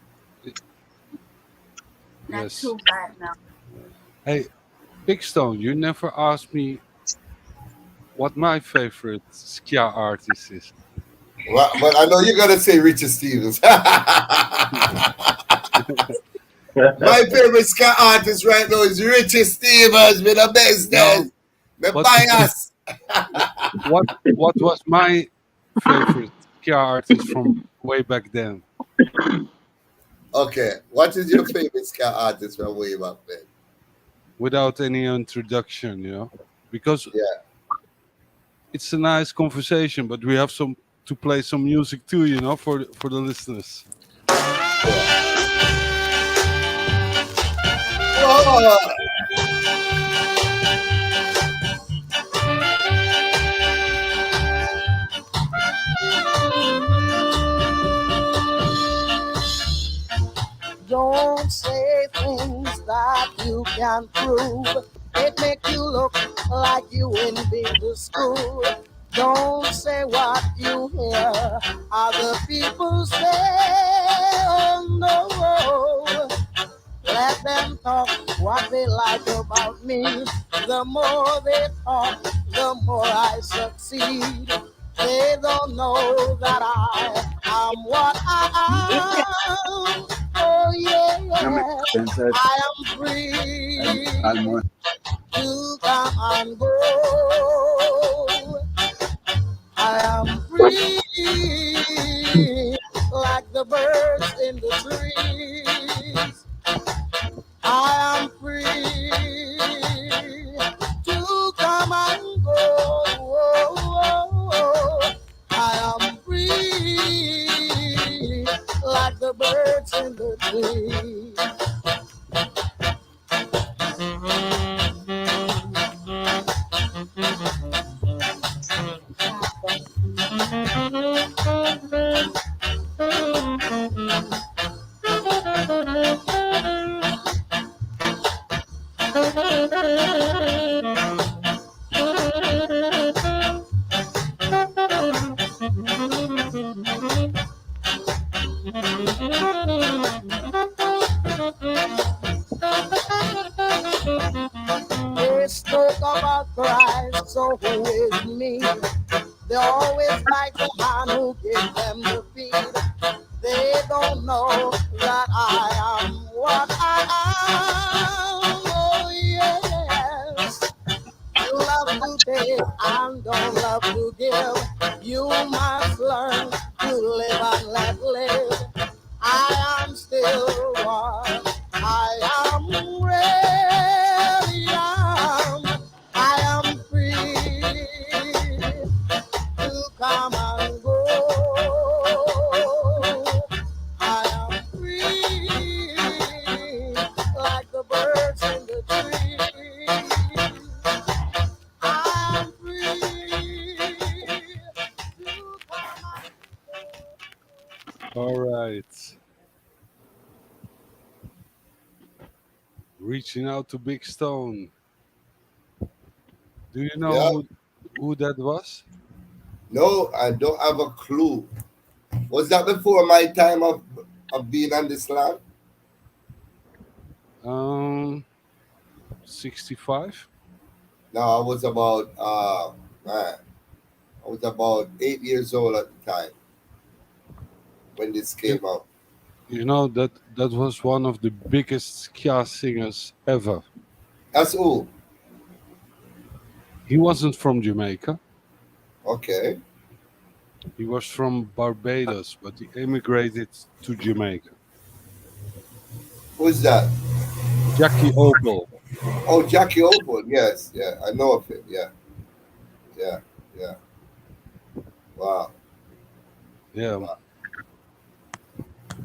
Not Yes. too bad now. Hey, Big Stone, you never asked me what my favorite ska artist is. Well, but I know you're gonna say Richie Stevens. My favorite ska artist right now is Richie Stevens with the business. The but- bias. What was my favorite ska artist from way back then? Okay, what is your favorite ska artist from way back then? Without any introduction, because Yeah. it's a nice conversation, but we have to play some music too, for the listeners. Whoa. Don't say things that you can't prove. It make you look like you ain't been to school. Don't say what you hear other people say. Oh no. Let them talk what they like about me. The more they talk, the more I succeed. They don't know that I am what I am. Oh yeah, I am free to come and go. I am free like the birds in the trees. I am free to come and go. I am free like the birds in the trees. They spoke about Christ, so who is me? They always like the hand who gave them the feed. They don't know that I am what I am. Oh yes, you love to take and don't love to give. You must learn to live and let live. I am still what I am. All right. Reaching out to Big Stone. Do you know Yeah. who that was? No, I don't have a clue. Was that before my time of being on this land? Um, 65. No, I was about man, I was about 8 years old at the time when this You, came out. you know that was one of the biggest ska singers ever. That's all. He wasn't from Jamaica. Okay. He was from Barbados, but he immigrated to Jamaica. Who's that? Jackie Opel. Oh, Jackie Opal. Yes, yeah, I know of him. Yeah, yeah, yeah. Wow. Yeah.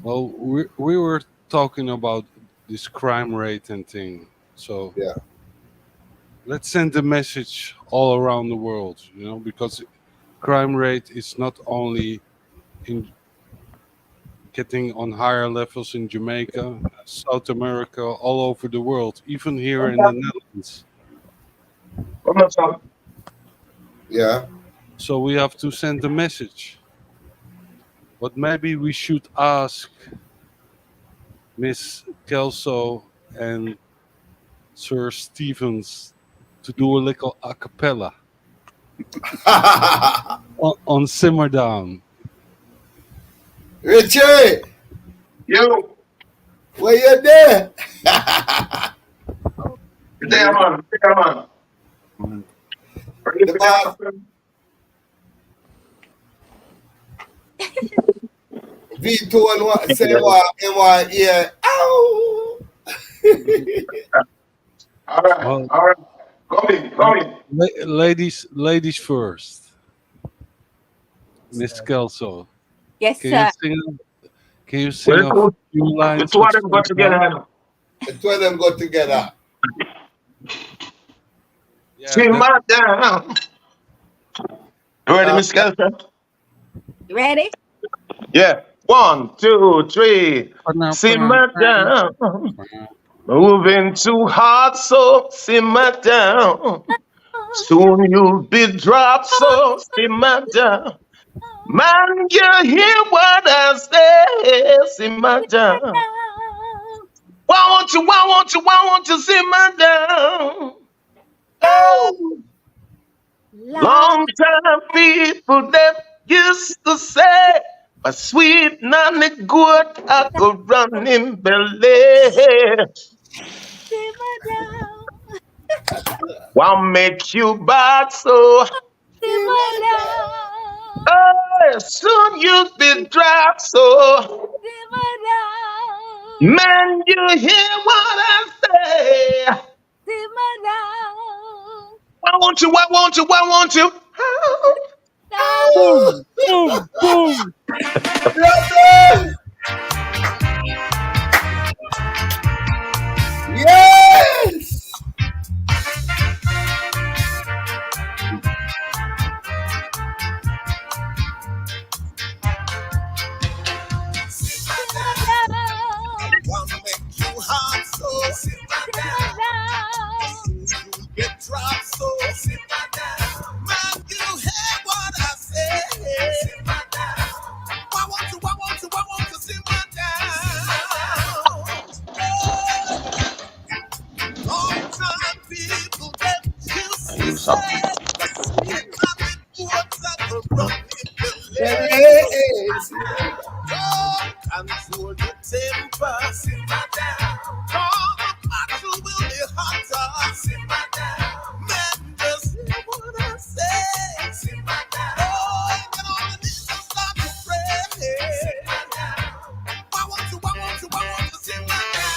Well, we were talking about this crime rate and thing. So Yeah. let's send a message all around the world, because crime rate is not only in getting on higher levels in Jamaica, South America, all over the world, even here in the Netherlands. Yeah. So we have to send a message. But maybe we should ask Miss Kelso and Sir Stevens to do a little a cappella on Simmer Down. Richie, Yo, where you there? there, man. There, man. Ready The for boss that? V2 and what say what in what yeah. Ow. All right, Well, all right. Come in. ladies first. Miss Kelso, Yes, can you sir. sing? Can you sing Well, a few the lines two of of them got Simmer together. Down? Now. The two of them go together. Yeah, that. Simmer down. You ready, Uh, Miss Kelso? You ready? Yeah. 1, 2, 3. Simmer down. Moving too hard, so simmer down. Soon you'll be dropped, so simmer down. Man, you hear what I say? Simmer down. Why won't you simmer down? Oh, Love. long time people that used to say, but sweet nanny good, I could run in belly. Simmer down. Why make you bad so? Simmer down. Oh, soon you'll be dropped so. Simmer down. Man, you hear what I say? Simmer down. Why won't you? Oh, Down. Boom, boom, boom. brother! Yes! Simmer down. One make you hot, so simmer Simmer down. down. You get dropped, so simmer down. Man, you hear what I say? Simmer down. Why won't you simmer down? Long time people get used to say the sweet nothing words that will run in the Yes. don't control your temper. Simmer down. All the battle will be hotter. Simmer down. Men just hear what I say. Simmer down. Oh, get on the knees and start to pray. Simmer down. Why won't you simmer down?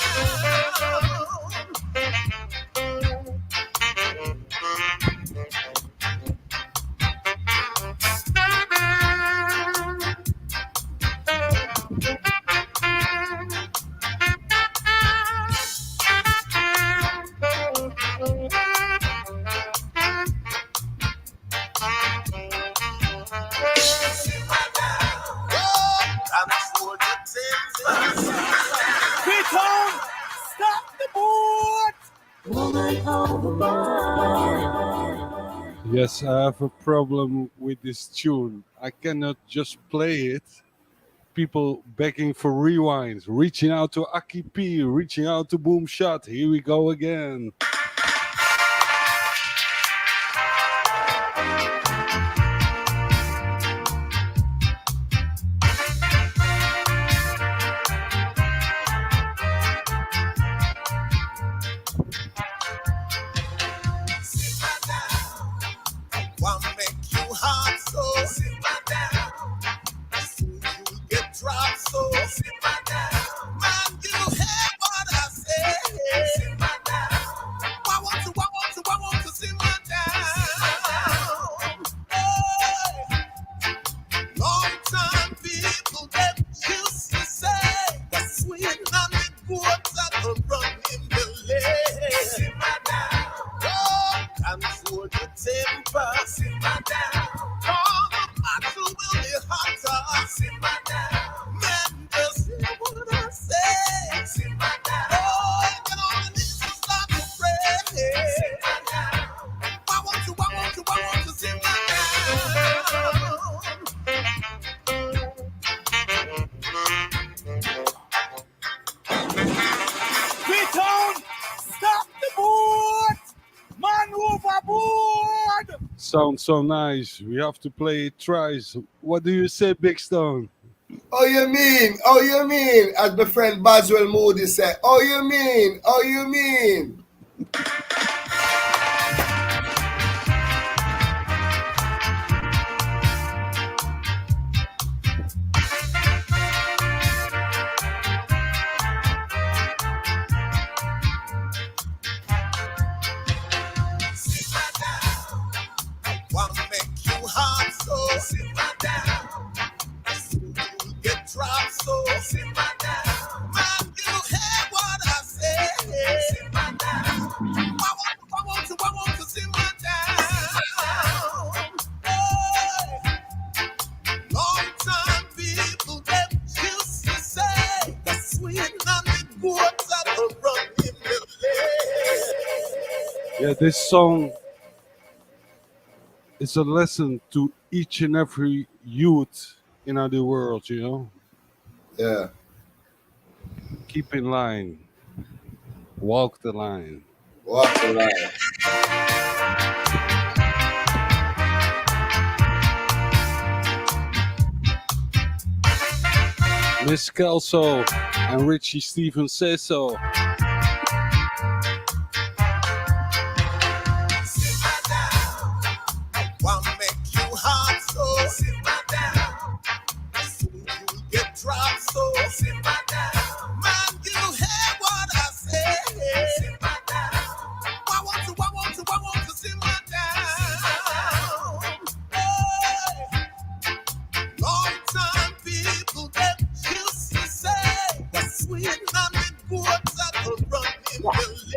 Yes, I have a problem with this tune. I cannot just play it. People begging for rewinds, reaching out to Aki P, reaching out to Boom Shot. Here we go again. One make you hot, so simmer down. Soon you get dropped, so simmer down. Man, you hear what I say? Simmer down. I want to simmer down. Hey. Long time people get used to say the sweet and the good that will run in the lane. Simmer down. Don't control your temper. Simmer down. All the battle will be hotter. Simmer down. Men just hear what I say. Simmer down. Oh, you can only need to start to pray. Simmer down. I want to simmer down. Freetown, stop the boat! Man overboard! Sounds so nice. We have to play it twice. What do you say, Big Stone? Oh, you mean? Oh, you mean? As my friend Boswell Moody said, oh, you mean? Oh, you mean? Simmer down. Wanna make you hot, so simmer down. Soon you'll get dropped, so simmer down. Man, you hear what I say? Simmer down. I want to simmer down. Hey. Long time people get used to say the sweet and the good that will run in the lane. Yeah, this song is a lesson to each and every youth in the world, you know? Yeah. Keep in line. Walk the line. Walk the line. Miss Kelso and Richie Stevens say so. Simmer down. Wanna make you hot, so simmer down. Soon you'll get dropped, so simmer down. Man, you hear what I say? Simmer down. I want to simmer down. Hey. Long time people get used to say the sweet and the good that will run in the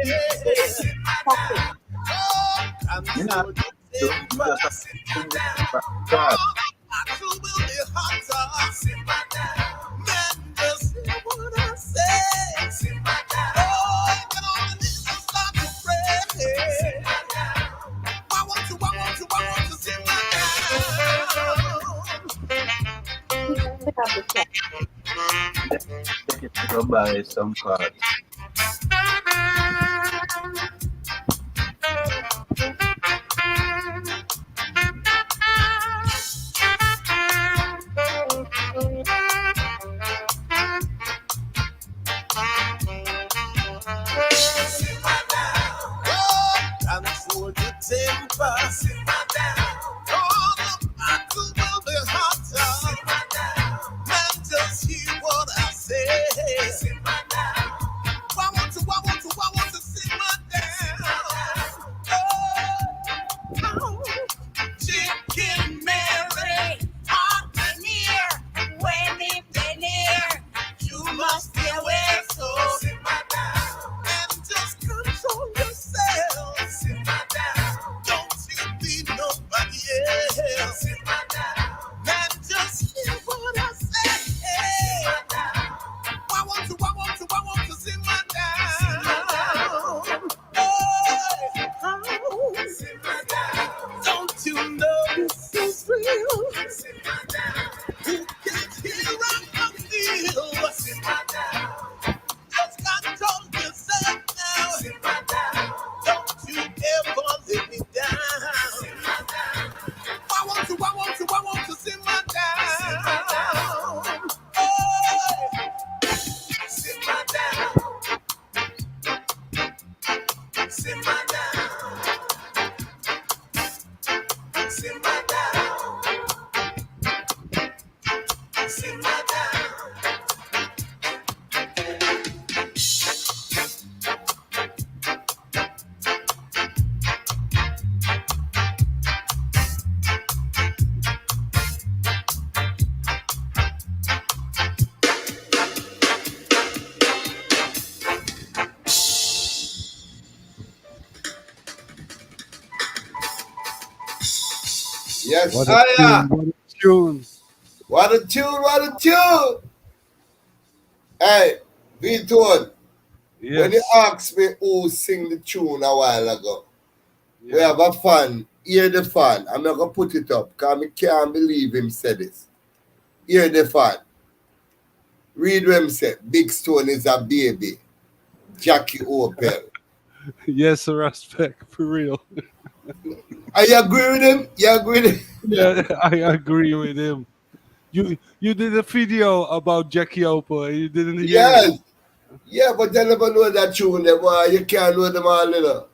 lane. Simmer down. Oh, control your temper. Simmer down. All the battle will be hotter. Simmer down. Men just hear what I say. Simmer down. Oh, you can only need to start to pray. Simmer down. I want to simmer down. Go buy some cards. Simmer down. Oh, control your temper. Simmer down. All the battle will be hotter. Simmer down. Man, just hear what I say. Simmer down. you know this is real. Simmer down. Who can hear and feel? Simmer down. Just control yourself now. Simmer down. Don't you ever let me down. Simmer down. I want to simmer down. Oh, simmer down. Simmer down. Simmer down. Simmer down. Yes, What a sire. tune, what a tune. What a tune, what a tune. Hey, V-Tone, when you Yes. asked me who sing the tune a while ago, we Yeah. have a fan. Hear the fan. I'm not going to put it up because I can't believe him said this. Hear the fan. Read what him said. Big Stone is a baby. Jackie Opel. Yes, respect, for real. You agree with him? You agree with him? Yeah, I agree with him. You did a video about Jackie Opel and you didn't hear Yes. it. Yeah, but you never know that tune. Boy. You can't know them all, you know.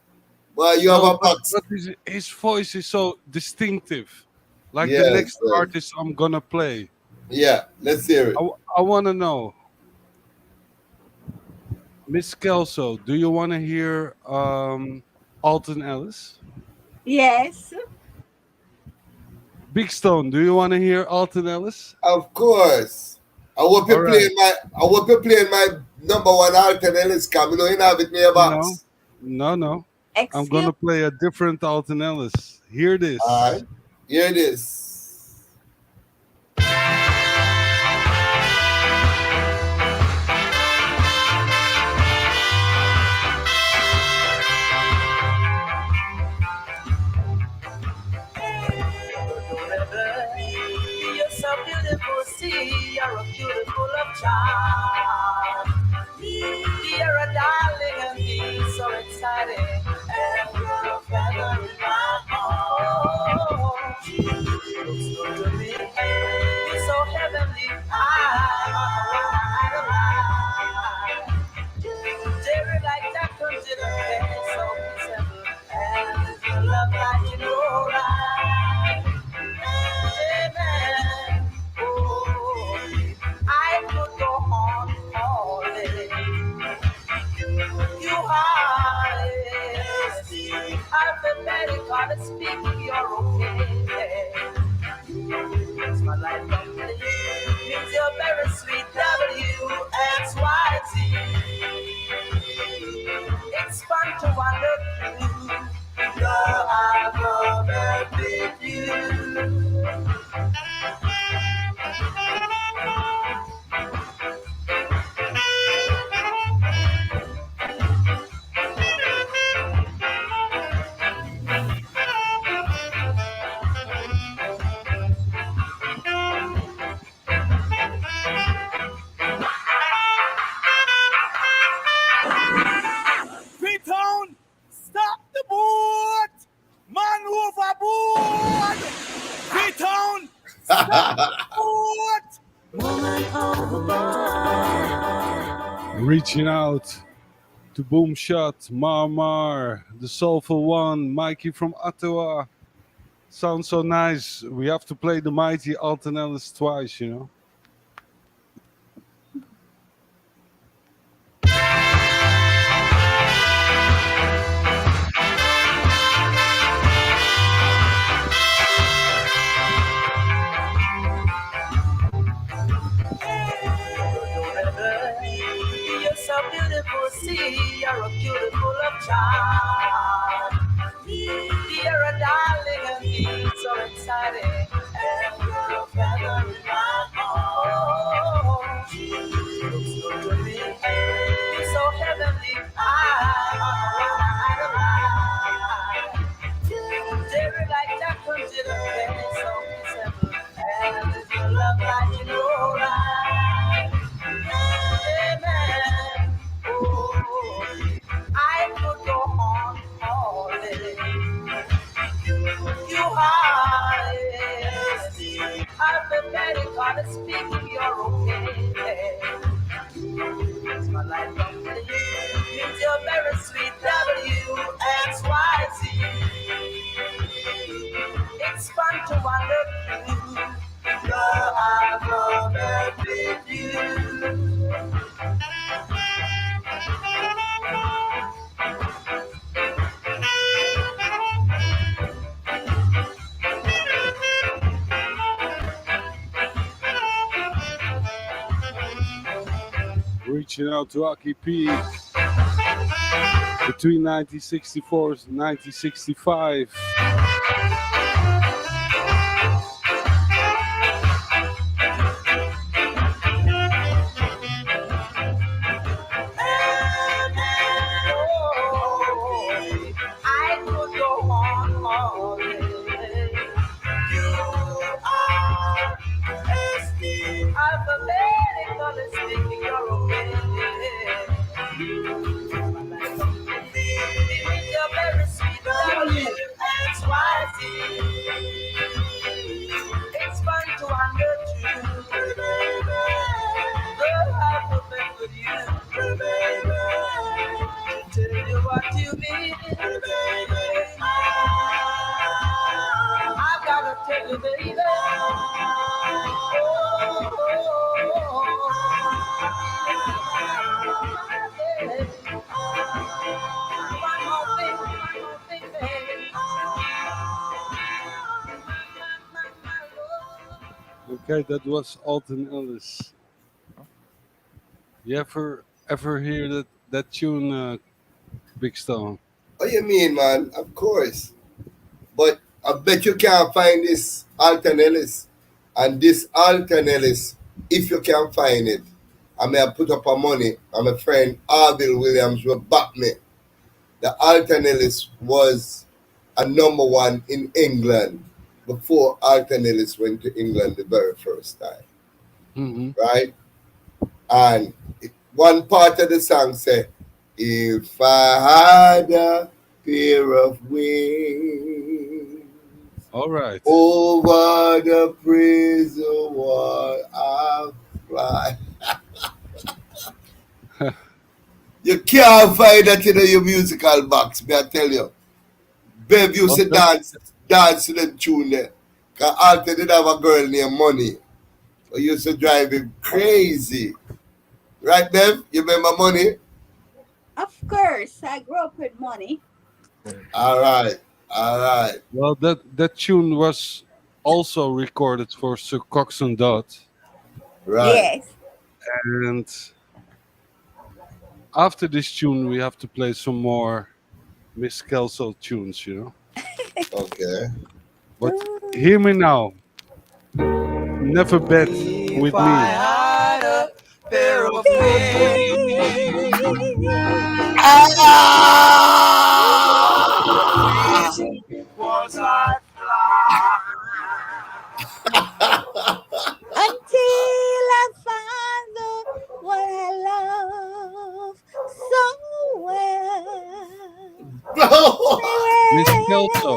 Boy, you have No, a box. but his voice is so distinctive. Like the Yes, next yes. artist I'm gonna play. Yeah, let's hear it. I want to know, Miss Kelso, do you want to hear Alton Ellis? Yes. Big Stone, do you want to hear Alton Ellis? Of course. I hope you All play right. my number one Alton Ellis cam. You know you have it in your No, box. no. I'm Excuse gonna play a different Alton Ellis. Hear this. Alright. Here it is. You're so beautiful, see, you're a beautiful of charm. You're a darling and he's so exciting. And you're a feather in my home. Looks good to me. You're so heavenly. I Jerry like that comes in a bed, so peaceable. And your love like you know right. Amen. Oh, I could go on all day. You are, yes. Alphabetical speaking, you're okay. Makes my life complete. Means you're very sweet. WXYZ. It's fun to wander through your alphabet with you. V-Town, stop the boat! Man overboard! V-Town, stop the boat! Reaching out to Boomshot, Marmar, the Soulful One, Mikey from Ottawa. Sounds so nice. We have to play the mighty Alton Ellis twice, you know. You're so beautiful, see, you're a beautiful of child. You're a darling and he's so exciting. And you're a feather in my love life in your eyes. Amen. Oh, I could go on all day. You are alphabetically speaking, you're okay. It's my life complete. Means you're very sweet. WXYZ. It's fun to wonder through the alphabet with you. Reaching out to Aki P between 1964 and 1965. I could go on all day. You are alphabetically speaking, you're okay. You're very sweet, WXYZ. It's fun to wonder too. The alphabet with you, baby. Tell you what you mean, baby. I've got to tell you, baby. One more thing, baby. Okay, that was Alton Ellis. You ever hear that tune, Big Stone? What you mean, man? Of course. But I bet you can't find this Alton Ellis. And this Alton Ellis, if you can find it, I may have put up a money, and my friend Arville Williams will back me. The Alton Ellis was a number one in England before Alton Ellis went to England the very first time. Mm-hmm. Right? And one part of the song say, if I had a pair of wings All right. over the prison wall, I'll fly. You can't find that in your musical box, may I tell you. Bev used to dance to the tune there. Because Alton did have a girl named Money who used to drive him crazy. Right, Bev? You remember Money? Of course, I grew up with money. All right. Well, that tune was also recorded for Sir Coxsone Dodd, Right. Yes. and after this tune, we have to play some more Miss Kelso tunes, you know. Okay. But hear me now. Never bet with If I me. had a pair of wings, was I Until I find the one I love so well. Miss Kelso.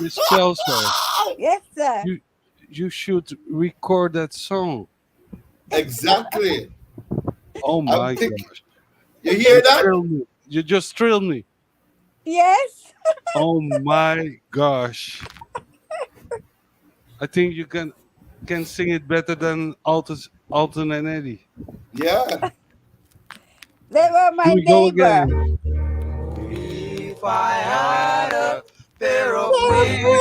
Miss Kelso, Yes, sir. you should record that song. Exactly. Oh my I'm thinking- gosh. You hear that? You just thrilled me. Yes. Oh my gosh. I think you can sing it better than Alton and Eddie. Yeah. They were my Here we go neighbor. again. If I had a pair of wings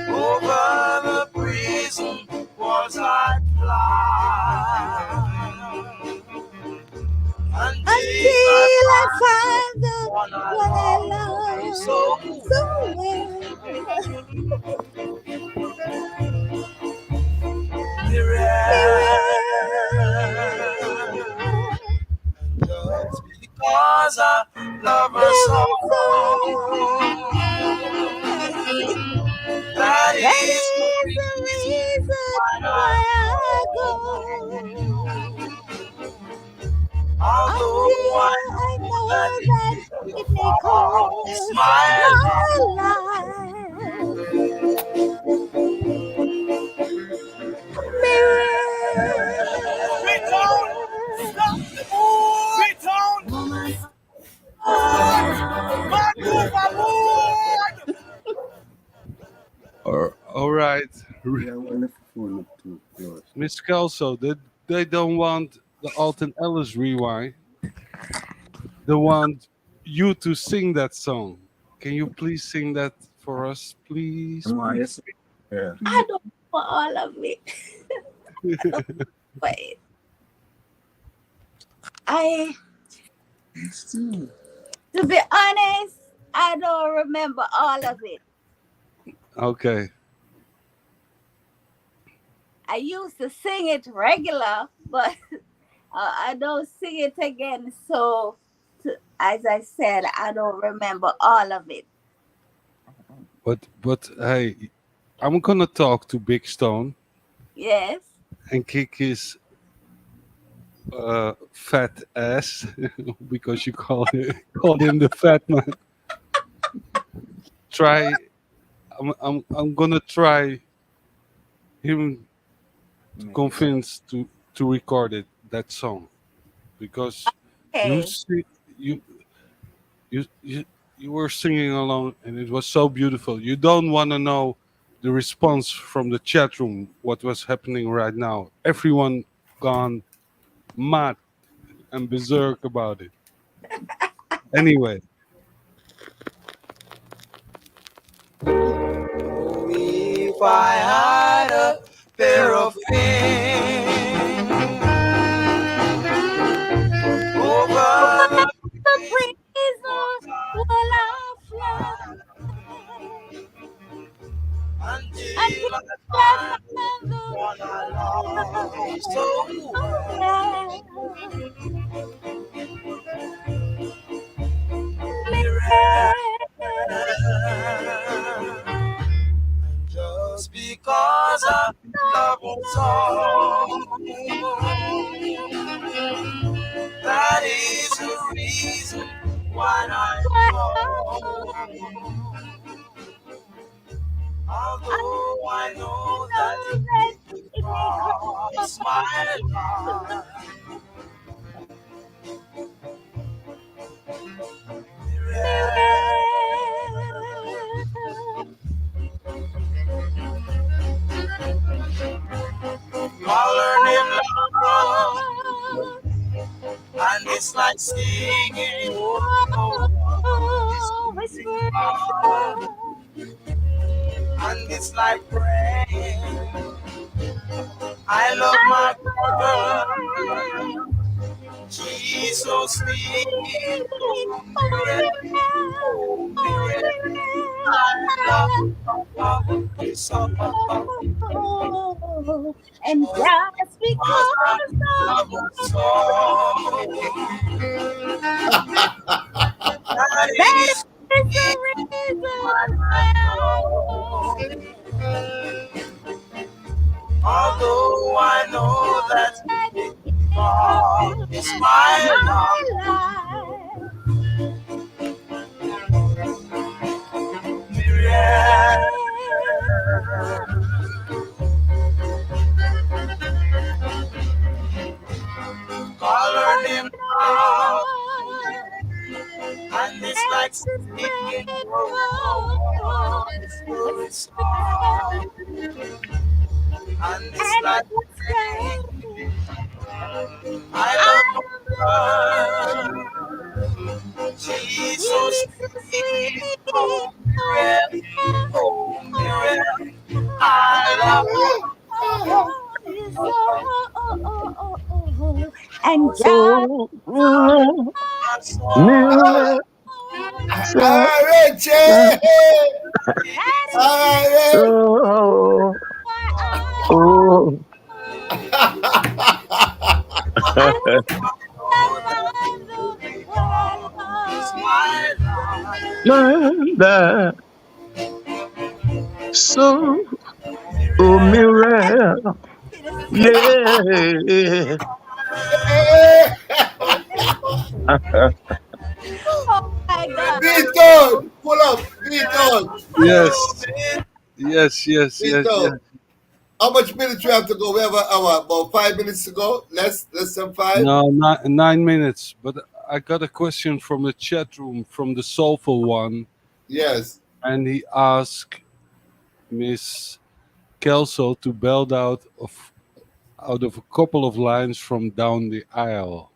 over the prison walls, I'd fly Until I find the one I one I love so so well. just because I love her so. Love so. That That is the is the reason reason why I why I go. go. Although I Until I know that know it that may it may cost cost my my life. life. Beatown, stop the mood. Beatown, man over mood. All right, Yeah, I left the phone up too close. Miss Kelso, they don't want the Alton Ellis rewind. They want you to sing that song. Can you please sing that for us, please? Come on, Please, yes. Yeah. I don't know all of it. Wait. I, to be honest, I don't remember all of it. Okay. I used to sing it regular, but I don't sing it again. So, as I said, I don't remember all of it. But hey, I'm gonna talk to Big Stone Yes. and kick his fat ass because you called him the fat man. Try. I'm gonna try him to convince to record it that song because you Okay. see you you you you were singing along and it was so beautiful. You don't want to know the response from the chat room. What was happening right now? Everyone gone mad and berserk about it. Anyway, If I had a pair of wings over What the the breeze, breeze will I fly until until I I find the find the one I love one so so well. well. Just because I love her so, that is the reason why I go. Although I know that it may cost my life. Learning love, and it's like singing. It's Whisper, and it's like praying. I love I my love my girl. girl. She's so sweet. Oh, Oh, Miriam. Oh, oh, Miriam. I love her so. and just Because I because love her so. That that is is the the reason reason why I why I go. go. Although I know Know that that it it may is cost my my life, life. Miriam. Colored him out, and it's And like it's singing spread, this it's very spread, song, and it's and like it's spread. rain. I I love love my her. girl. She's so She's so sweet. sweet. Oh, Oh, Miriam. yeah. Oh, Oh, Miriam. I I love love you so. And just Oh, my soul. near, so, All right, Richie. that All is right, oh, why I oh. go. Until I find the one Murder, so mirror, yeah. Hey, Oh my God. Beaton, pull up, Beaton, Yes, yes, yes, yes, yes. Beaton. How much minutes we have to go? We have an hour, about 5 minutes to go. Less than five. No, 9 minutes. But I got a question from the chat room from the Soulful One, Yes. and he asked Miss Kelso to belt out of a couple of lines from Down the Aisle.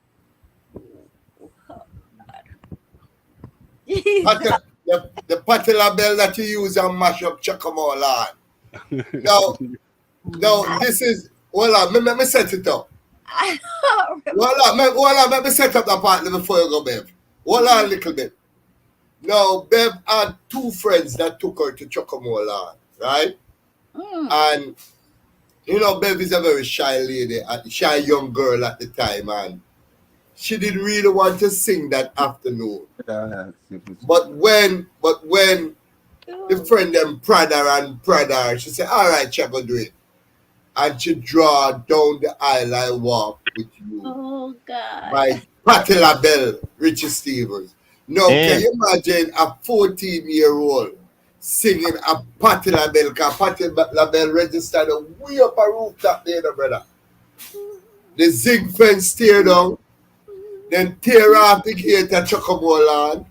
Jesus. The patella bell that you use and mash up Chocomolan. No, this is. Hold on, let me set it up. I don't remember. Hold on, let me set up the partner before you go, Bev. Hold on a little bit. Now, Bev had two friends that took her to Chocomolan, right? And, Bev is a very shy lady, a shy young girl at the time, and she didn't really want to sing that afternoon. But when the friend them Prada, she said, all right, she's going to do it. And she draw down the aisle I walk with you. Oh God. By Patti LaBelle, Richie Stevens. Now, can you imagine a 14-year-old singing a Patti LaBelle? Because Patti LaBelle registered way up a rooftop there, brother. The zinc fence tear down, then tear off the gate at Chocomolan,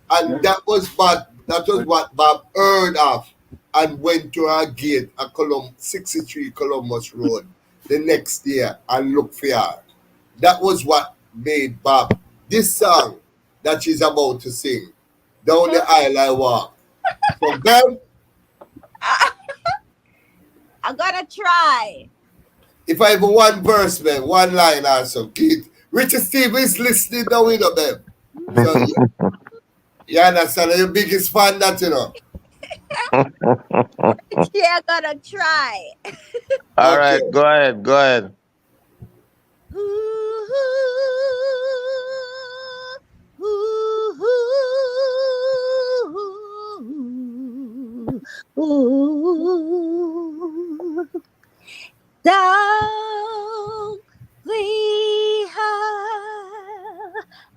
and that was what Bob heard of and went to our gate at 63 Columbus Road the next year and looked for her. That was what made Bob this song that she's about to sing, Down the Aisle I Walk. So Ben, I'm gonna try. if I have one verse, man, one line or some Keith, Richie Stevens listening now, Ben. So you understand? You're the biggest fan that, Yeah, I'm gonna try. All right, go ahead. Down the aisle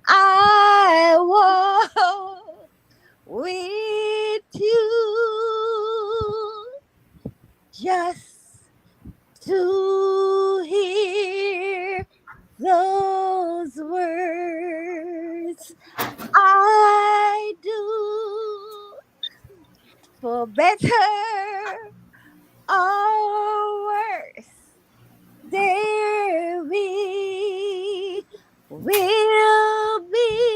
I walk with you, just to hear those words. I do for better or worse. There we will be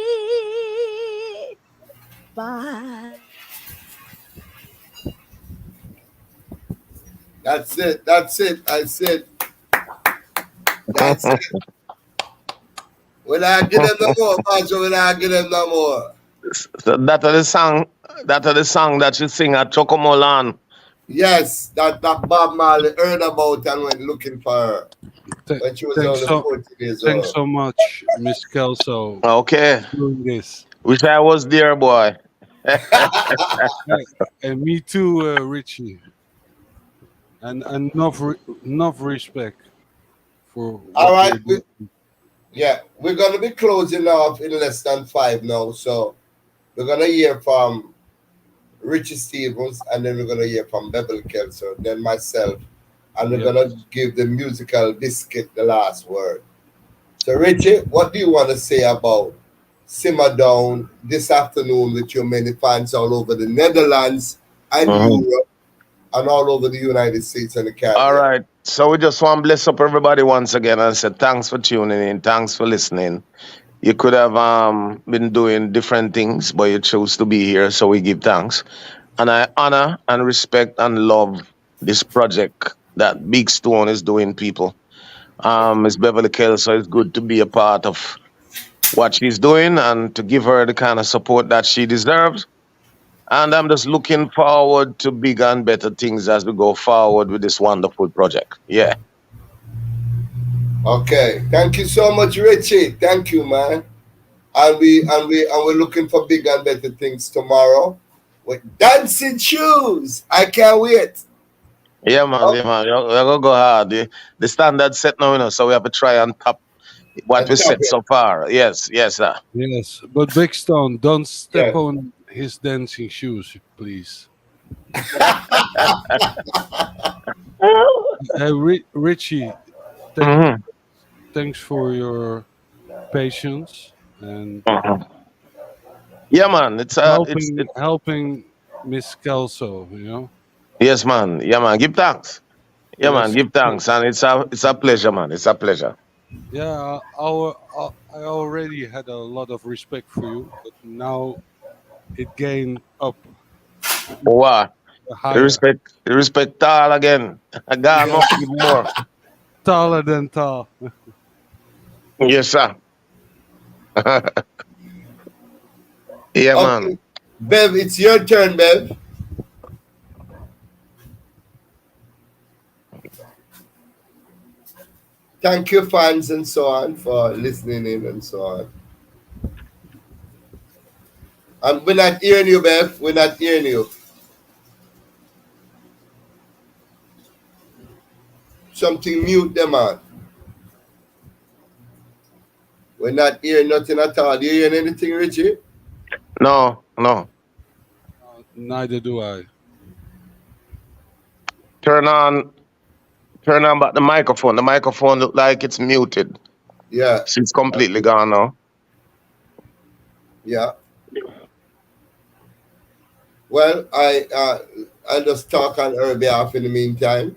by. That's it. I said, that's it. When I get them no more, Macho, when I get them no more. So that are the song that you sing at Chocomolan. Yes, that Bob Marley heard about and went looking for her when she was only 14 years old. Thanks so much, Miss Kelso. Okay. Doing this. Wish I was there, boy. And me too, Richie. And enough respect for. All right. We're going to be closing off in less than 5 now. So we're going to hear from Richie Stevens, and then we're going to hear from Beverly Kelso, then myself, and we're going to give the musical biscuit the last word. So, Richie, what do you want to say about Simmer Down this afternoon with your many fans all over the Netherlands and Europe and all over the United States and the Caribbean? All right. So we just want to bless up everybody once again and say thanks for tuning in. Thanks for listening. You could have been doing different things, but you chose to be here, so we give thanks. And I honor and respect and love this project that Big Stone is doing, people. Miss Beverly Kelso, it's good to be a part of what she's doing and to give her the kind of support that she deserves. And I'm just looking forward to bigger and better things as we go forward with this wonderful project. Yeah. Okay. Thank you so much, Richie. Thank you, man. we're looking for bigger and better things tomorrow with dancing shoes. I can't wait. Yeah, man. Oh, Yeah, man. We're gonna go hard. The standard set now, so we have to try and top what and we top set it. so far. Yes, yes, sir. Yes, but Big Stone, don't step Yeah. on his dancing shoes, please. Richie, thank, Hmm. thanks for your patience and Yeah, man. helping Miss Kelso. You know. Yes, man. Yeah, man. Give thanks. Yeah, man. Yes. Give thanks, and it's a pleasure, man. It's a pleasure. Yeah. I already had a lot of respect for you, but now it gained up Wow. higher. Respect tall again. God Yeah. up even more. Taller than tall. Yes, sir. Yeah, man. Okay. Bev, it's your turn, Bev. Thank you, fans and so on, for listening in and so on. And we're not hearing you, Bev. We're not hearing you. Something mute them on. We're not hearing nothing at all. You hearing anything, Richie? No, no. Neither do I. Turn on, turn on back the microphone. The microphone look like it's muted. Yeah. She's completely gone now. Yeah. Well, I'll just talk on her behalf in the meantime.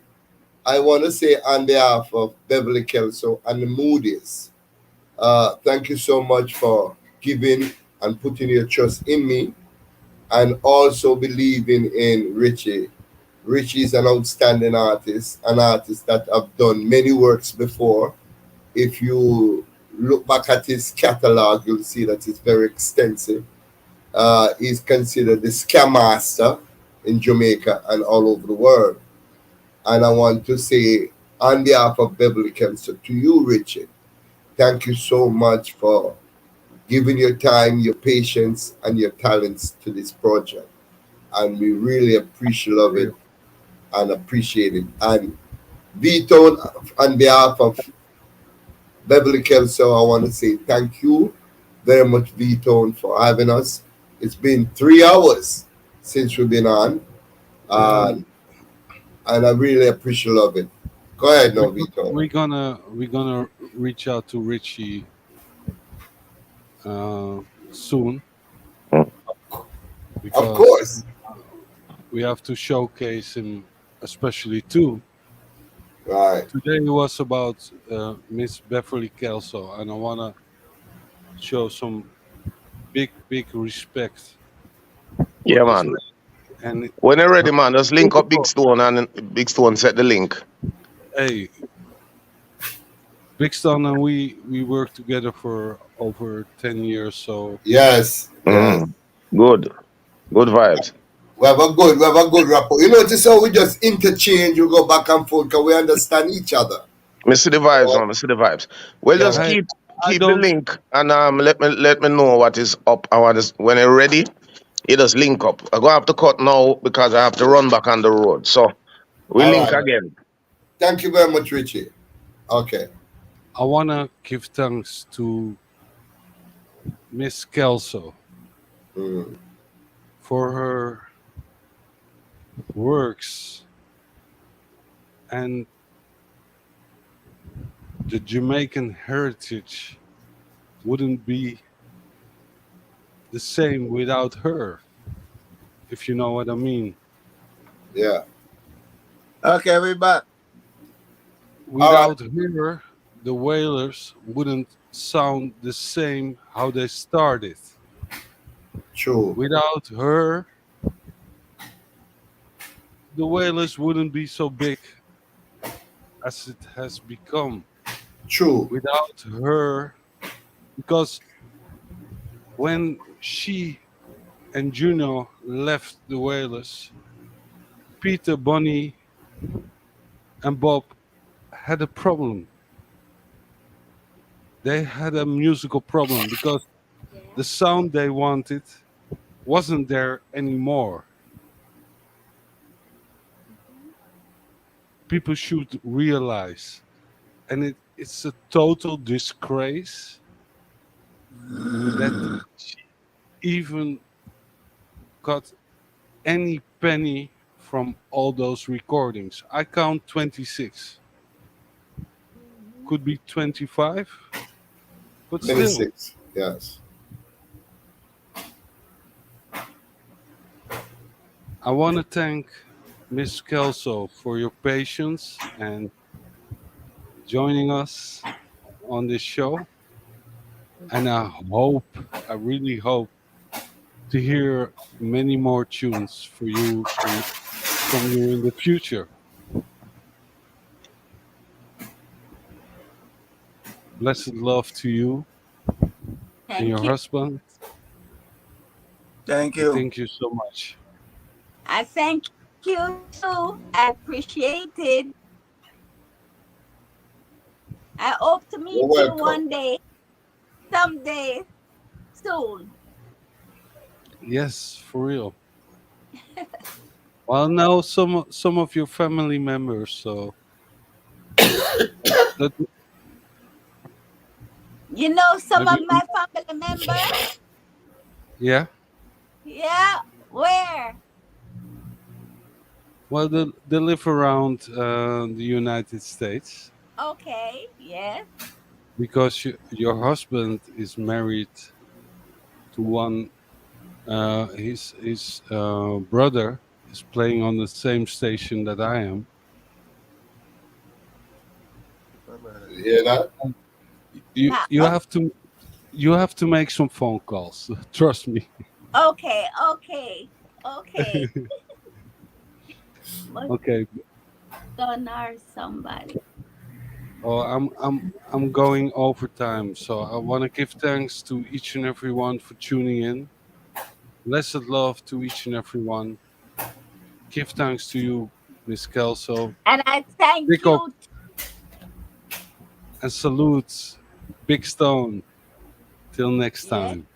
I want to say on behalf of Beverly Kelso and the Moody's, thank you so much for giving and putting your trust in me and also believing in Richie. Richie is an outstanding artist, an artist that have done many works before. If you look back at his catalog, you'll see that it's very extensive. He's considered the scam master in Jamaica and all over the world. And I want to say, on behalf of Beverly Kelso, to you, Richard, thank you so much for giving your time, your patience, and your talents to this project. And we really appreciate of it and appreciate it. And Vito, on behalf of Beverly Kelso, I want to say thank you very much, Vito, for having us. It's been 3 hours since we've been on. Yeah. And I really appreciate of it. Go ahead now, Vito. We're gonna reach out to Richie soon Of because course. we have to showcase him, especially too. Right. Today was about Miss Beverly Kelso, and I wanna show some big respect for Yeah, this man. lady. And When you're her ready, man, just link up Big beautiful. Stone and Big Stone set the link. Hey, Big Stone and we worked together for over 10 years, so Yes. Yes. Good. Good vibes. We have a good rapport. You notice how we just interchange, we go back and forth because we understand each other. Me see the vibes, man. Me see the vibes. Well, Yeah, just man. I I keep the don't link and let me know what is up. I want to, when you're ready, you just link up. I'm gonna have to cut now because I have to run back on the road. So we All link right. again. Thank you very much, Richie. Okay. I wanna give thanks to Miss Kelso Mm. for her works and the Jamaican heritage wouldn't be the same without her, if you know what I mean. Yeah. Okay, we back. All right. Without her, the Wailers wouldn't sound the same how they started. True. Without her, the Wailers wouldn't be so big as it has become. True. Without her, because when she and Juno left the Wailers, Peter, Bunny, and Bob had a problem. They had a musical problem because The sound they wanted wasn't there anymore. People should realize, and it's a total disgrace that she even got any penny from all those recordings. I count 26, could be 25, but still, 26. Yes. I want to thank Miss Kelso for your patience and joining us on this show. And I really hope to hear many more tunes for you from you in the future. Blessed love to you and Thank your you. husband. Thank And you. thank you so much. I thank you too. I appreciate it. I hope to You're meet you welcome. one day, someday, soon. Yes, for real. Well, now some of your family members, so that, You know some have of you? my family members? Yeah. Yeah. Where? Well, they live around the United States Okay. Yes. because your husband is married to one. His brother is playing on the same station that I am. My brother. You hear that? You Now, you have to you have to make some phone calls. Trust me. okay. Okay. Okay. Must Okay. done or somebody. Oh, I'm going overtime, so I want to give thanks to each and everyone for tuning in. Blessed love to each and everyone. Give thanks to you, Miss Kelso. And I thank Big up you. and salutes, Big Stone. Till next Yes. time.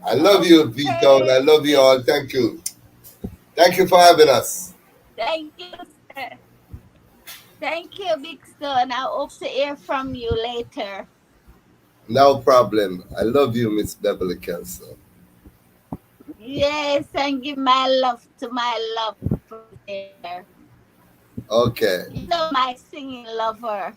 I love you, Vito, and I Okay. love you all. Thank you. Thank you for having us. Thank you, sir. Thank you, Big Stone. I hope to hear from you later. No problem. I love you, Miss Beverly Kelso. Yes, and give my love to my lover there. Okay. You know, my singing lover.